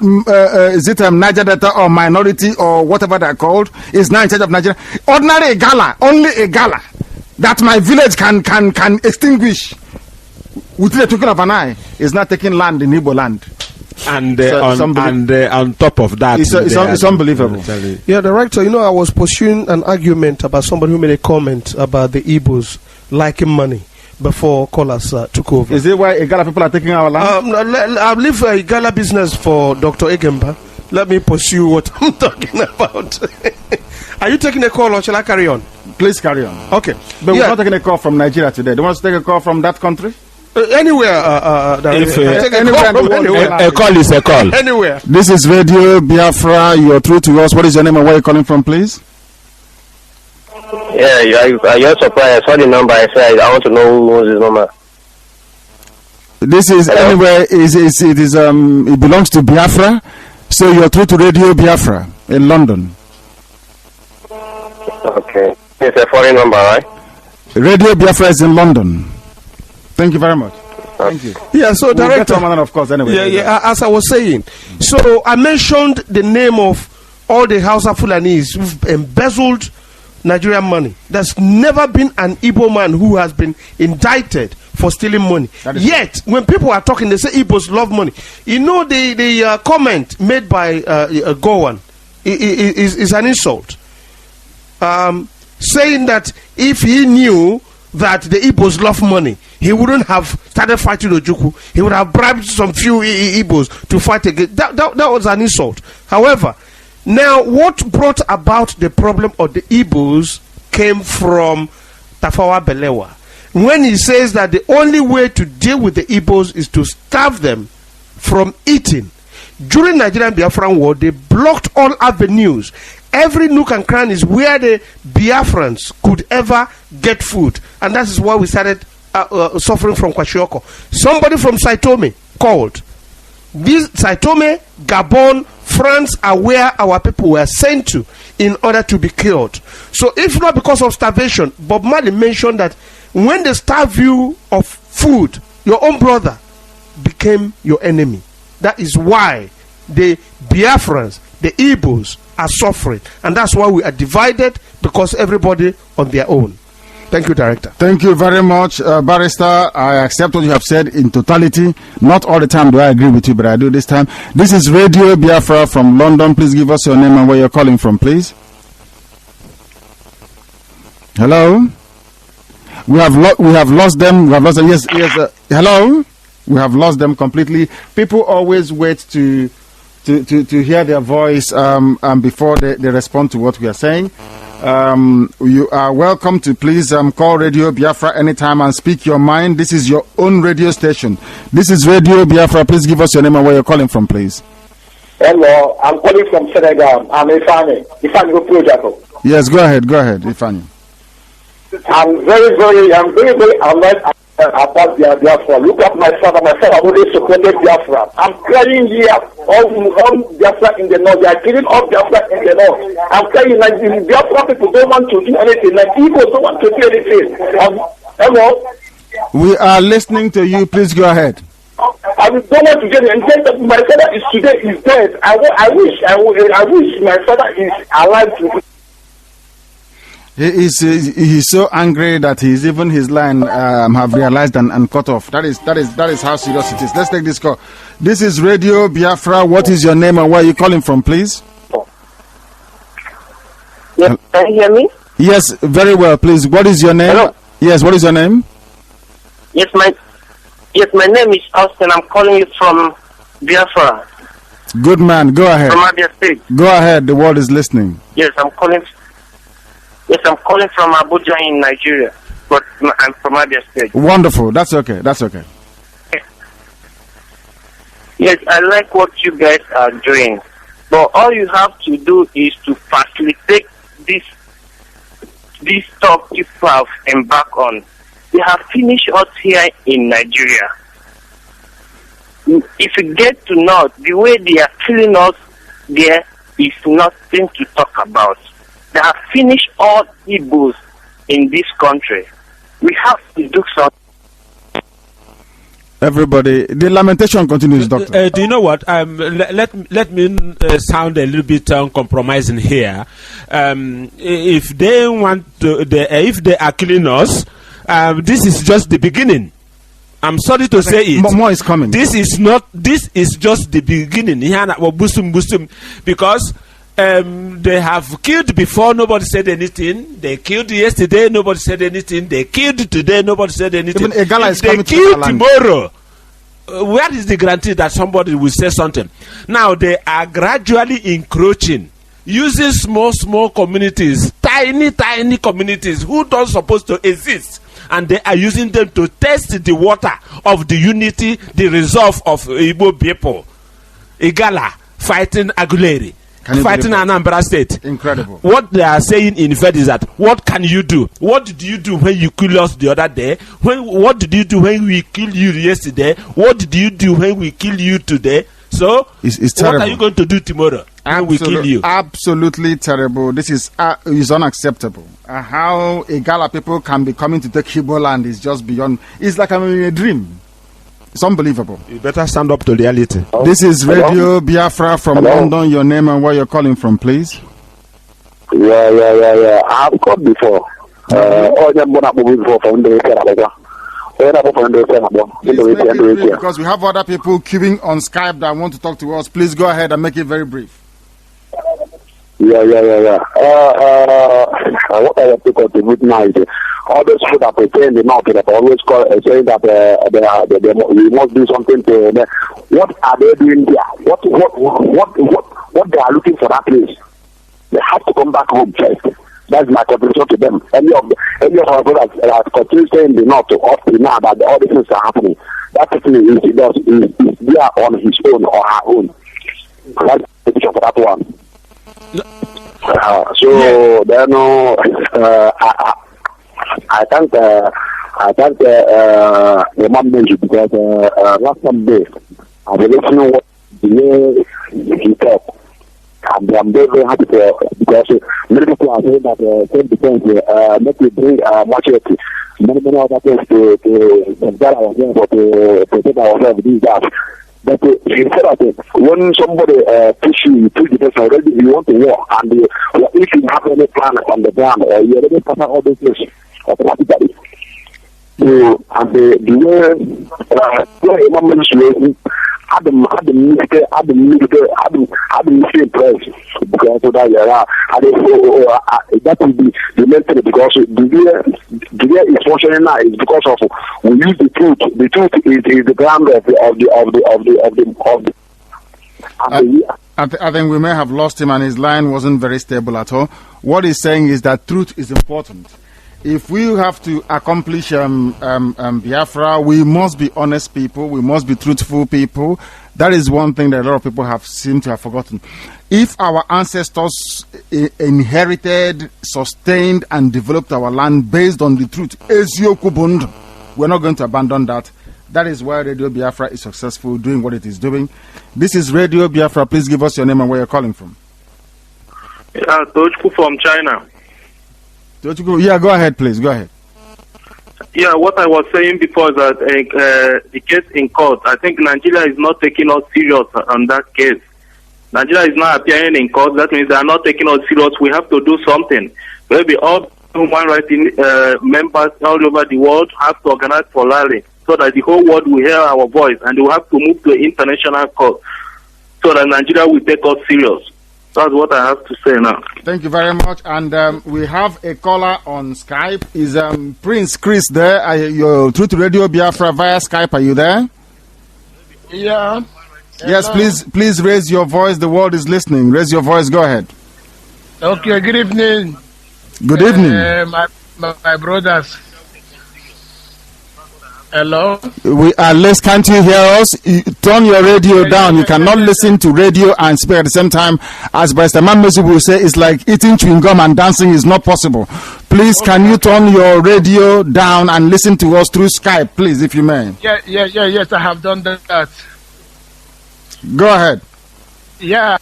is it Niger Delta or minority or whatever they're called, is now in charge of Nigeria. Ordinary Igala, only Igala, that my village can extinguish within the twinkling of an eye, is not taking land in Igbo land. And on top of that, it's unbelievable. Yeah, Director, I was pursuing an argument about somebody who made a comment about the Igbos liking money before callers took over. Is it why Igala people are taking our land? I'll leave Igala business for Dr. Egemba. Let me pursue what I'm talking about. Are you taking a call or shall I carry on? Please carry on. Okay. But we're not taking a call from Nigeria today. Do you want us to take a call from that country? Anywhere. A call is a call. Anywhere. This is Radio Biafra. You're through to us. What is your name and where are you calling from, please? Yeah, you're surprised. I saw the number. I said I want to know who owns this number. This is anyway. It belongs to Biafra, so you're through to Radio Biafra in London. Okay, it's a foreign number, right? Radio Biafra is in London. Thank you very much. Thank you. Yeah, so we'll Director, of course. Anyway, yeah. As I was saying, so I mentioned the name of all the Hausa Fulanis who've embezzled Nigerian money. There's never been an Igbo man who has been indicted for stealing money. Yet, when people are talking, they say Igbos love money. You know, the comment made by Gowan is an insult. Saying that if he knew that the Igbos love money, he wouldn't have started fighting Ojukwu. He would have bribed some few Igbos to fight against. That was an insult. However, now what brought about the problem of the Igbos came from Tafawa Balewa. When he says that the only way to deal with the Igbos is to starve them from eating. During Nigerian Biafran war, they blocked all avenues. Every nook and cranny is where the Biafrans could ever get food. And that is why we started suffering from Kwashiorkor. Somebody from Saitome called. This Saitome, Gabon, France are where our people were sent to in order to be killed. So if not because of starvation, Bob Marley mentioned that when they starve you of food, your own brother became your enemy. That is why the Biafrans, the Igbos, are suffering. And that's why we are divided, because everybody on their own. Thank you, Director. Thank you very much, Barrister. I accept what you have said in totality. Not all the time do I agree with you, but I do this time. This is Radio Biafra from London. Please give us your name and where you're calling from, please. Hello? We have lost them. We have lost them. Yes. Hello? We have lost them completely. People always wait to hear their voice before they respond to what we are saying. You are welcome to please call Radio Biafra anytime and speak your mind. This is your own radio station. This is Radio Biafra. Please give us your name and where you're calling from, please. Hello, I'm calling from Senegal. I'm Ifani Projako. Yes, go ahead, Ifani. I'm very alert about Biafra. Look at my father. My father always supported Biafra. I'm crying here all Biafra in the north. They are killing all Biafra in the north. I'm crying like the Biafra people don't want to do anything. Like people don't want to do anything. Hello? We are listening to you. Please go ahead. I don't want to get it. And that my father is dead. I wish my father is alive to. He's so angry that even his line have realized and cut off. That is how serious it is. Let's take this call. This is Radio Biafra. What is your name and where are you calling from, please? Yes, can you hear me? Yes, very well. Please, what is your name? Hello. Yes, what is your name? Yes, my name is Austin. I'm calling you from Biafra. Good man. Go ahead. From Abia State. Go ahead. The world is listening. Yes, I'm calling from Abuja in Nigeria, but I'm from Abia State. Wonderful. That's okay. Yes, I like what you guys are doing, but all you have to do is to facilitate this talk people have embarked on. They have finished us here in Nigeria. If you get to know the way they are killing us, there is nothing to talk about. They have finished all Igbos in this country. We have to do something. Everybody, the lamentation continues, Doctor. Do you know what? Let me sound a little bit uncompromising here. If they want to, if they are killing us, this is just the beginning. I'm sorry to say it. More is coming. This is just the beginning. Because they have killed before, nobody said anything. They killed yesterday, nobody said anything. They killed today, nobody said anything. Even Egala is they coming kill to tomorrow. Where is the guarantee that somebody will say something? Now they are gradually encroaching, using small communities, tiny communities who don't supposed to exist, and they are using them to test the water of the unity, the resolve of Igbo people. Igala fighting Aguleri. fighting Anambra State. Incredible. What they are saying in fact is that, what can you do? What did you do when you killed us the other day? What did you do when we killed you yesterday? What did you do when we killed you today? So, it's what are you going to do tomorrow? And we kill you. Absolutely terrible. This is unacceptable. How a Gala people can be coming to take Igbo land is just beyond. It's like I'm in a dream. It's unbelievable. You better stand up to reality. This is Radio Biafra from London. Your name and where you're calling from, please. Yeah. I've called before. Because we have other people queuing on Skype that want to talk to us. Please go ahead and make it very brief. Yeah. What I have to contribute now is all those people that pretend they're not, they always saying that we must do something to them. What are they doing there? What they are looking for that place? They have to come back home first. That's my contribution to them. Any of our brothers that continue saying the not to us now that all these things are happening. That person is there on his own or her own. That's the contribution for that one. Then I thank the management because last Sunday I was listening what the way he talked. And I'm very happy because many people are saying that self-defense make we bring maturity. Many other things to that ourselves or to protect ourselves, these that. But instead of it, when somebody push you the person already, you want to war, and if you have any plan on the ground, or you already pass all these things automatically. And the way Adam press because of that that will be the main thing because the way it's functioning now is because of we use the truth. The truth is the ground of the I think we may have lost him and his line wasn't very stable at all. What he's saying is that truth is important. If we have to accomplish Biafra, we must be honest people. We must be truthful people. That is one thing that a lot of people seem to have forgotten. If our ancestors inherited, sustained, and developed our land based on the truth, we're not going to abandon that. That is why Radio Biafra is successful doing what it is doing. This is Radio Biafra. Please give us your name and where you're calling from. Tochku from China. Yeah, go ahead, please. Go ahead. Yeah, what I was saying before is that the case in court, I think Nigeria is not taking us serious on that case. Nigeria is not appearing in court. That means they are not taking us serious. We have to do something. Maybe all human rights members all over the world have to organize for rally so that the whole world will hear our voice, and we have to move to international court so that Nigeria will take us serious. That's what I have to say now. Thank you very much. And we have a caller on Skype. Is Prince Chris there? You're through to Radio Biafra via Skype. Are you there? Yeah. Yes, please raise your voice. The world is listening. Raise your voice. Go ahead. Okay, good evening. Good evening. My brothers. Hello? Can't you hear us? Turn your radio down. You cannot listen to radio and speak at the same time. As Pastor Mazi will say, it's like eating chewing gum and dancing is not possible. Please, can you turn your radio down and listen to us through Skype, please, if you may? Yes, I have done that. Go ahead. Yeah.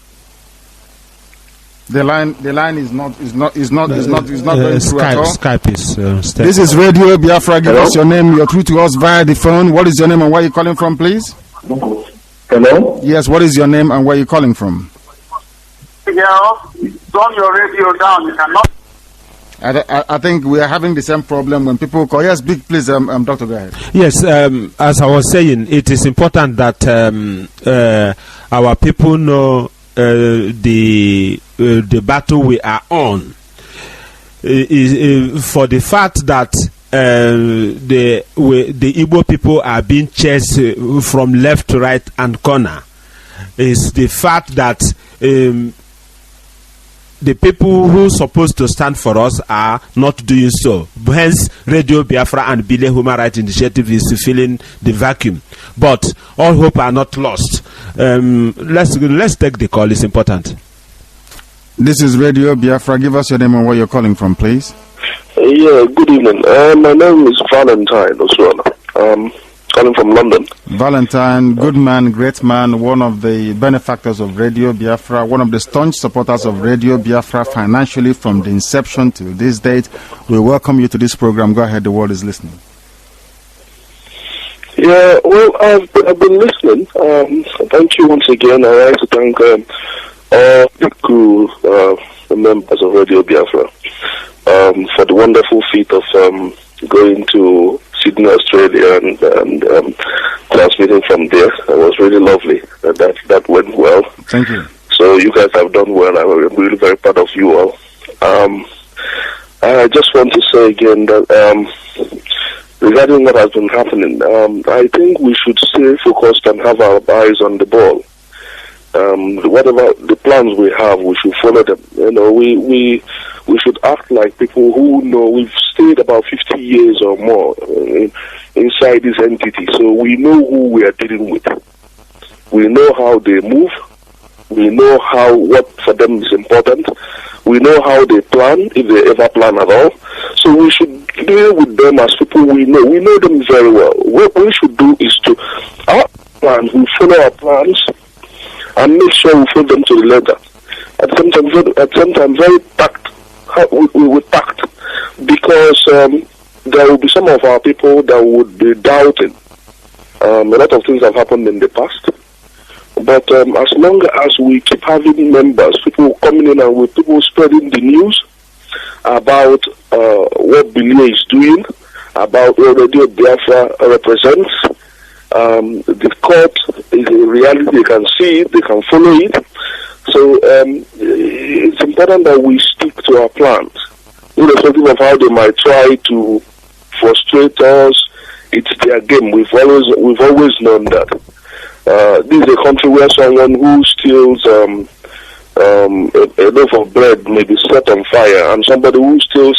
The line is not going through at all. Skype is this is Radio Biafra. Give us your name. You're through to us via the phone. What is your name and where are you calling from, please? Hello? Yes, what is your name and where are you calling from? Yeah, turn your radio down. You cannot. I think we are having the same problem when people call. Yes, big, please, Doctor, go ahead. Yes, as I was saying, it is important that our people know the battle we are on. For the fact that the Igbo people are being chased from left, right, and corner is the fact that the people who are supposed to stand for us are not doing so. Hence, Radio Biafra and Bile Human Rights Initiative is filling the vacuum. But all hope are not lost. Let's take the call. It's important. This is Radio Biafra. Give us your name and where you're calling from, please. Yeah, good evening. My name is Valentine Oswala. Calling from London. Valentine, good man, great man, one of the benefactors of Radio Biafra, one of the staunch supporters of Radio Biafra financially from the inception till this date. We welcome you to this program. Go ahead, the world is listening. Yeah, well, I've been listening. Thank you once again. I'd like to thank all the members of Radio Biafra for the wonderful feat of going to Sydney, Australia, and transmitting from there. It was really lovely. That went well. Thank you. So you guys have done well. I'm really very proud of you all. I just want to say again that regarding what has been happening, I think we should stay focused and have our eyes on the ball. Whatever the plans we have, we should follow them. You know, we should act like people who know. We've stayed about 50 years or more inside this entity, so we know who we are dealing with. We know how they move. We know what for them is important. We know how they plan, if they ever plan at all. So we should deal with them as people we know. We know them very well. What we should do is to our plans. We follow our plans and make sure we follow them to the letter. At some time, very tact. We would tact, because there will be some of our people that would be doubting. A lot of things have happened in the past, but as long as we keep having members, people coming in and with people spreading the news about what Billy is doing, about what Radio Biafra represents, the court is a reality. They can see it, they can follow it. So it's important that we stick to our plans, irrespective of how they might try to frustrate us. It's their game. We've always known that. This is a country where someone who steals a loaf of bread may be set on fire, and somebody who steals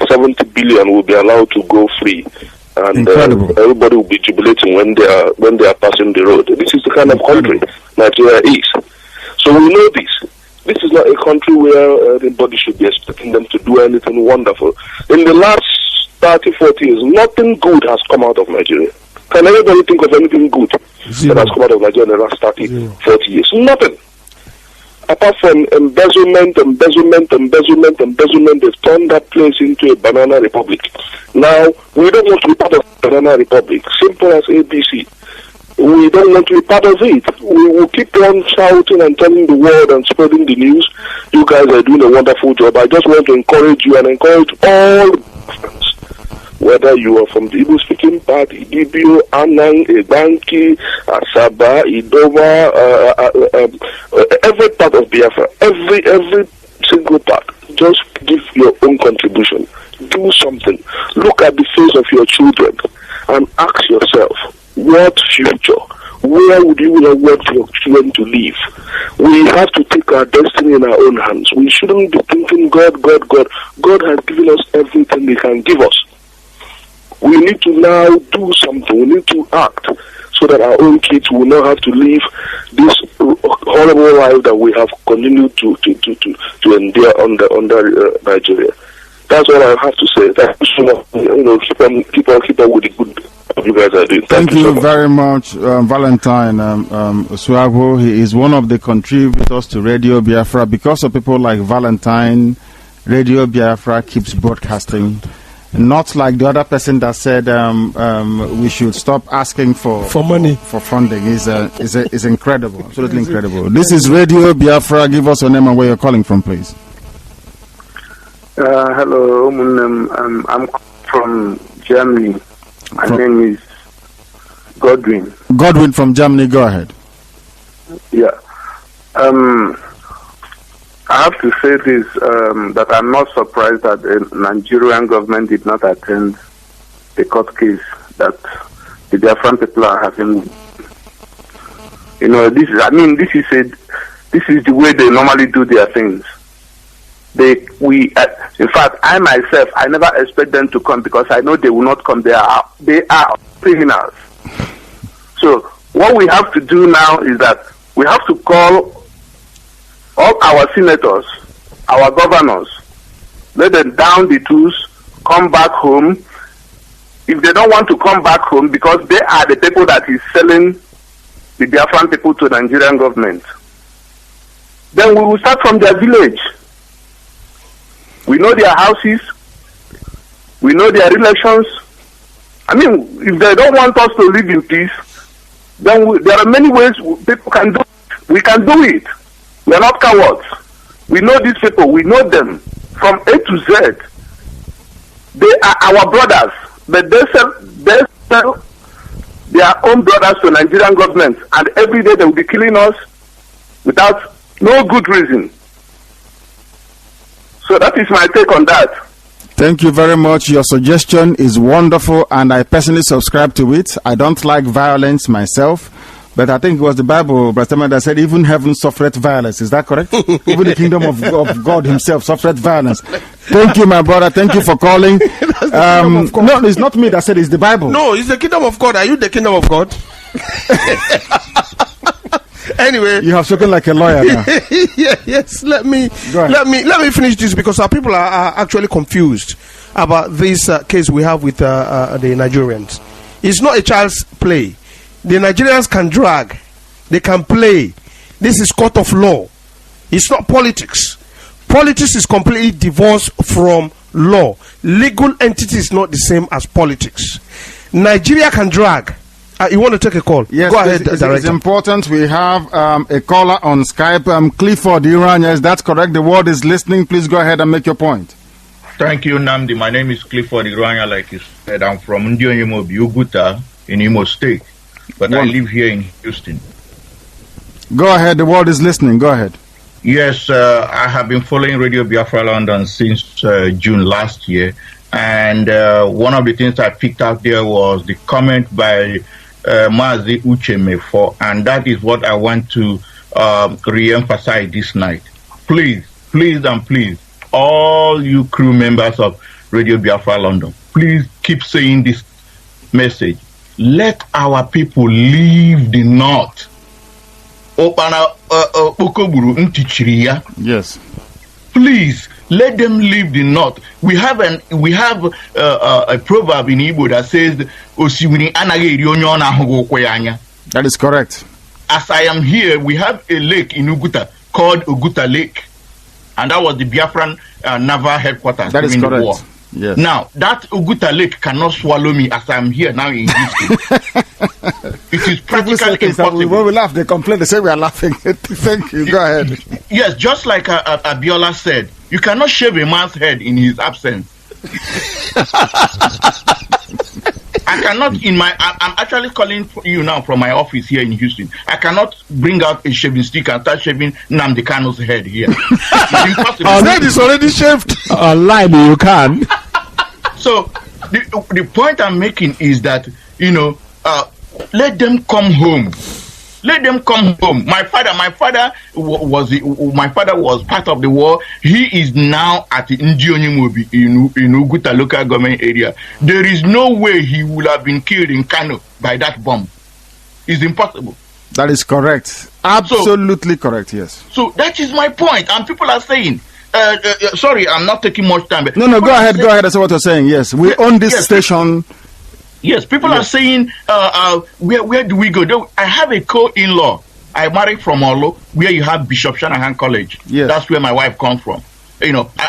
70 billion will be allowed to go free. And everybody will be jubilating when they are passing the road. This is the kind of country Nigeria is. So we know this. This is not a country where anybody should be expecting them to do anything wonderful. In the last 30, 40 years, nothing good has come out of Nigeria. Can anybody think of anything good that has come out of Nigeria in the last 30, 40 years? Nothing. Apart from embezzlement, they've turned that place into a banana republic. Now, we don't want to be part of the banana republic. Simple as ABC. We don't want to be part of it. We will keep on shouting and telling the world and spreading the news. You guys are doing a wonderful job. I just want to encourage you and encourage all friends, whether you are from the Igbo-speaking part, Idibio, Anang, Ebanki, Asaba, Idoma, every part of Biafra, every single part, just give your own contribution. Do something. Look at the face of your children and ask yourself, what future? Where would you want your children to live? We have to take our destiny in our own hands. We shouldn't be thinking God. God has given us everything He can give us. We need to now do something. We need to act so that our own kids will not have to live this horrible life that we have continued to endure under Nigeria. That's all I have to say. Thank you so much. Keep on with the good you guys are doing. Thank you so very much, Valentine Suavo. He is one of the contributors to Radio Biafra. Because of people like Valentine, Radio Biafra keeps broadcasting. Not like the other person that said we should stop asking for money, for funding. Is incredible, absolutely incredible. This is Radio Biafra. Give us your name and where you're calling from, please. Hello, I'm from Germany. My name is Godwin. Godwin from Germany. Go ahead. Yeah. I have to say this, that I'm not surprised that the Nigerian government did not attend the court case that the Biafran people are having. You know, this is the way they normally do their things. In fact, I myself, I never expect them to come because I know they will not come. They are criminals. So what we have to do now is that we have to call all our senators our governors. Let them down the tools, come back home. If they don't want to come back home, because they are the people that is selling the Biafran people to the Nigerian government, then we will start from their village. We know their houses. We know their relations. I mean, if they don't want us to live in peace, then there are many ways people can do it. We can do it. We are not cowards. We know these people. We know them from A to Z. They are our brothers, but they sell their own brothers to Nigerian government, and every day they will be killing us without no good reason. So that is my take on that. Thank you very much. Your suggestion is wonderful, and I personally subscribe to it. I don't like violence myself, but I think it was the Bible, Brother, that said even heaven suffereth violence. Is that correct? Even the kingdom of God himself suffereth violence. Thank you, my brother. Thank you for calling. No, it's not me that said it's the Bible. No, it's the kingdom of God. Are you the kingdom of God? Anyway, you have spoken like a lawyer now. Yes, let me finish this, because our people are actually confused about this case we have with the Nigerians. It's not a child's play. The Nigerians can drag, they can play. This is court of law. It's not politics. Politics is completely divorced from law. Legal entity is not the same as politics. Nigeria can drag. You want to take a call? Yes, go ahead. It's important. We have a caller on Skype. Clifford Iran. Yes, that's correct. The world is listening. Please go ahead and make your point. Thank you, Nnamdi. My name is Clifford Iran. Like you said, I'm from Ndionyemo Biuguta in Imo State, but I live here in Houston. Go ahead. The world is listening. Go ahead. Yes, I have been following Radio Biafra London since June last year, and one of the things I picked out there was the comment by Mazi Ucheme, and that is what I want to re-emphasize this night. Please, all you crew members of Radio Biafra London, please keep saying this message. Let our people leave the North. Yes. Please let them leave the North. We have a proverb in Igbo that says, that is correct. As I am here, we have a lake in Uguta called Uguta Lake, and that was the Biafran naval headquarters. That is during correct. the war. Yes. Now, that Uguta Lake cannot swallow me as I am here now in Houston. It is practically impossible. When we laugh, they complain. They say we are laughing. Thank you. Go ahead. Yes, just like Abiola said, you cannot shave a man's head in his absence. I cannot, I'm actually calling you now from my office here in Houston. I cannot bring out a shaving stick and start shaving Nnamdi Kanu's head here. It's impossible. Our head is already shaved. Online, you can. So, the point I'm making is that, let them come home. Let them come home. My father was part of the war. He is now at the Ndionyimobi in Uguta local government area. There is no way he would have been killed in Kano by that bomb. It's impossible. That is correct. Absolutely correct, yes. So that is my point. And people are saying, sorry, I'm not taking much time. But No, go ahead. That's what you're saying. Yes, we own this station. Yes, people are saying, where do we go? I have a co-in-law. I married from Olo, where you have Bishop Shanahan College. Yes. That's where my wife comes from.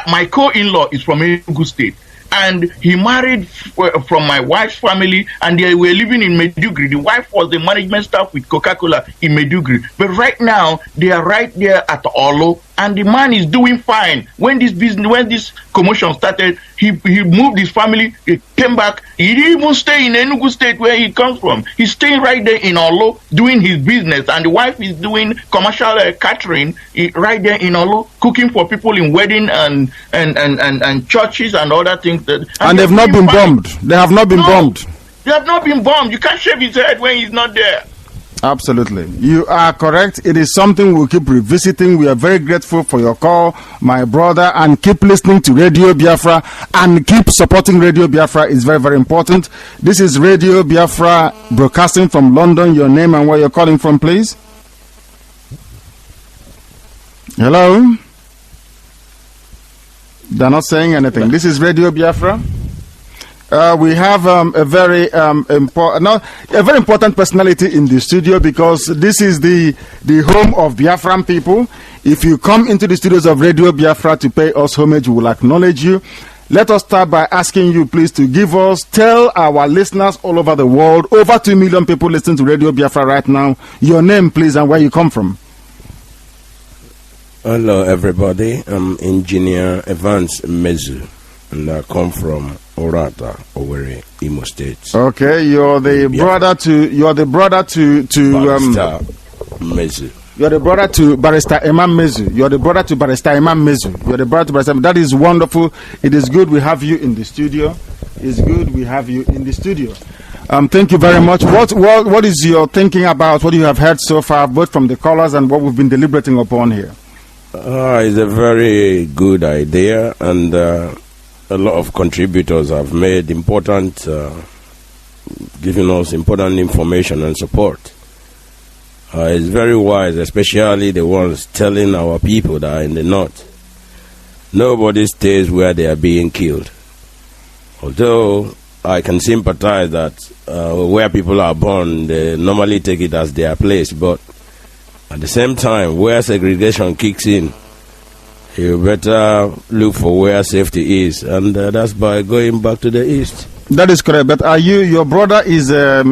My co-in-law is from Enugu State. And he married from my wife's family, and they were living in Maiduguri. The wife was the management staff with Coca-Cola in Maiduguri. But right now, they are right there at Olo, and the man is doing fine. When this commotion started, he moved his family, he came back. He didn't even stay in Enugu State where he comes from. He's staying right there in Olo, doing his business, and the wife is doing commercial catering right there in Olo, cooking for people in wedding and churches and other things. And they've not been bombed. They have not been bombed. They have not been bombed. You can't shave his head when he's not there. Absolutely. You are correct. It is something we'll keep revisiting. We are very grateful for your call, my brother, and keep listening to Radio Biafra and keep supporting Radio Biafra. It's very, very important. This is Radio Biafra broadcasting from London. Your name and where you're calling from, please. Hello? They're not saying anything. This is Radio Biafra. We have a very important personality in the studio, because this is the home of Biafran people. If you come into the studios of Radio Biafra to pay us homage, we will acknowledge you. Let us start by asking you, please, to tell our listeners all over the world, over 2 million people listening to Radio Biafra right now, your name, please, and where you come from. Hello, everybody. I'm Engineer Evans Mezu, and I come from Orata, Owerri, Imo State. Okay, you're the brother to Barrister Mezu. You're the brother to Barrister Imam Mezu. You're the brother to Barrister Imam Mezu. You're the brother to Barrister. That is wonderful. It is good we have you in the studio. It's good we have you in the studio. Thank you very much. What is your thinking about what you have heard so far, both from the callers and what we've been deliberating upon here? It's a very good idea, and a lot of contributors have made giving us important information and support. It's very wise, especially the ones telling our people that are in the north. Nobody stays where they are being killed. Although I can sympathize that where people are born, they normally take it as their place, but at the same time, where segregation kicks in, you better look for where safety is, and that's by going back to the east. That is correct. But your brother is a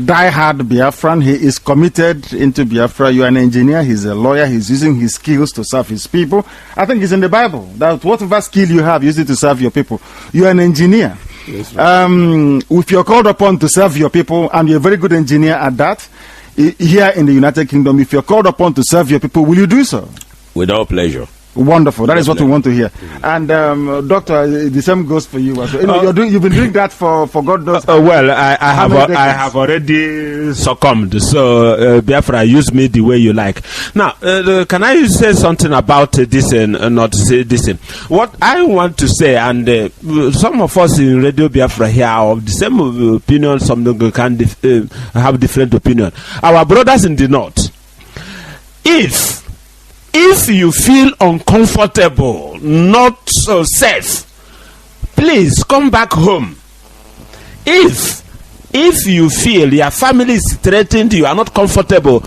die-hard Biafran. He is committed into Biafra. You are an engineer. He's a lawyer. He's using his skills to serve his people. I think it's in the Bible that whatever skill you have, use it to serve your people. You are an engineer. Yes, right. If you're called upon to serve your people, and you're a very good engineer at that, here in the United Kingdom, if you're called upon to serve your people, will you do so? Without pleasure. Wonderful. That is what we want to hear. And Doctor, the same goes for you. So, you've been doing that for God knows. Well, I have already succumbed. So Biafra, use me the way you like. Now, can I say something about this and not say this? What I want to say, and some of us in Radio Biafra here are of the same opinion. Some can have different opinion. Our brothers in the north, if you feel uncomfortable, not so safe, please come back home. If you feel your family is threatened, you are not comfortable,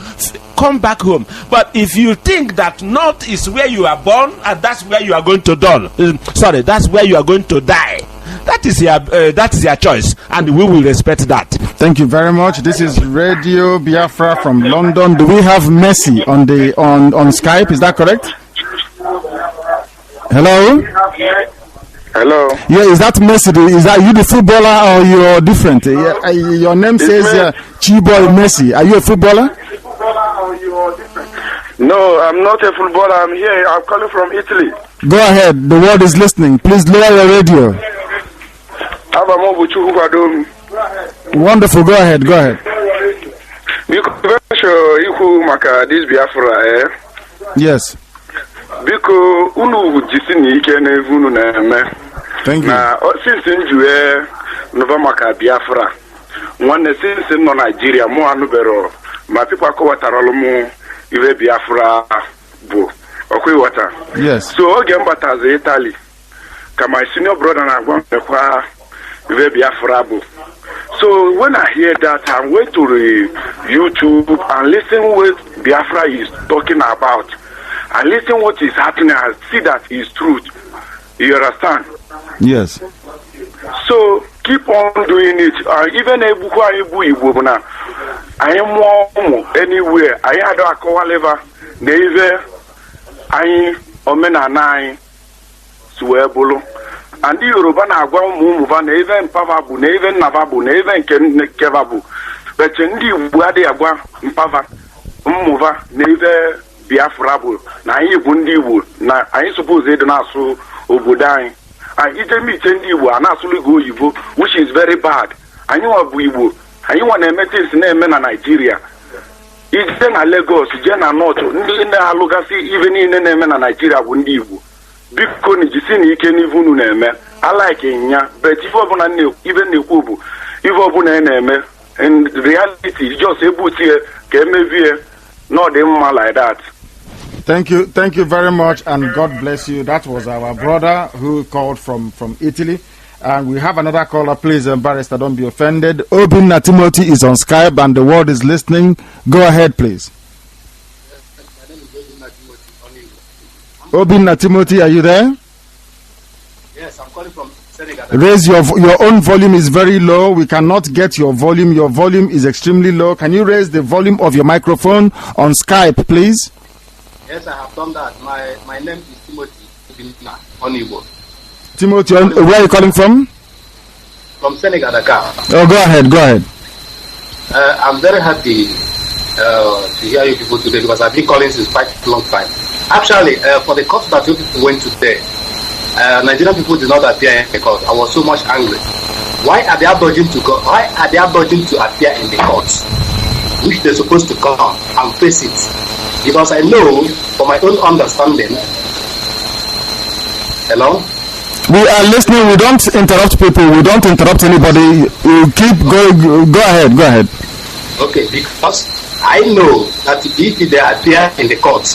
come back home. But if you think that north is where you are born and that's where you are going to die, that's where you are going to die, that is your choice, and we will respect that. Thank you very much. This is Radio Biafra from London. Do we have Mazi on Skype? Is that correct? Hello? Hello. Yeah, is that Mazi? Is that you, the footballer, or you're different? Your name says Chiboy Mazi. Are you a footballer? No, I'm not a footballer. I'm here. I'm calling from Italy. Go ahead. The world is listening. Please lower your radio. Wonderful. Go ahead. This Biafra, yes. Because unu jisini ike na evunu na eme. Thank you. Na since njue nova maka Biafra. Nwanne since no Nigeria mo anubero. Ma people akọwatarolu mu iwe Biafra bu. Okwiwata. Yes. So oge mbataze Italy. Kama senior brother na agwa mekwa iwe Biafra bu. So when I hear that, I went to YouTube and listen what Biafra is talking about. I listen what is happening. I see that is truth. You understand? Yes. So keep on doing it. Even Igbo I am more anywhere. I had a call lever. Neve, I omena nine suebolo. And the Yoruba na agwa mumuva na even Pavabu, na even Navabu, na even Kevabu. But in the Wadi agwa Mpava, Mumuva, na even Biafrabu, na Bundi wood, na I suppose they don't also Obudine. I eat me Tendi, and actually go Yivo, which is very bad. I know a Buibu, I want to meet his name in Nigeria. It's then a Lagos, Jena North, in the Alugasi, even in the name in Nigeria, Bundibu. Because you can even name I like it, but if I knew even the Kubu, if I name in reality, just a boot here, came here, not them like that. Thank you very much, and God bless you. That was our brother who called from Italy. And we have another caller. Please, Barrister, don't be offended. Obinna Timothy is on Skype, and the world is listening. Go ahead, please. Obinna Timothy, are you there? Yes, I'm calling from Senegal. Raise your own volume is very low. We cannot get your volume. Your volume is extremely low. Can you raise the volume of your microphone on Skype, please? Yes, I have done that. My name is Timothy Obinna Oniwo. Timothy, where are you calling from? From Senegal, Dakar. Oh, go ahead. I'm very happy to hear you people today because I've been calling since quite a long time. Actually, for the court that you people went to today, Nigerian people did not appear in the court. I was so much angry. Why are they dodging to go? Why are they dodging to appear in the court, which they're supposed to come and face it? Because I know, from my own understanding. Hello. We are listening. We don't interrupt people. We don't interrupt anybody. You keep going. Go ahead. Okay, because I know that if they appear in the court,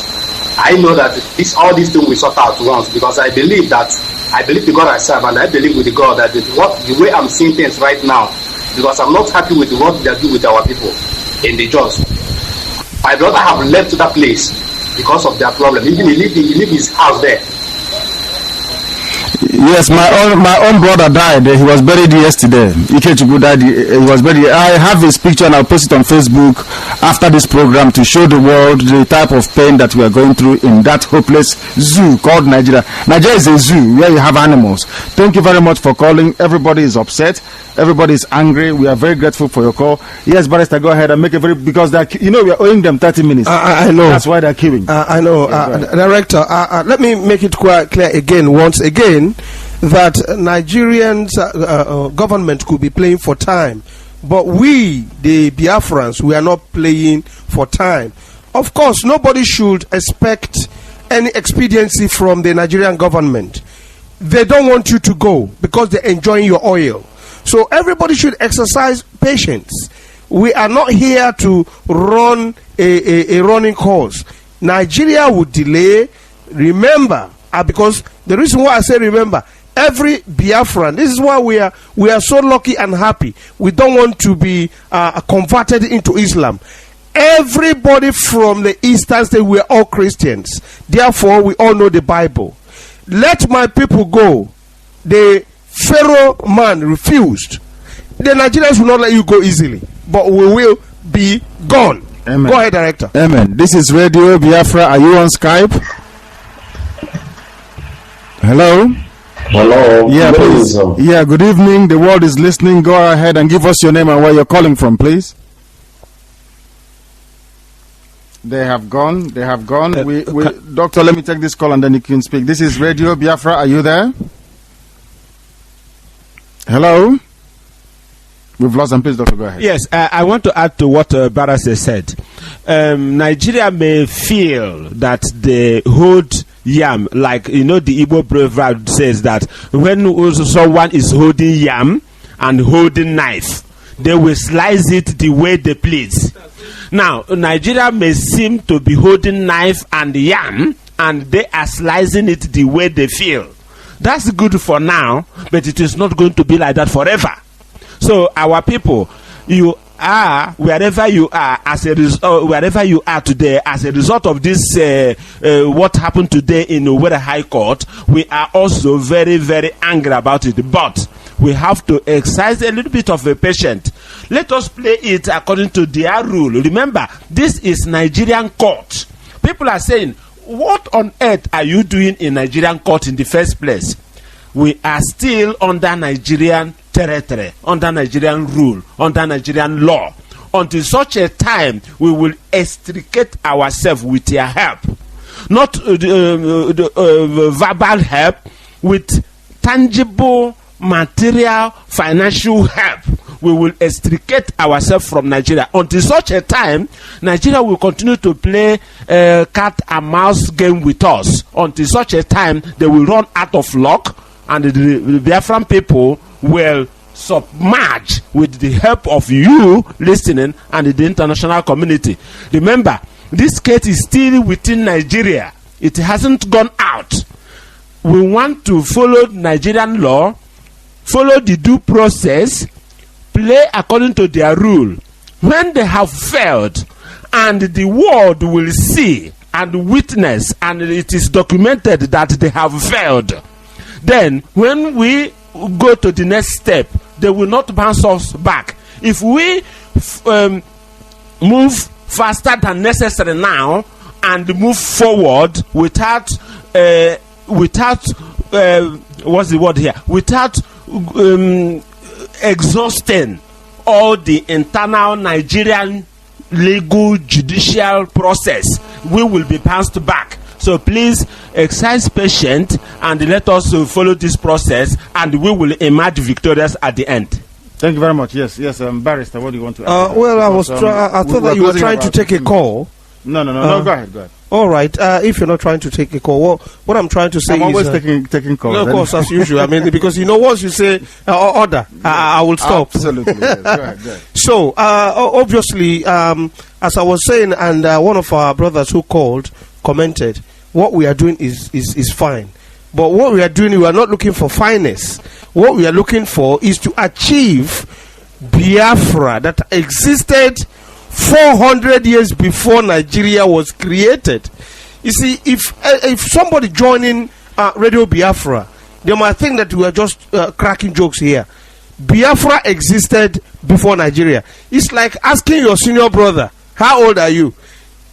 I know that all these things will sort out once, because I believe the God I serve, and I believe with the God that the way I'm seeing things right now, because I'm not happy with what they do with our people in the judge. My brother have left that place because of their problem. Even he leave his house there. Yes, my own brother died. He was buried yesterday. Ikechukwu died. He was buried. I have his picture and I'll post it on Facebook after this program to show the world the type of pain that we are going through in that hopeless zoo called Nigeria. Nigeria is a zoo where you have animals. Thank you very much for calling. Everybody is upset. Everybody is angry. We are very grateful for your call. Yes, Barrister, go ahead and make it because we are owing them 30 minutes. I know. That's why they're queuing. I know. Director, let me make it quite clear once again, that Nigerians government could be playing for time, but we, the Biafrans, we are not playing for time. Of course, nobody should expect any expediency from the Nigerian government. They don't want you to go because they're enjoying your oil. So everybody should exercise patience. We are not here to run a running course. Nigeria would delay. Remember, because the reason why I say remember, every Biafran, this is why we are so lucky and happy. We don't want to be converted into Islam. Everybody from the eastern state, we are all Christians. Therefore, we all know the Bible. Let my people go. The Pharaoh man refused. The Nigerians will not let you go easily, but we will be gone. Amen. Go ahead, Director. Amen. This is Radio Biafra. Are you on Skype? Hello. Hello. Yeah, please. Yeah, good evening. The world is listening. Go ahead and give us your name and where you're calling from, please. They have gone. Doctor, let me take this call and then you can speak. This is Radio Biafra. Are you there? Hello? We've lost them. Please, Doctor, go ahead. Yes, I want to add to what Barrister said. Nigeria may feel that they hold yam, like, the Igbo proverb says that when someone is holding yam and holding knife, they will slice it the way they please. Now, Nigeria may seem to be holding knife and yam, and they are slicing it the way they feel. That's good for now, but it is not going to be like that forever. So our people, you are wherever you are wherever you are today as a result of this what happened today in Owerri High Court. We are also very, very angry about it, but we have to exercise a little bit of a patience. Let us play it according to their rule. Remember, this is Nigerian court. People are saying, what on earth are you doing in Nigerian court in the first place? We are still under Nigerian territory, under Nigerian rule, under Nigerian law. Until such a time, we will extricate ourselves with their help. Not verbal help, with tangible, material, financial help. We will extricate ourselves from Nigeria. Until such a time, Nigeria will continue to play cat and mouse game with us. Until such a time, they will run out of luck, and the Biafran people will submerge with the help of you listening and the international community. Remember, This case is still within Nigeria. It hasn't gone out. We want to follow Nigerian law, follow the due process, play according to their rule. When they have failed, and the world will see and witness, and it is documented that they have failed, then when we go to the next step, they will not bounce us back. If we move faster than necessary now and move forward without what's the word here? Without exhausting all the internal Nigerian legal judicial process, we will be bounced back. So please exercise patience and let us follow this process, and we will emerge victorious at the end. Thank you very much. Yes, Barrister, what do you want to add? Well, I thought that you were trying to take a call. No, go ahead. All right. If you're not trying to take a call, what I'm trying to say I'm always taking calls. No, of course, as usual. I mean, because once you say order, I will stop. Absolutely. Yes. Go ahead. So, obviously, as I was saying, and one of our brothers who called commented, what we are doing is fine. But what we are doing, we are not looking for fineness. What we are looking for is to achieve Biafra that existed 400 years before Nigeria was created. You see, if somebody joining Radio Biafra, they might think that we are just cracking jokes here. Biafra existed before Nigeria. It's like asking your senior brother, how old are you?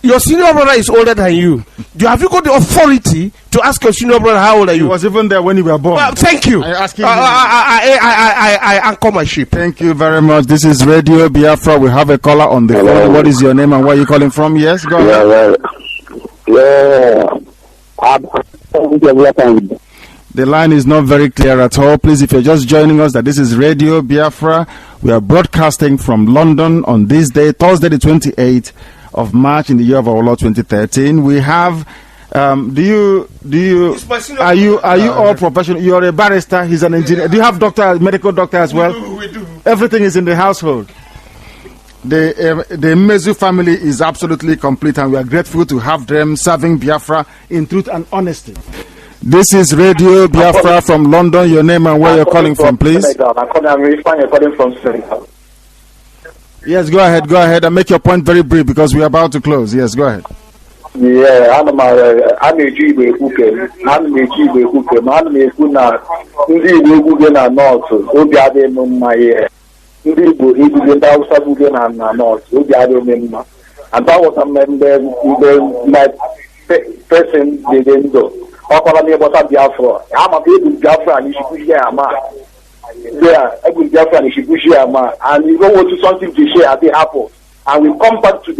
Your senior brother is older than you. Have you got the authority to ask your senior brother how old are you? He was even there when you were born. Thank you. I anchor my ship. Thank you very much. This is Radio Biafra. We have a caller on the phone. What is your name and where are you calling from? Yes, go ahead. The line is not very clear at all. Please, if you're just joining us, that this is Radio Biafra. We are broadcasting from London on this day, Thursday the 28th of March in the year of our Lord 2013. We have are you all professional? You're a barrister, he's an engineer. Do you have medical doctor as well? We do. Everything is in the household. The Mezu family is absolutely complete, and we are grateful to have them serving Biafra in truth and honesty. This is Radio Biafra from London. Your name and where you're calling from, please. I'm calling from Senegal. Yes, go ahead and make your point very brief because we are about to close. Yes, go ahead. Yeah, I'm na-eji Igbo ekwuke ma ana m ekwu na ndị Igbo ekwuge na North obi adịghị m mma ihe. Ndị Igbo ekwuge ndị Hausa ekwuge na North obi adịghị m mma. And that was my person dị ndụ. Ọ kọrọ m ịgbọta Biafra. Ama m ebu Biafra na Ishibushi ama. Yeah, ebu Biafra na Ishibushi ama. And you don't want to something to share at the apple. And we come back to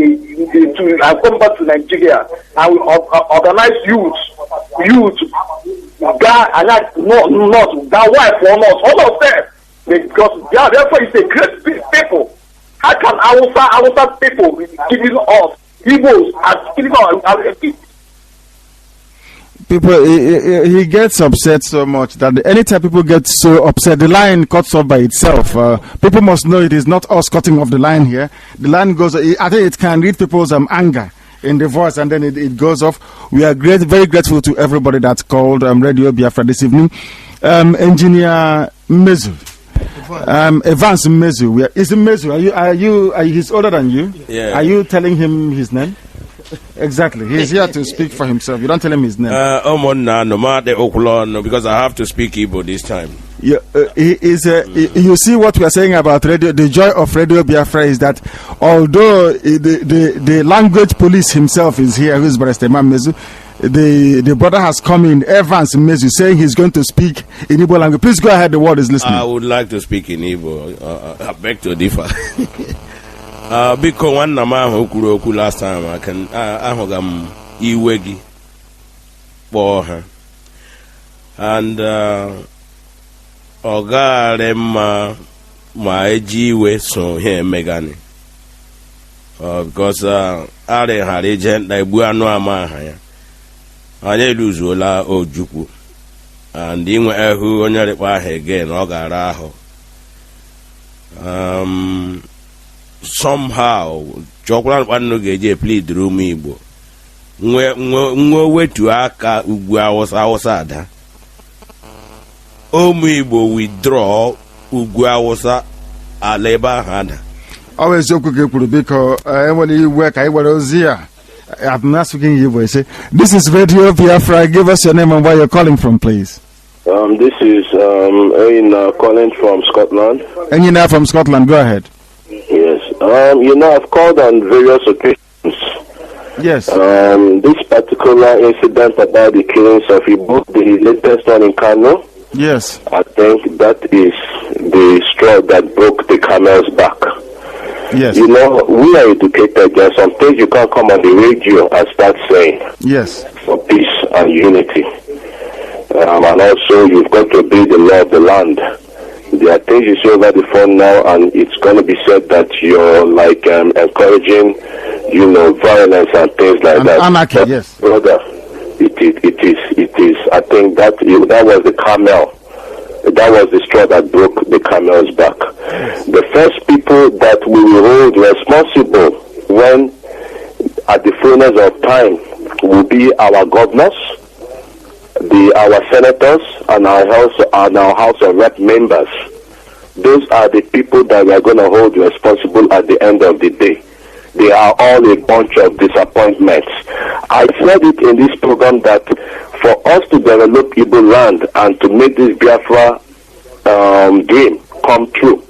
Nigeria, and we organize youth, that wife or not, all of them, because therefore it's a great people. How can Hausa people be giving us Igbos and giving us people? He gets upset so much that anytime people get so upset, the line cuts off by itself. People must know it is not us cutting off the line here. The line goes. I think it can read people's anger in the voice, and then it goes off. We are very grateful to everybody that called Radio Biafra this evening. Engineer Mezu, Evans Mezu. Is it Mezu? Are you? He's older than you. Yeah. Are you telling him his name? Exactly. He's here to speak for himself. You don't tell him his name. Because I have to speak Igbo this time. Yeah, you see what we are saying about radio. The joy of Radio Biafra is that although the language police himself is here, who is Barrister Mezu, the brother has come in, Evans Mezu, saying he's going to speak in Igbo language. Please go ahead. The word is listening. I would like to speak in Igbo. I beg to differ. Biko nwanna m ahụ kwuru okwu last time ahụga m iwe gị kpọọ ha and ọ gaghara mma ma eji iwe so ha emegani because arịghara ije nta egbu anụ ama aha ya anyị eluzuola Ojukwu and inwe ehu onye rịkpa ahụ again ọ gara ahụ somehow chọkwara mkpanụ ga-eji plead ụmụ Igbo nwe wetu aka ugwu Awụsa ada ụmụ Igbo withdraw ugwu Awụsa ala ebe ahụ ada. Ọ bụ eziokwu ka ekwuru, biko enwere iwe ka ị were ozi a. I'm not speaking Igbo. Say, this is Radio Biafra. Give us your name and where you're calling from, please. This is Eina calling from Scotland. Eina from Scotland, go ahead. Yes. I've called on various occasions. Yes. This particular incident about the killings of Igbo, the latest one in Kanu. Yes. I think that is the straw that broke the camel's back. Yes. We are educated. There are some things you can't come on the radio and start saying. Yes. For peace and unity. And also, you've got to obey the law of the land. There are things you say over the phone now, and it's going to be said that you're like encouraging, violence and things like that. Anarchy, yes. Brother, it is. I think that was the camel. That was the straw that broke the camel's back. The first people that we will hold responsible when, at the fullness of time, will be our governors, our senators, and our House of Rep members. Those are the people that we are going to hold responsible at the end of the day. They are all a bunch of disappointments. I said it in this program that for us to develop Igbo land and to make this Biafra dream come true,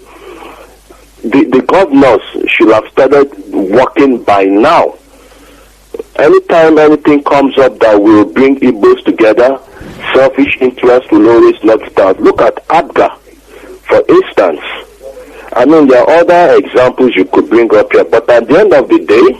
the governors should have started working by now. Anytime anything comes up that will bring Igbos together, selfish interest will always not start. Look at Abga, for instance. I mean, there are other examples you could bring up here, but at the end of the day,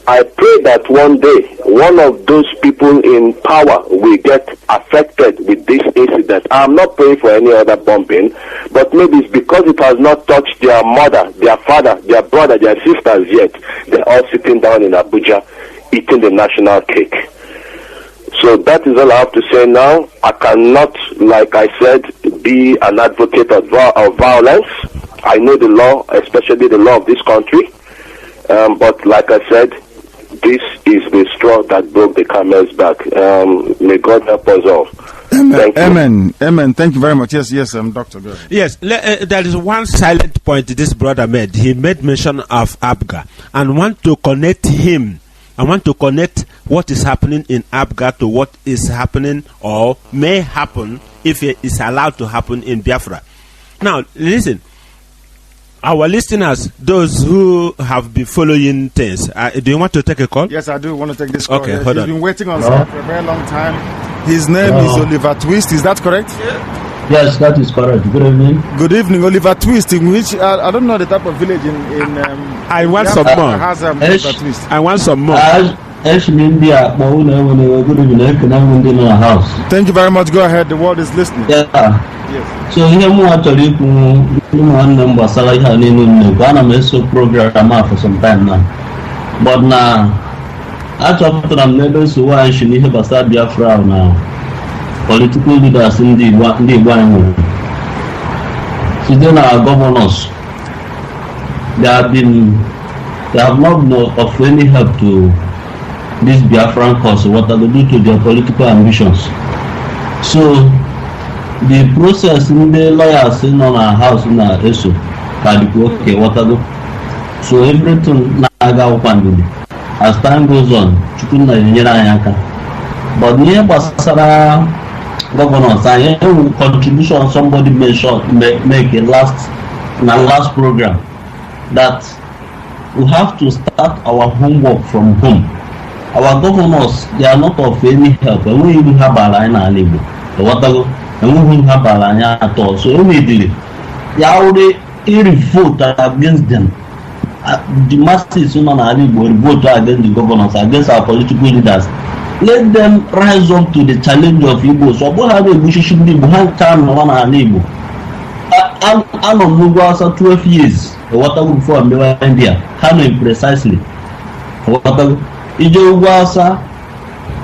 I pray that one day, one of those people in power will get affected with this incident. I'm not praying for any other bombing, but maybe it's because it has not touched their mother, their father, their brother, their sisters yet. They're all sitting down in Abuja, eating the national cake. So that is all I have to say now. I cannot, like I said, be an advocate of violence. I know the law, especially the law of this country. But like I said, this is the straw that broke the camel's back. May God help us all. Amen. Amen. Thank you very much. Yes, Doctor. Go ahead. Yes, there is one silent point this brother made. He made mention of Abga and want to connect him. I want to connect what is happening in Abga to what is happening or may happen if it is allowed to happen in Biafra. Now, listen. Our listeners, those who have been following things, do you want to take a call? Yes, I do want to take this call. Okay, yes, hold he's on. been waiting on Skype for a very long time. His name is Oliver Twist. Is that correct? Yes, that is correct. Good evening. Good evening, Oliver Twist. In which I don't know the type of village in. I want some more. Oliver Twist. I want some more. Thank you very much. Go ahead. The world is listening. Yeah. Yes. So here more actually one number salary so program for some time now. But now actually I'm never so why should have a start Biafra now. Political leaders indeed one. So then our governors they have not been of any help to this Biafran cause, what are they do to their political ambitions. So the process in the lawyers in on our house in our issue, okay, what are they? So everything naga open as time goes on, but near Basara governors, I contribution somebody mentioned make a last program that we have to start our homework from home. Our governors, they are not of any help. And we even have a line and we even have a line at all. So immediately, they are already revolt against them. The masses will vote against the governors, against our political leaders. Let them rise up to the challenge of Igbo. So what have we should be behind time on our Igbo? I'm on Lugasa 12 years. What I would for India. How precisely? What ije ugwu asa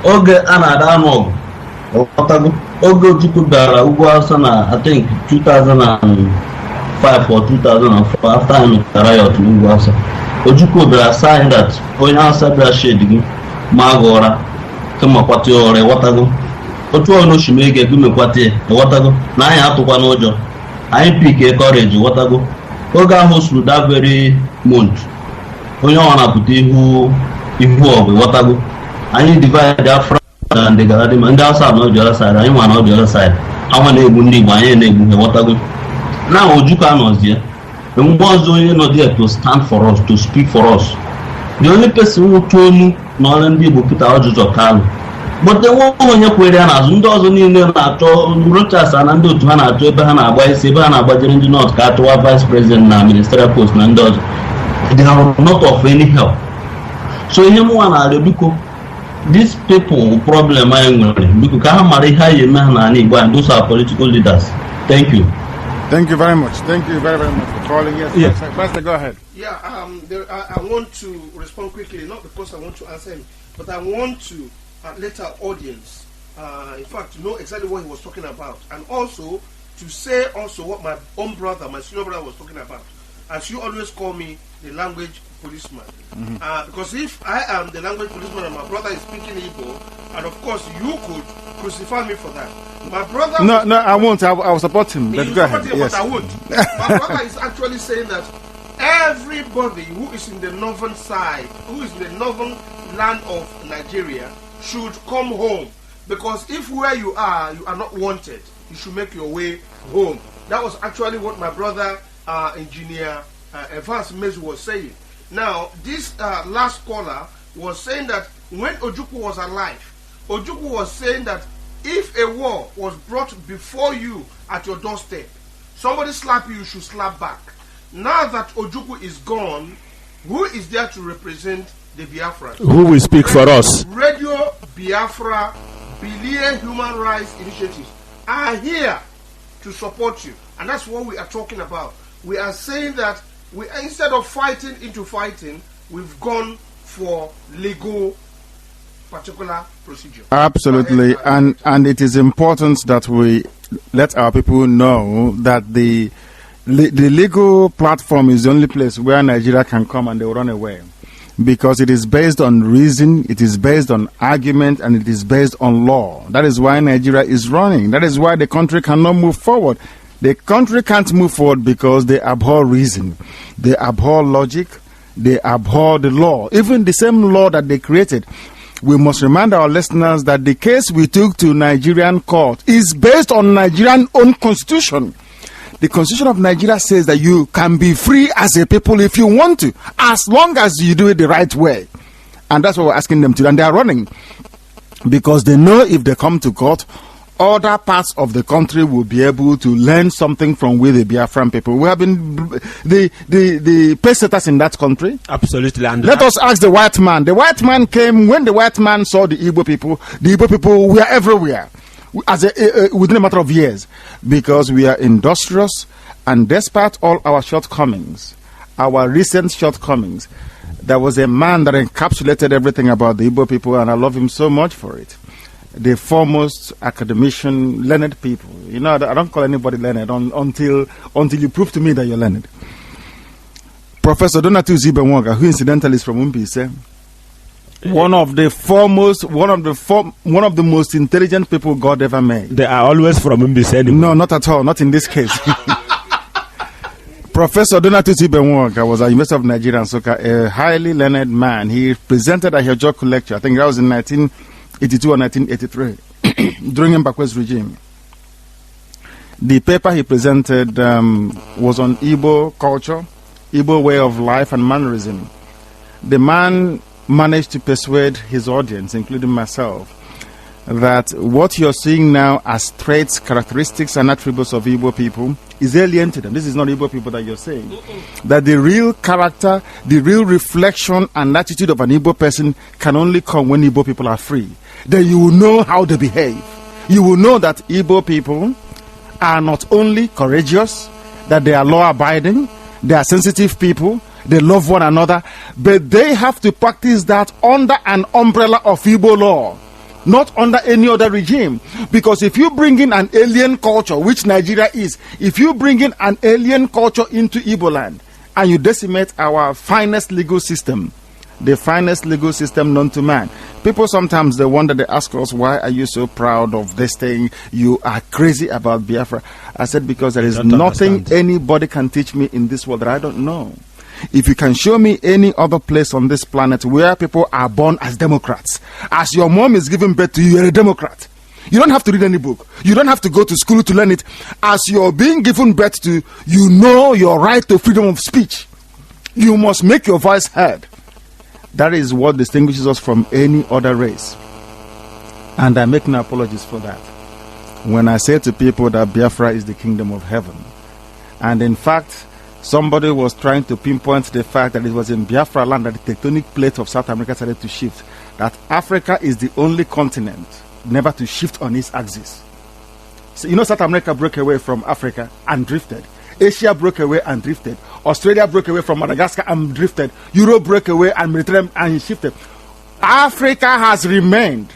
oge a na-ada anọgụ oge Ojukwu gara ugwu asa na I think 2005 2005 or 2004 after I looked at riot in Ugwasa. Ojukwu bịara sign that onye Hausa bịara shade gị ma gụọra kama kwata ọrịa watago otu ọnụ oshimege gị mekwata watago na anyị atụkwa n'ụjọ anyị pik courage watago oge ahụ suru that very month onye ọ na-apụta ihu ọgụ watago anyị divide Biafra and the Galadima ndị Hausa na the other side anyị nwa na the other side awa na-egbu ndị Igbo anyị na-egbu ha watago na Ojukwu anọzie mgbe ọzọ onye nọ there to stand for us, to speak for us. The only person who told me na ọrụ ndị Igbo Peter Ọjụjọ Kalụ but the onye kwere ya n'azụ ndị ọzọ niile na-achọ Rochas na ndị otu ha na-achọ ebe ha na-agba isi ebe ha na-agbajere ndị North ka achọwa vice president na ministerial post na ndị ọzọ. They are not of any help. So ihe mụnwa na-arịọ biko these people problem anyị nwere biko ka ha mara ihe anyị eme ha n'ala Igbo and those are political leaders. Thank you. Thank you very much. Thank you very, very much for calling. Yes, Pastor, go ahead. Yeah, I want to respond quickly, not because I want to answer him, but I want to let our audience, in fact, know exactly what he was talking about, and also to say also what my own brother, my senior brother, was talking about. As you always call me, the language policeman. Because if I am the language policeman and my brother is speaking Igbo, and of course you could crucify me for that. My brother... No, I won't. I will support him. But go ahead. Yes. But I won't. My brother is actually saying that everybody who is in the northern side, who is in the northern land of Nigeria, should come home. Because if where you are not wanted, you should make your way home. That was actually what my brother, Engineer Evans Mazi, was saying. Now, this last caller was saying that when Ojukwu was alive, Ojukwu was saying that if a war was brought before you at your doorstep, somebody slap you, you should slap back. Now that Ojukwu is gone, who is there to represent the Biafra? Who will speak for us? Radio Biafra, Bilie Human Rights Initiatives are here to support you. And that's what we are talking about. We are saying that instead of fighting into fighting, we've gone for legal particular procedure. Absolutely, and it is important that we let our people know that the legal platform is the only place where Nigeria can come and they will run away, because it is based on reason, it is based on argument, and it is based on law. That is why Nigeria is running. That is why the country cannot move forward. The country can't move forward because they abhor reason, they abhor logic, they abhor the law, even the same law that they created. We must remind our listeners that the case we took to Nigerian court is based on Nigerian own constitution. The constitution of Nigeria says that you can be free as a people if you want to, as long as you do it the right way. And that's what we're asking them to do. And they are running because they know if they come to court, other parts of the country will be able to learn something from we, the Biafran people. We have been the pace setters in that country. Absolutely. And let us ask the white man. The white man came when the white man saw the Igbo people were everywhere within a matter of years, because we are industrious, and despite all our shortcomings, our recent shortcomings, there was a man that encapsulated everything about the Igbo people, and I love him so much for it. The foremost academician, learned people. You know, I don't call anybody learned until you prove to me that you're learned. Professor Donatu Zibenwaga, who incidentally is from Umpise, one of the foremost, one of the most intelligent people God ever made. They are always from Umpise anyway. No, not at all. Not in this case. Professor Donatu Zibenwaga was a University of Nigeria and Soka, a highly learned man. He presented a Hyojoku lecture. I think that was in 1982 or 1983 during Mbakwe's regime. The paper he presented was on Igbo culture, Igbo way of life and mannerism. The man managed to persuade his audience, including myself, that what you're seeing now as traits, characteristics and attributes of Igbo people is alien to them. This is not Igbo people that you're saying. That the real character, the real reflection and attitude of an Igbo person can only come when Igbo people are free. Then you will know how they behave. You will know that Igbo people are not only courageous, that they are law-abiding, they are sensitive people, they love one another, but they have to practice that under an umbrella of Igbo law. not under any other regime. Because if you bring in an alien culture, which Nigeria is, if you bring in an alien culture into Igbo land and you decimate our finest legal system, the finest legal system known to man, people sometimes they wonder, they ask us, why are you so proud of this thing? You are crazy about Biafra. I said, because there is nothing anybody can teach me in this world that I don't know. If you can show me any other place on this planet where people are born as Democrats, as your mom is giving birth to you, you're a Democrat. You don't have to read any book. You don't have to go to school to learn it. As you're being given birth to, you know your right to freedom of speech. You must make your voice heard. That is what distinguishes us from any other race. And I make no apologies for that. When I say to people that Biafra is the kingdom of heaven, and in fact, somebody was trying to pinpoint the fact that it was in Biafra land that the tectonic plate of South America started to shift, that Africa is the only continent never to shift on its axis. So, you know, South America broke away from Africa and drifted. Asia broke away and drifted. Australia broke away from Madagascar and drifted. Europe broke away and Mediterranean and shifted. Africa has remained.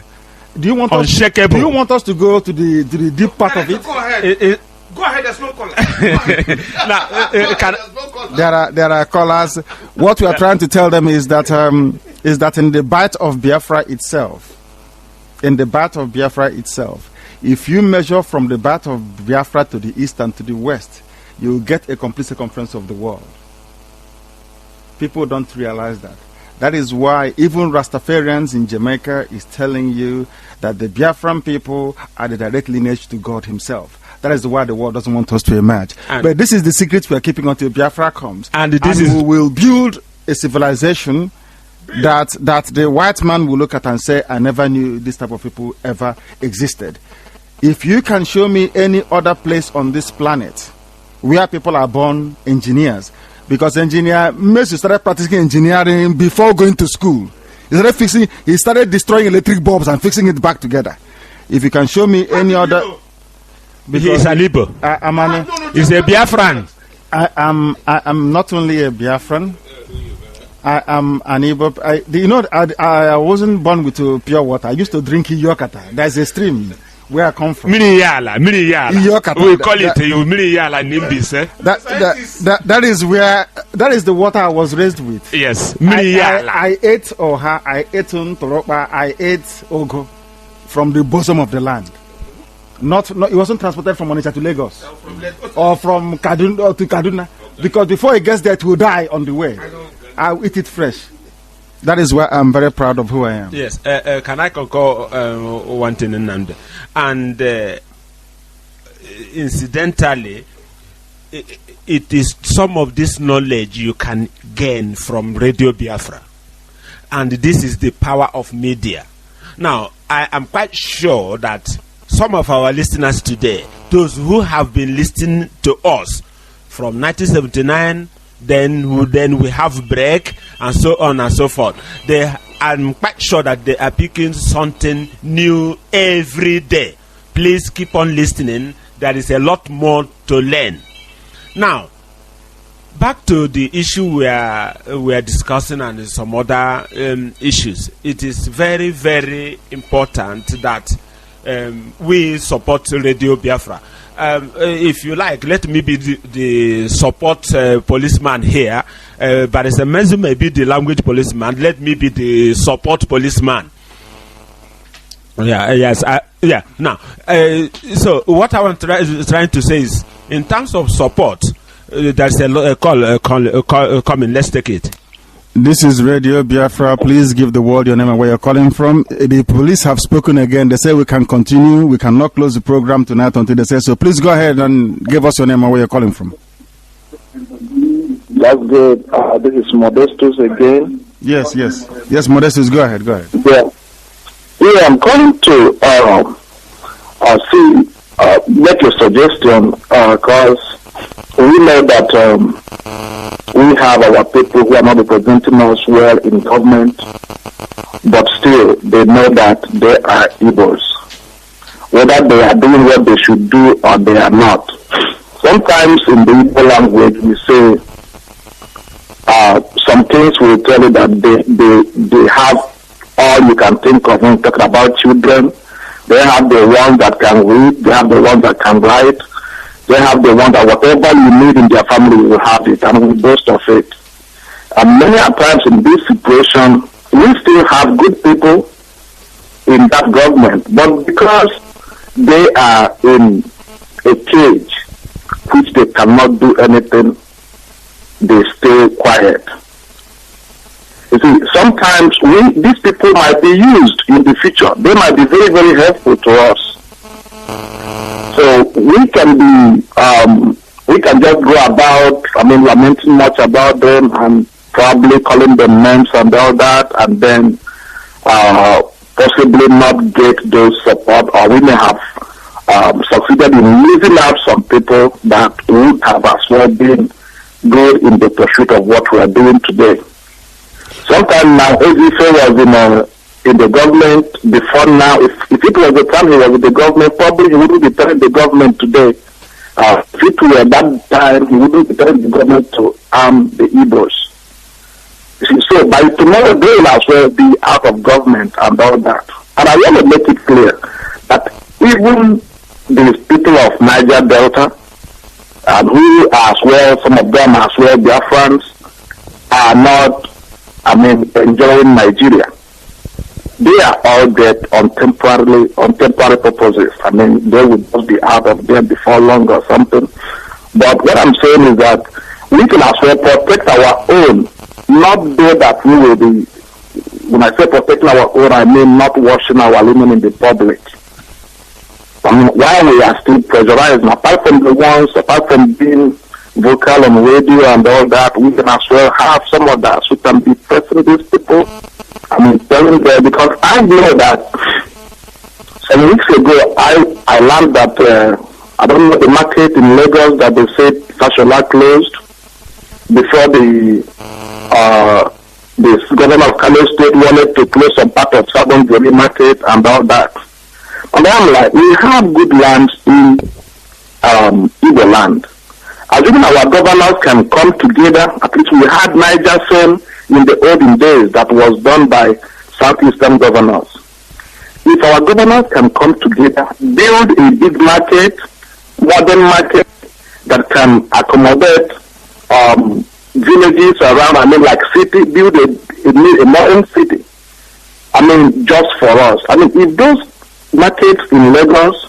Do you want us? Unshakable. Do you want us to go to the deep part of it? Go ahead. Go ahead. There's no caller. There are callers. What we are trying to tell them is that in the bite of Biafra itself, if you measure from the bite of Biafra to the east and to the west, you will get a complete circumference of the world. People don't realize that. That is why even Rastafarians in Jamaica is telling you that the Biafran people are the direct lineage to God himself. That is why the world doesn't want us to emerge. But this is the secret we are keeping until Biafra comes. And we will build a civilization that the white man will look at and say, I never knew this type of people ever existed. If you can show me any other place on this planet where people are born engineers, because Mazi started practicing engineering before going to school. He started destroying electric bulbs and fixing it back together. If you can show me any other... He is an Igbo. He's a Biafran. I am not only a Biafran. I am an Igbo. I wasn't born with pure water. I used to drink Iyokata. There's a stream where I come from. Miriyala. We call it Miriyala Nimbis. That is the water I was raised with. Yes, Miriyala. I ate Oha, I ate Untoropa, I ate Ogo from the bosom of the land. It wasn't transported from Onitsha to Lagos or from Kaduna to Kaduna, because before it gets there, it will die on the way. I'll eat it fresh. That is why I'm very proud of who I am. Yes. Can I concur one thing, Nnamdi? And incidentally, it is some of this knowledge you can gain from Radio Biafra. And this is the power of media. Now, I am quite sure that some of our listeners today, those who have been listening to us from 1979, then we have break and so on and so forth. I'm quite sure that they are picking something new every day. Please keep on listening. There is a lot more to learn. Now, back to the issue we are discussing and some other issues. It is very, very important that we support Radio Biafra. If you like, let me be the support policeman here. Barrister Mazi may be the language policeman. Let me be the support policeman. Now, so what I want trying to say is, in terms of support, there's a call coming. Let's take it. This is Radio Biafra. Please give the world your name and where you're calling from. The police have spoken again. They say we can continue. We cannot close the program tonight until they say so. Please go ahead and give us your name and where you're calling from. That's good. This is Modestus again. Yes, Modestus. Go ahead. Yeah, I'm calling to make a suggestion because we know that we have our people who are not representing us well in government, but still they know that they are Igbos. Whether they are doing what they should do or they are not. Sometimes in the Igbo language we say some things will tell you that they have all you can think of when talking about children. They have the ones that can read, they have the ones that can write, they have the ones that whatever you need in their family, you will have it, and we boast of it. And many times in this situation, we still have good people in that government, but because they are in a cage which they cannot do anything, they stay quiet. You see, sometimes these people might be used in the future. They might be very, very helpful to us. So we can just go about, lamenting much about them and probably calling them names and all that, and then possibly not get those support, or we may have succeeded in leaving out some people that would have as well been good in the pursuit of what we are doing today. Sometimes now, Ezife was in the government before now. If it was the time he was in the government, probably he wouldn't be telling the government today. If it were that time, he wouldn't be telling the government to arm the Igbos. So by tomorrow, they will as well be out of government and all that. And I want to make it clear that even the people of Niger Delta, and who as well, some of them as well, Biafrans, are not, enjoying Nigeria. They are all dead on temporary purposes. They will just be out of there before long or something. But what I'm saying is that we can as well protect our own, not though that we will be, when I say protecting our own, I mean not washing our linen in the public. While we are still pressurized, apart from being vocal on radio and all that, we can as well have some of that who can be pressing these people. Telling them, because I know that some weeks ago I learned that I don't know the market in Lagos that they said Fashola closed before the governor of Kano State wanted to close some part of Southern Jori market and all that. And I'm like, we have good lands in Igbo land. Assuming our governors can come together, at least we had Niger Sen in the olden days that was done by Southeastern governors. If our governors can come together, build a big market, modern market that can accommodate villages around, like city, build a modern city. Just for us. If those markets in Lagos,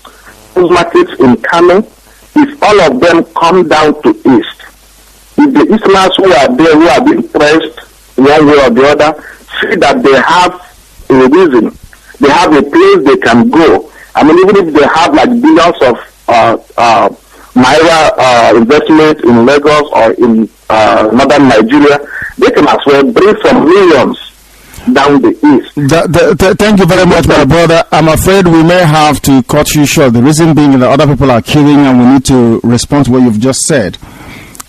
those markets in Kano, if all of them come down to east, if the Easterners who are there, who are being pressed one way or the other, see that they have a reason, they have a place they can go. Even if they have like billions of naira investment in Lagos or in northern Nigeria, they can as well bring some millions down the east. Thank you very much, my brother. I'm afraid we may have to cut you short. The reason being that other people are queuing and we need to respond to what you've just said.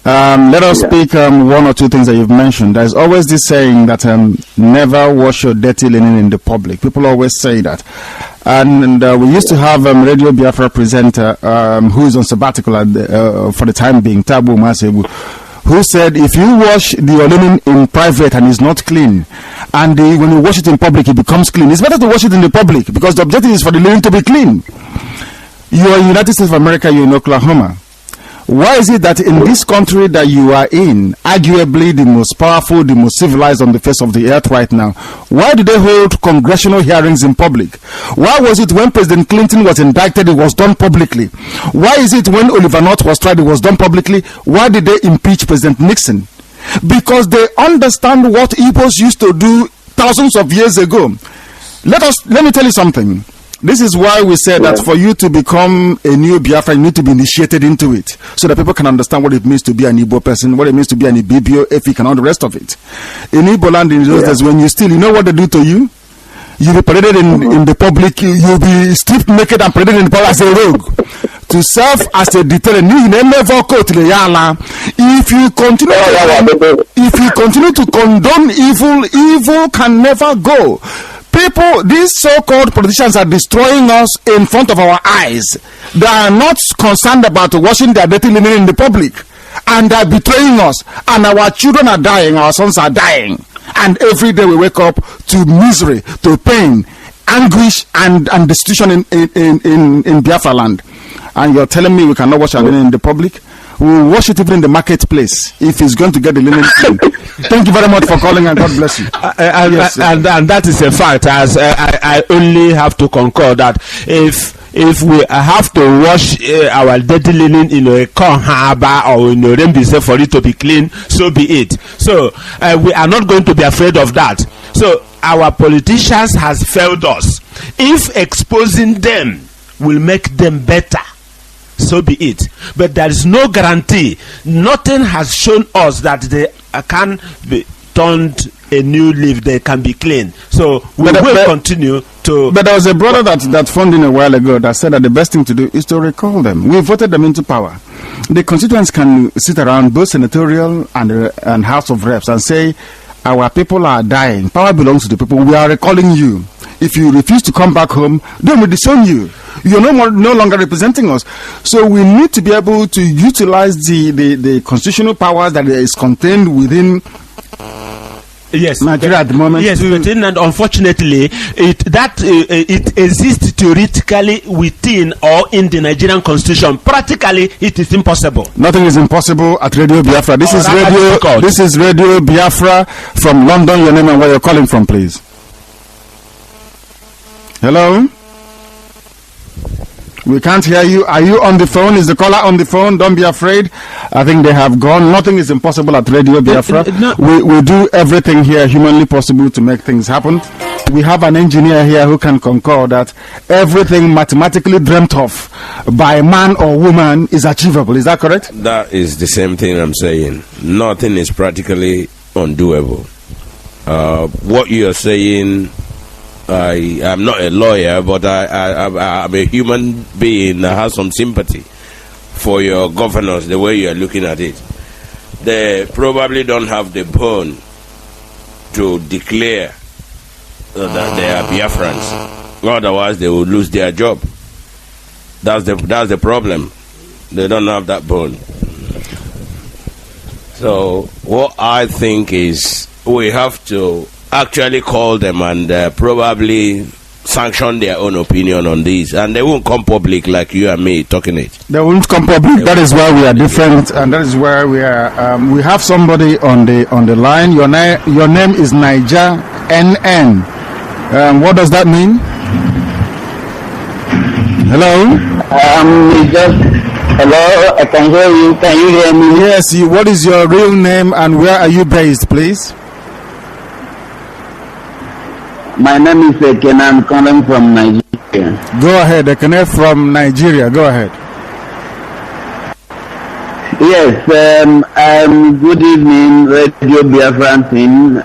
Let us speak one or two things that you've mentioned. There's always this saying that never wash your dirty linen in the public. People always say that. And we used to have Radio Biafra presenter who is on sabbatical for the time being, Tabu Mazi, who said if you wash your linen in private and it's not clean, and when you wash it in public it becomes clean, it's better to wash it in the public because the objective is for the linen to be clean. You are in the United States of America, you're in Oklahoma. Why is it that in this country that you are in, arguably the most powerful, the most civilized on the face of the earth right now, why do they hold congressional hearings in public? Why was it when President Clinton was indicted, it was done publicly? Why is it when Oliver North was tried, it was done publicly? Why did they impeach President Nixon? Because they understand what Igbos used to do thousands of years ago. Let me tell you something. This is why we said that for you to become a new Biafra, you need to be initiated into it, so that people can understand what it means to be an Igbo person, what it means to be an Ibibio, Efik, and all the rest of it. In Igbo land in those days, when you steal, you know what they do to you? You'll be paraded in the public, you'll be stripped naked and paraded in the public as a rogue. To serve as a deterrent. If you continue to condone evil, evil can never go. People, these so-called politicians are destroying us in front of our eyes. They are not concerned about washing their dirty linen in the public. And they are betraying us. And our children are dying, our sons are dying. and every day we wake up to misery, to pain, anguish, and destitution in Biafra land. And you're telling me we cannot wash our linen in the public? We will wash it even in the marketplace if he's going to get the linen clean. Thank you very much for calling, and God bless you. And that is a fact. As I only have to concur that if we have to wash our dirty linen in a corn harbor or in a Rembise for it to be clean, so be it. So we are not going to be afraid of that. So our politicians has failed us. If exposing them will make them better, so be it. But there is no guarantee. Nothing has shown us that they can be turned a new leaf, they can be clean. So we will continue to. But there was a brother that phoned in a while ago that said that the best thing to do is to recall them. We voted them into power. The constituents can sit around both senatorial and House of Reps and say, our people are dying. Power belongs to the people. We are recalling you. If you refuse to come back home, then we disown you. You're no longer representing us. So we need to be able to utilize the constitutional powers that is contained within Nigeria at the moment. Yes, within, and unfortunately, it exists theoretically within or in the Nigerian constitution. Practically, it is impossible. Nothing is impossible at Radio Biafra. This is Radio Biafra from London. Your name and where you're calling from, please. Hello? We can't hear you. Are you on the phone? Is the caller on the phone? Don't be afraid. I think they have gone. Nothing is impossible at Radio Biafra. We do everything here humanly possible to make things happen. We have an engineer here who can concur that everything mathematically dreamt of by man or woman is achievable. Is that correct? That is the same thing I'm saying. Nothing is practically undoable. What you are saying, I am not a lawyer, but I'm a human being that has some sympathy for your governors, the way you are looking at it. They probably don't have the bone to declare that they are Biafrans. Otherwise, they will lose their job. That's the problem. They don't have that bone. So what I think is we have to actually call them and probably sanction their own opinion on this, and they won't come public like you and me talking it. They won't come public. That is why we are different, and that is where we are. We have somebody on the line. Your name is Niger NN. What does that mean? Hello. Hello. I can hear you. Can you hear me? Yes. What is your real name and where are you based, please? My name is Ekene. I'm calling from Nigeria. Go ahead, Ekene from Nigeria. Go ahead. Yes. Good evening, Radio Biafran team.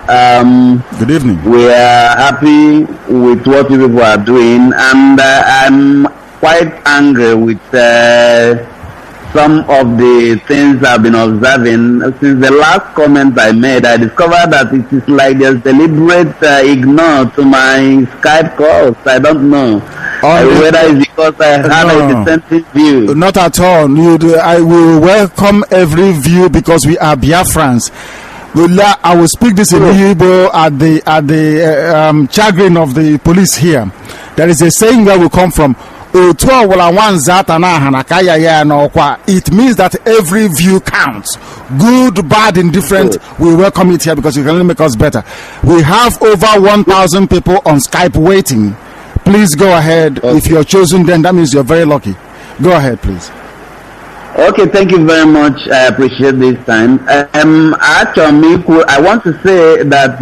Good evening. We are happy with what you people are doing, and I'm quite angry with some of the things I've been observing. Since the last comment I made, I discovered that it is like there's deliberate ignore to my Skype calls. I don't know whether it's because I have a dissenting view. Not at all. I will welcome every view because we are Biafrans. I will speak this in Igbo at the chagrin of the police here. There is a saying where we come from. It means that every view counts. Good, bad, indifferent. We welcome it here because you can only make us better. We have over 1,000 people on Skype waiting. Please go ahead. Okay. If you're chosen, then that means you're very lucky. Go ahead, please. Okay, thank you very much. I appreciate this time. Actually, I want to say that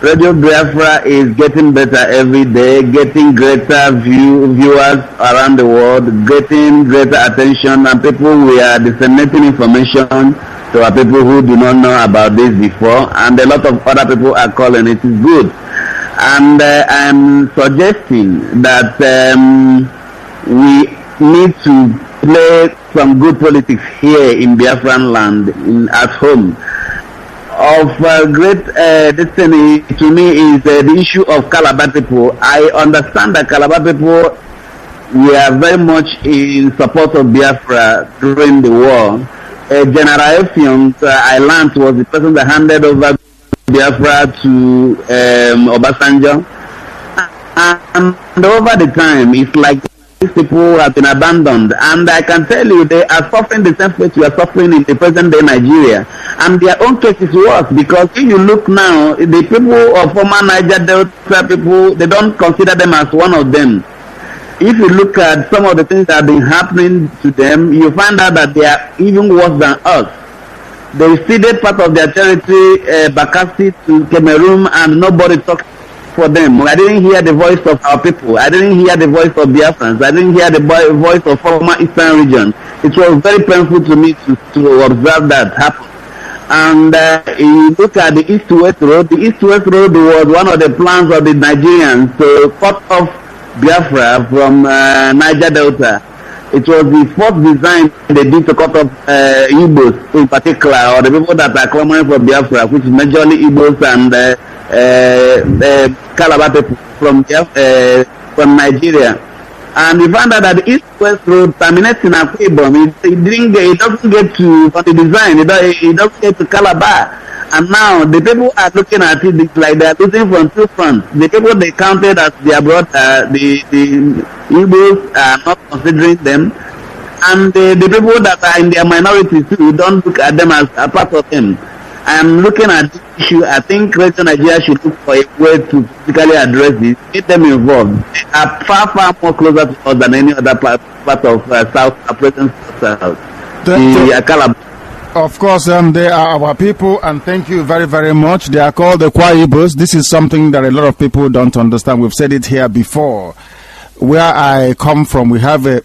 Radio Biafra is getting better every day, getting greater viewers around the world, getting greater attention, and we are disseminating information to our people who do not know about this before, and a lot of other people are calling it. Is good. And I'm suggesting that we need to play some good politics here in Biafran land, at home. Of great destiny to me is the issue of Calabar people. I understand that Calabar people, we are very much in support of Biafra during the war. General Effiong, I learned, was the person that handed over Biafra to Obasanjo. And over the time, it's like these people have been abandoned. And I can tell you, they are suffering the same fate we are suffering in the present day Nigeria. And their own case is worse, because if you look now, the people of former Niger Delta people, they don't consider them as one of them. If you look at some of the things that have been happening to them, you find out that they are even worse than us. They ceded part of their territory, Bakassi, to Cameroon, and nobody talks for them. I didn't hear the voice of our people. I didn't hear the voice of Biafrans. I didn't hear the voice of former Eastern region. It was very painful to me to observe that happen. And you look at the East-West Road. The East-West Road was one of the plans of the Nigerians to cut off Biafra from Niger Delta. It was the first design they did to cut off Igbos in particular, or the people that are clamoring for Biafra, which is majorly Igbos and Calabar people from Nigeria. And we found out that the East-West Road terminates in Akwa Ibom. It doesn't get to, for the design, it doesn't get to Calabar. And now the people are looking at it, it's like they are losing from two fronts. The people they counted as their brother, the Igbos are not considering them. And the people that are in their minority too don't look at them as a part of them. I'm looking at this issue. I think Radio Nigeria should look for a way to physically address this, get them involved. They are far, far more closer to us than any other part of South, present South. Of course, they are our people, and thank you very, very much. They are called the Kwaibos. This is something that a lot of people don't understand. We've said it here before. Where I come from, we have a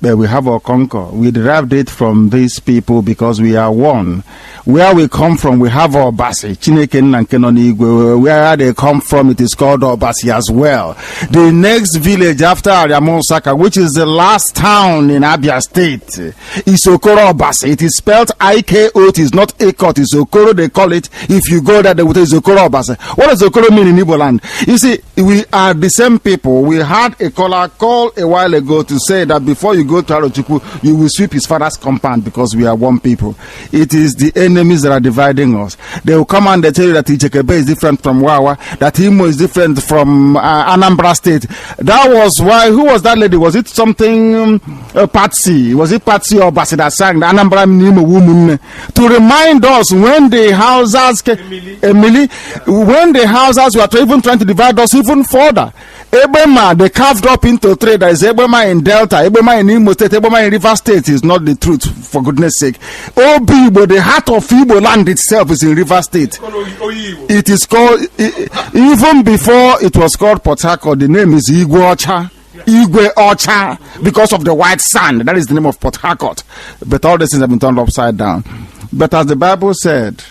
conquer. We derived it from these people because we are one. Where we come from, we have Obasi, Chineken and Kenonigwe. Where they come from, it is called Obasi as well. The next village after Ariamosaka, which is the last town in Abia State, is Okoro Obasi. It is spelled I-K-O. It is not Ekot. It's Okoro. They call it. If you go there, they will say it's Okoro Obasi. What does Okoro mean in Igbo land? You see, we are the same people. We had a caller call a while ago to say that before you go to Arochukwu, you will sweep his father's compound because we are one people. It is the enemies that are dividing us. They will come and they tell you that Ichekebe is different from Wawa, that Imo is different from Anambra State. That was why, who was that lady? Was it something Patsy? Was it Patsy or Basi that sang the Anambra Nimo woman? To remind us when the houses, Emily, when the houses were even trying to divide us even further. Ebema, they carved up into three. There is Ebema in Delta, Ebema in Imo State, Ebema in River State is not the truth, for goodness sake. Obibo, the heart of Igbo land itself is in River State. It is called, even before it was called Port Harcourt, the name is Igwe Ocha. Igwe Ocha, because of the white sand. That is the name of Port Harcourt. But all these things have been turned upside down. But as the Bible said,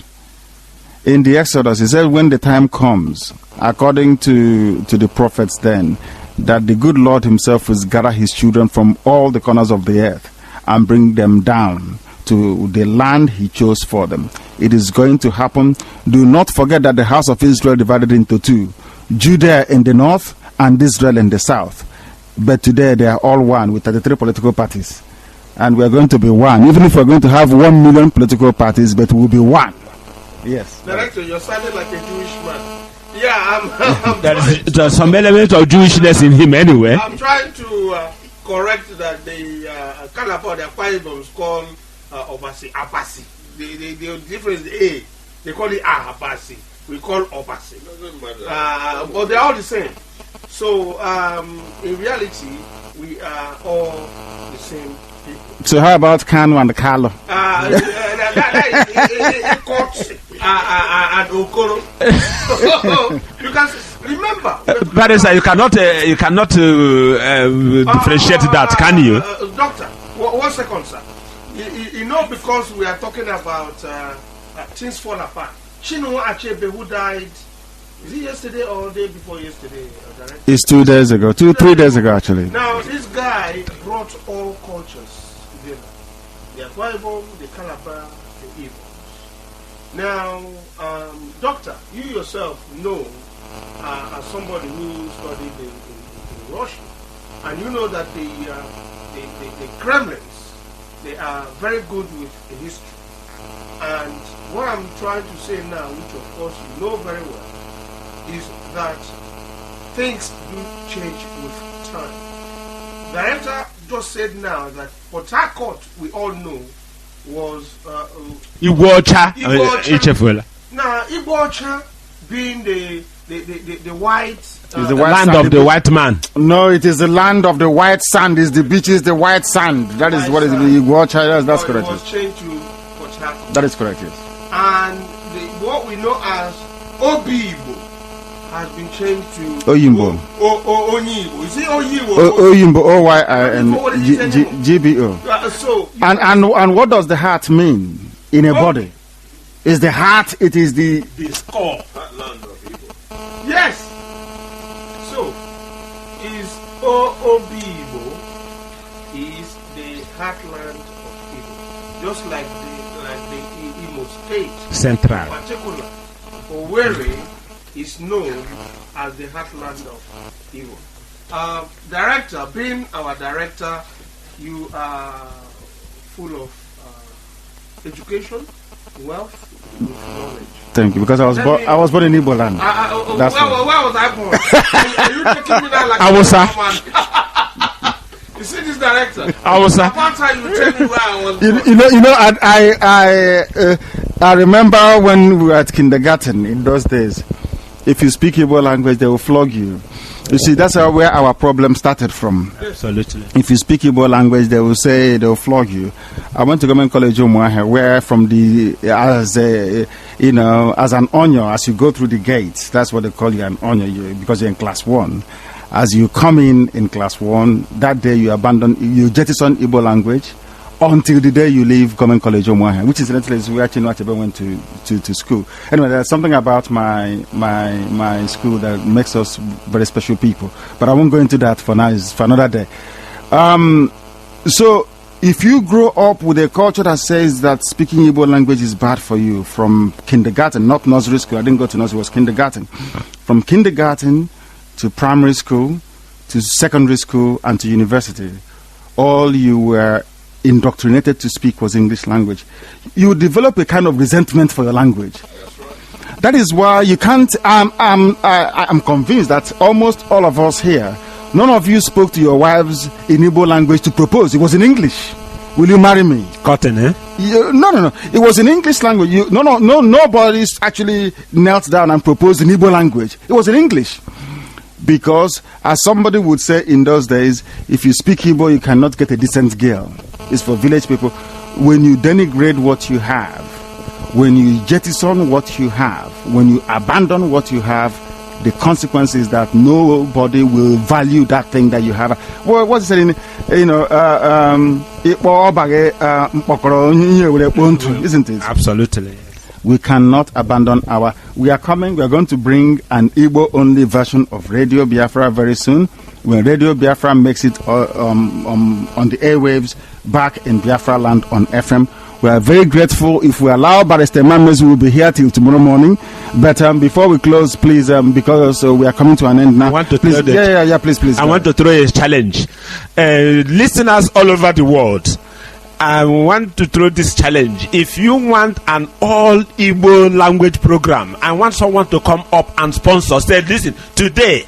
in the Exodus, it says when the time comes, according to the prophets then, that the good Lord himself will gather his children from all the corners of the earth and bring them down to the land he chose for them. It is going to happen. Do not forget that the house of Israel divided into two, Judah in the north and Israel in the south. But today they are all one with 33 political parties. And we are going to be one, even if we are going to have 1 million political parties, but we will be one. Yes. Director, you're sounding like a Jewish man. Yeah, I'm there's some element of Jewishness in him anyway. I'm trying to correct that the Calabar, the Akwa Ibom is called Obasi, Abasi. The difference is A. They call it Abasi. We call Obasi. But they're all the same. So, in reality, we are all the same people. So how about Kanu and Kalo? And Okoro. You can remember. Barrister, you cannot differentiate that, can you? Doctor, 1 second, sir. You know, because we are talking about things fall apart. Chinua Achebe, who died, is it yesterday or day before yesterday? It's 2 days ago, 3 days ago actually. Now, this guy brought all cultures together. The Akwa Ibom, the Calabar, the Igbo. Now, Doctor, you yourself know as somebody who studied in Russia, and you know that the Kremlins, they are very good with the history. And what I'm trying to say now, which of course you know very well, is that things do change with time. The director just said now that Port Harcourt, we all know, was Igbocha. Now, Igbocha being the white the white land sand, of the white man. No, it is the land of the white sand. Is the beaches the white sand? That is what is the Igbocha. That's correct. It was changed to Port Harcourt. That is correct. Yes. And what we know as Obibo has been changed to Oyimbo. Onyibo. Is it Oyimbo? Oyimbo. O-Y-I-N-G-B-O. So, and what does the heart mean in a body? Is the heart? It is the skull. Yes. So, is Obibo is the heartland of Igbo, just like the Imo State. Central. In particular, Owerri is known as the heartland of Igbo. Director, being our director, you are full of education, wealth, and knowledge. Thank you, because I was born in Igbo land. Where was I born? Are you taking me now like Awusa. You see this director? Awusa. One time you tell me where I was. I remember when we were at kindergarten in those days. If you speak Igbo language, they will flog you. You see, that's where our problem started from. Absolutely. If you speak Igbo language, they will say they will flog you. I went to Government College Umuahe, where from as an onion, as you go through the gates, that's what they call you, an onion, because you're in class 1. As you come in class 1, that day you jettison Igbo language until the day you leave Government College Umuahe, which is where Chinua Achebe went to school. Anyway, there's something about my school that makes us very special people. But I won't go into that for now. It's for another day. So, if you grow up with a culture that says that speaking Igbo language is bad for you from kindergarten, not nursery school, I didn't go to nursery, it was kindergarten. From kindergarten to primary school, to secondary school, and to university, all you were indoctrinated to speak was English language. You develop a kind of resentment for your language. That is why you can't. I'm convinced that almost all of us here, none of you spoke to your wives in Igbo language to propose. It was in English. Will you marry me? Cotton, eh? No. It was in English language. Nobody actually knelt down and proposed in Igbo language. It was in English. Because, as somebody would say in those days, if you speak Igbo, you cannot get a decent girl. It's for village people. When you denigrate what you have, when you jettison what you have, when you abandon what you have, the consequence is that nobody will value that thing that you have. Well, what's it saying? Isn't it? Absolutely. We cannot abandon we are going to bring an Igbo-only version of Radio Biafra very soon. When Radio Biafra makes it on the airwaves back in Biafra land on FM. We are very grateful. If we allow Barrister Mazi, we will be here till tomorrow morning. But before we close, please, because we are coming to an end now. I want to please, please. I want to throw a challenge. Listeners all over the world, I want to throw this challenge. If you want an all Igbo language program, I want someone to come up and sponsor. Say, listen, today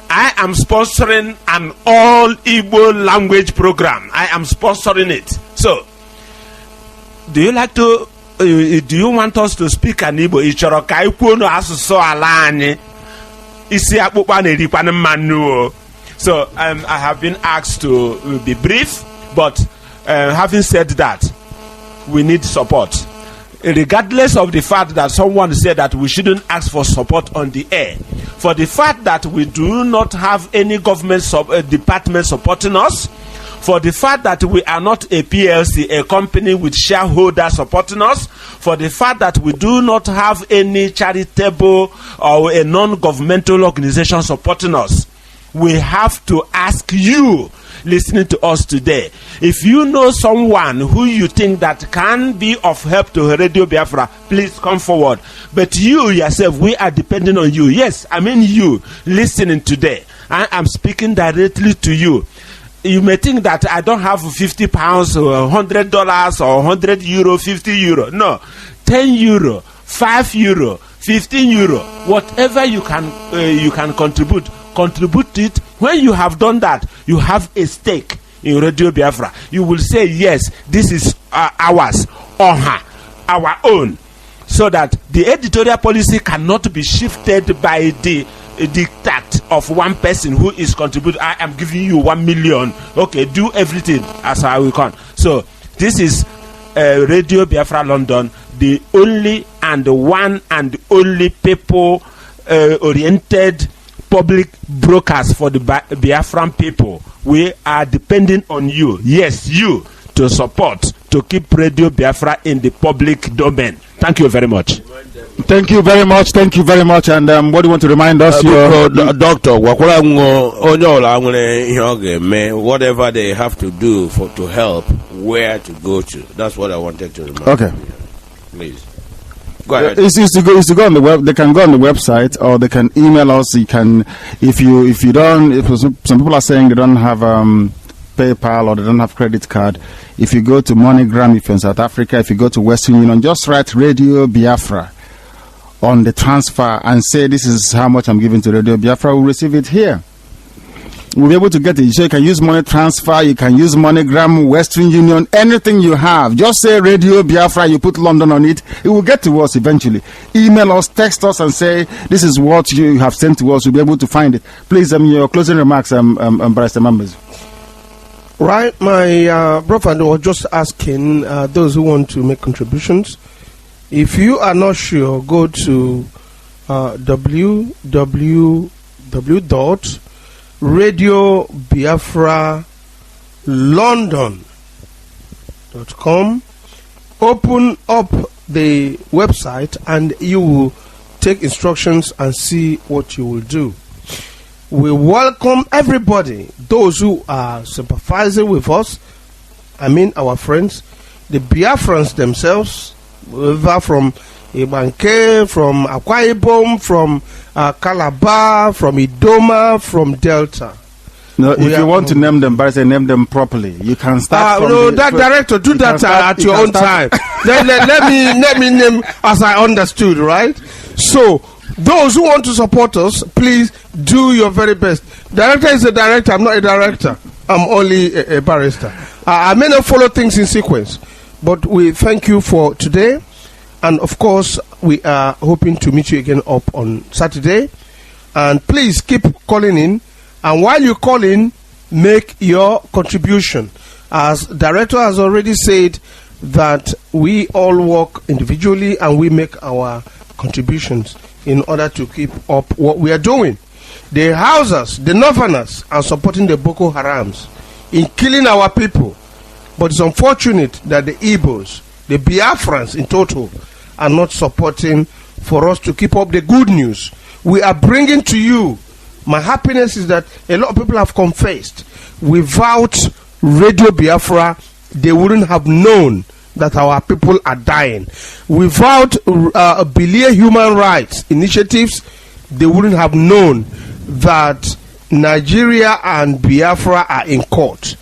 I am sponsoring an all Igbo language program. I am sponsoring it. So, do you like to? Do you want us to speak an Igbo? So I have been asked to be brief, but having said that, we need support. Regardless of the fact that someone said that we shouldn't ask for support on the air, for the fact that we do not have any government department supporting us, for the fact that we are not a PLC, a company with shareholders supporting us, for the fact that we do not have any charitable or a non-governmental organization supporting us, we have to ask you, listening to us today, if you know someone who you think that can be of help to Radio Biafra, please come forward. But you yourself, we are depending on you. Yes, I mean you listening today. I am speaking directly to you. you may think that I don't have £50 or $100 or €100, €50. No, €10, €5, €15, whatever you can contribute it. When you have done that, you have a stake in Radio Biafra. You will say, yes, this is ours, or our own, so that the editorial policy cannot be shifted by the diktat of one person who is contributing. I am giving you 1 million. Okay, do everything as I will come. So this is Radio Biafra London, the only and one and only people oriented public brokers for the Biafran people. We are depending on you, yes, you, to support, to keep Radio Biafra in the public domain. Thank you very much. Thank you very much. Thank you very much. And what do you want to remind us? Doctor, whatever they have to do to help, where to go to. That's what I wanted to remind. Okay. You. Please. Go ahead. It's to go on the web. They can go on the website, or they can email us. You can, if you don't. Some people are saying they don't have PayPal or they don't have credit card. If you go to MoneyGram, if you're in South Africa, if you go to Western Union, just write Radio Biafra on the transfer and say this is how much I'm giving to Radio Biafra. We'll receive it here. We'll be able to get it. So you can use money transfer, you can use MoneyGram, Western Union, anything you have. Just say Radio Biafra, you put London on it. It will get to us eventually. Email us, text us and say this is what you have sent to us. We'll be able to find it. Please, your closing remarks, Barrister Members. Right, my brother was just asking those who want to make contributions. If you are not sure, go to www.radiobiafralondon.com. Open up the website and you will take instructions and see what you will do. We welcome everybody, those who are sympathizing with us, I mean our friends, the Biafrans themselves, whether from Ibanke, from Akwa Ibom, from Calabar, from Idoma, from Delta. No, if you want to name them, but name them properly. You can start. Director, do that at your own time. let me name as I understood, right? So, those who want to support us, please do your very best. Director is a director. I'm not a director. I'm only a barrister. I may not follow things in sequence, but we thank you for today. And of course, we are hoping to meet you again up on Saturday. And please keep calling in. And while you call in, make your contribution. As director has already said, that we all work individually and we make our contributions in order to keep up what we are doing. The Hausas, the Northerners are supporting the Boko Harams in killing our people. But it's unfortunate that the Igbos, the Biafrans in total, are not supporting for us to keep up the good news we are bringing to you. My happiness is that a lot of people have confessed. Without Radio Biafra, they wouldn't have known that our people are dying. Without Belia human rights initiatives, they wouldn't have known that Nigeria and Biafra are in court.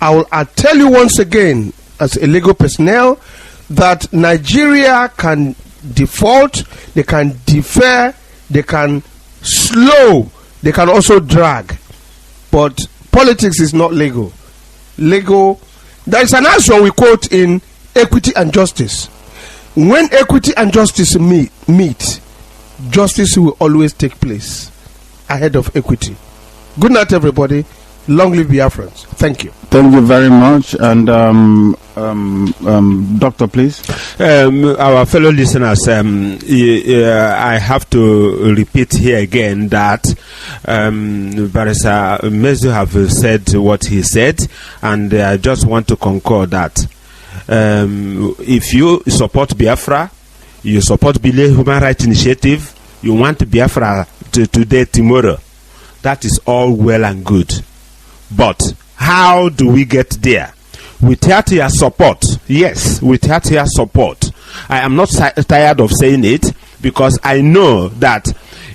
I'll tell you once again, as a legal personnel, that Nigeria can default, they can defer, they can slow, they can also drag. But politics is not legal. Legal, there is an answer we quote in Equity and Justice. When equity and justice meet, justice will always take place ahead of equity. Good night, everybody. Long live Biafrans. Thank you. Thank you very much. And Doctor, please. Our fellow listeners, I have to repeat here again that Barrister Mazi have said what he said, and I just want to concur that if you support Biafra, you support Belia Human Rights Initiative, you want Biafra today, tomorrow, that is all well and good. But how do we get there? Without your support, yes, without your support. I am not tired of saying it, because I know that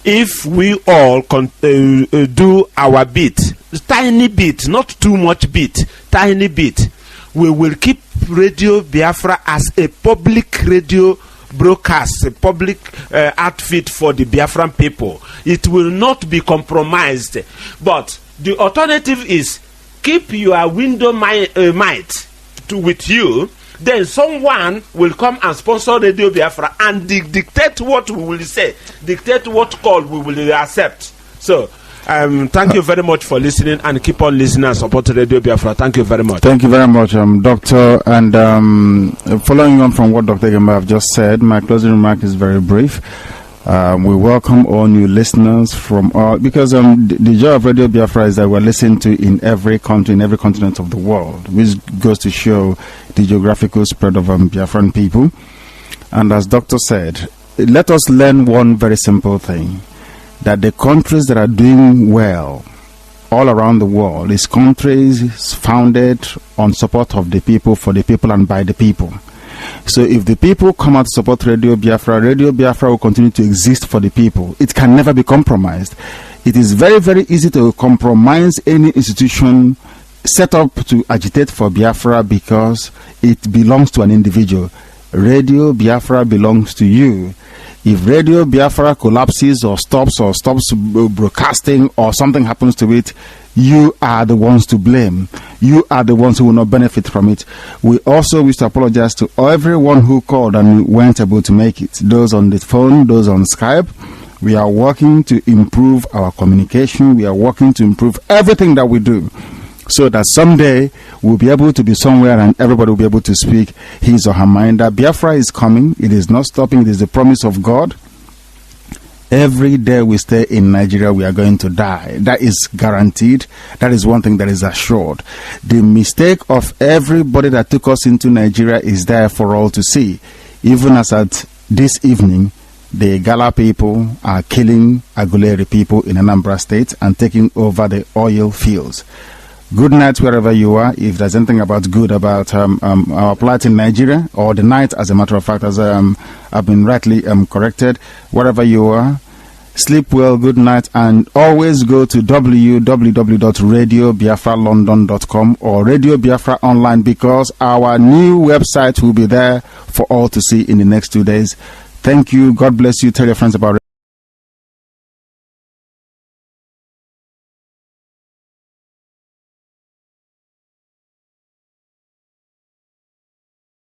if we all do our bit tiny bit, not too much bit, tiny bit, we will keep Radio Biafra as a public radio broadcast, a public outfit for the Biafran people. It will not be compromised. But the alternative is keep your window might with you. Then someone will come and sponsor Radio Biafra and dictate what we will say, dictate what call we will accept. So, thank you very much for listening, and keep on listening and support Radio Biafra. Thank you very much. Thank you very much, Doctor. And following on from what Dr. Gemba have just said, my closing remark is very brief. We welcome all new listeners from all, because the joy of Radio Biafra is that we're listened to in every country, in every continent of the world, which goes to show the geographical spread of Biafran people. And as Doctor said, let us learn one very simple thing, that the countries that are doing well all around the world is countries founded on support of the people, for the people, and by the people. So if the people come out to support Radio Biafra will continue to exist for the people. It can never be compromised. It is very, very easy to compromise any institution set up to agitate for Biafra because it belongs to an individual. Radio Biafra belongs to you. If Radio Biafra collapses or stops broadcasting, or something happens to it, you are the ones to blame. You are the ones who will not benefit from it. We also wish to apologize to everyone who called and weren't able to make it. Those on the phone, those on Skype. We are working to improve our communication. We are working to improve everything that we do, so that someday we'll be able to be somewhere and everybody will be able to speak his or her mind. That Biafra is coming. It is not stopping. It is the promise of God. Every day we stay in Nigeria, we are going to die. That is guaranteed. That is one thing that is assured. The mistake of everybody that took us into Nigeria is there for all to see. Even as at this evening, the Gala people are killing Aguleri people in Anambra State and taking over the oil fields. Good night wherever you are. If there's anything about good about our plight in Nigeria, or the night, as a matter of fact, as I've been rightly corrected, wherever you are, sleep well, good night, and always go to www.radiobiafralondon.com or Radio Biafra Online, because our new website will be there for all to see in the next 2 days. Thank you. God bless you. Tell your friends about it.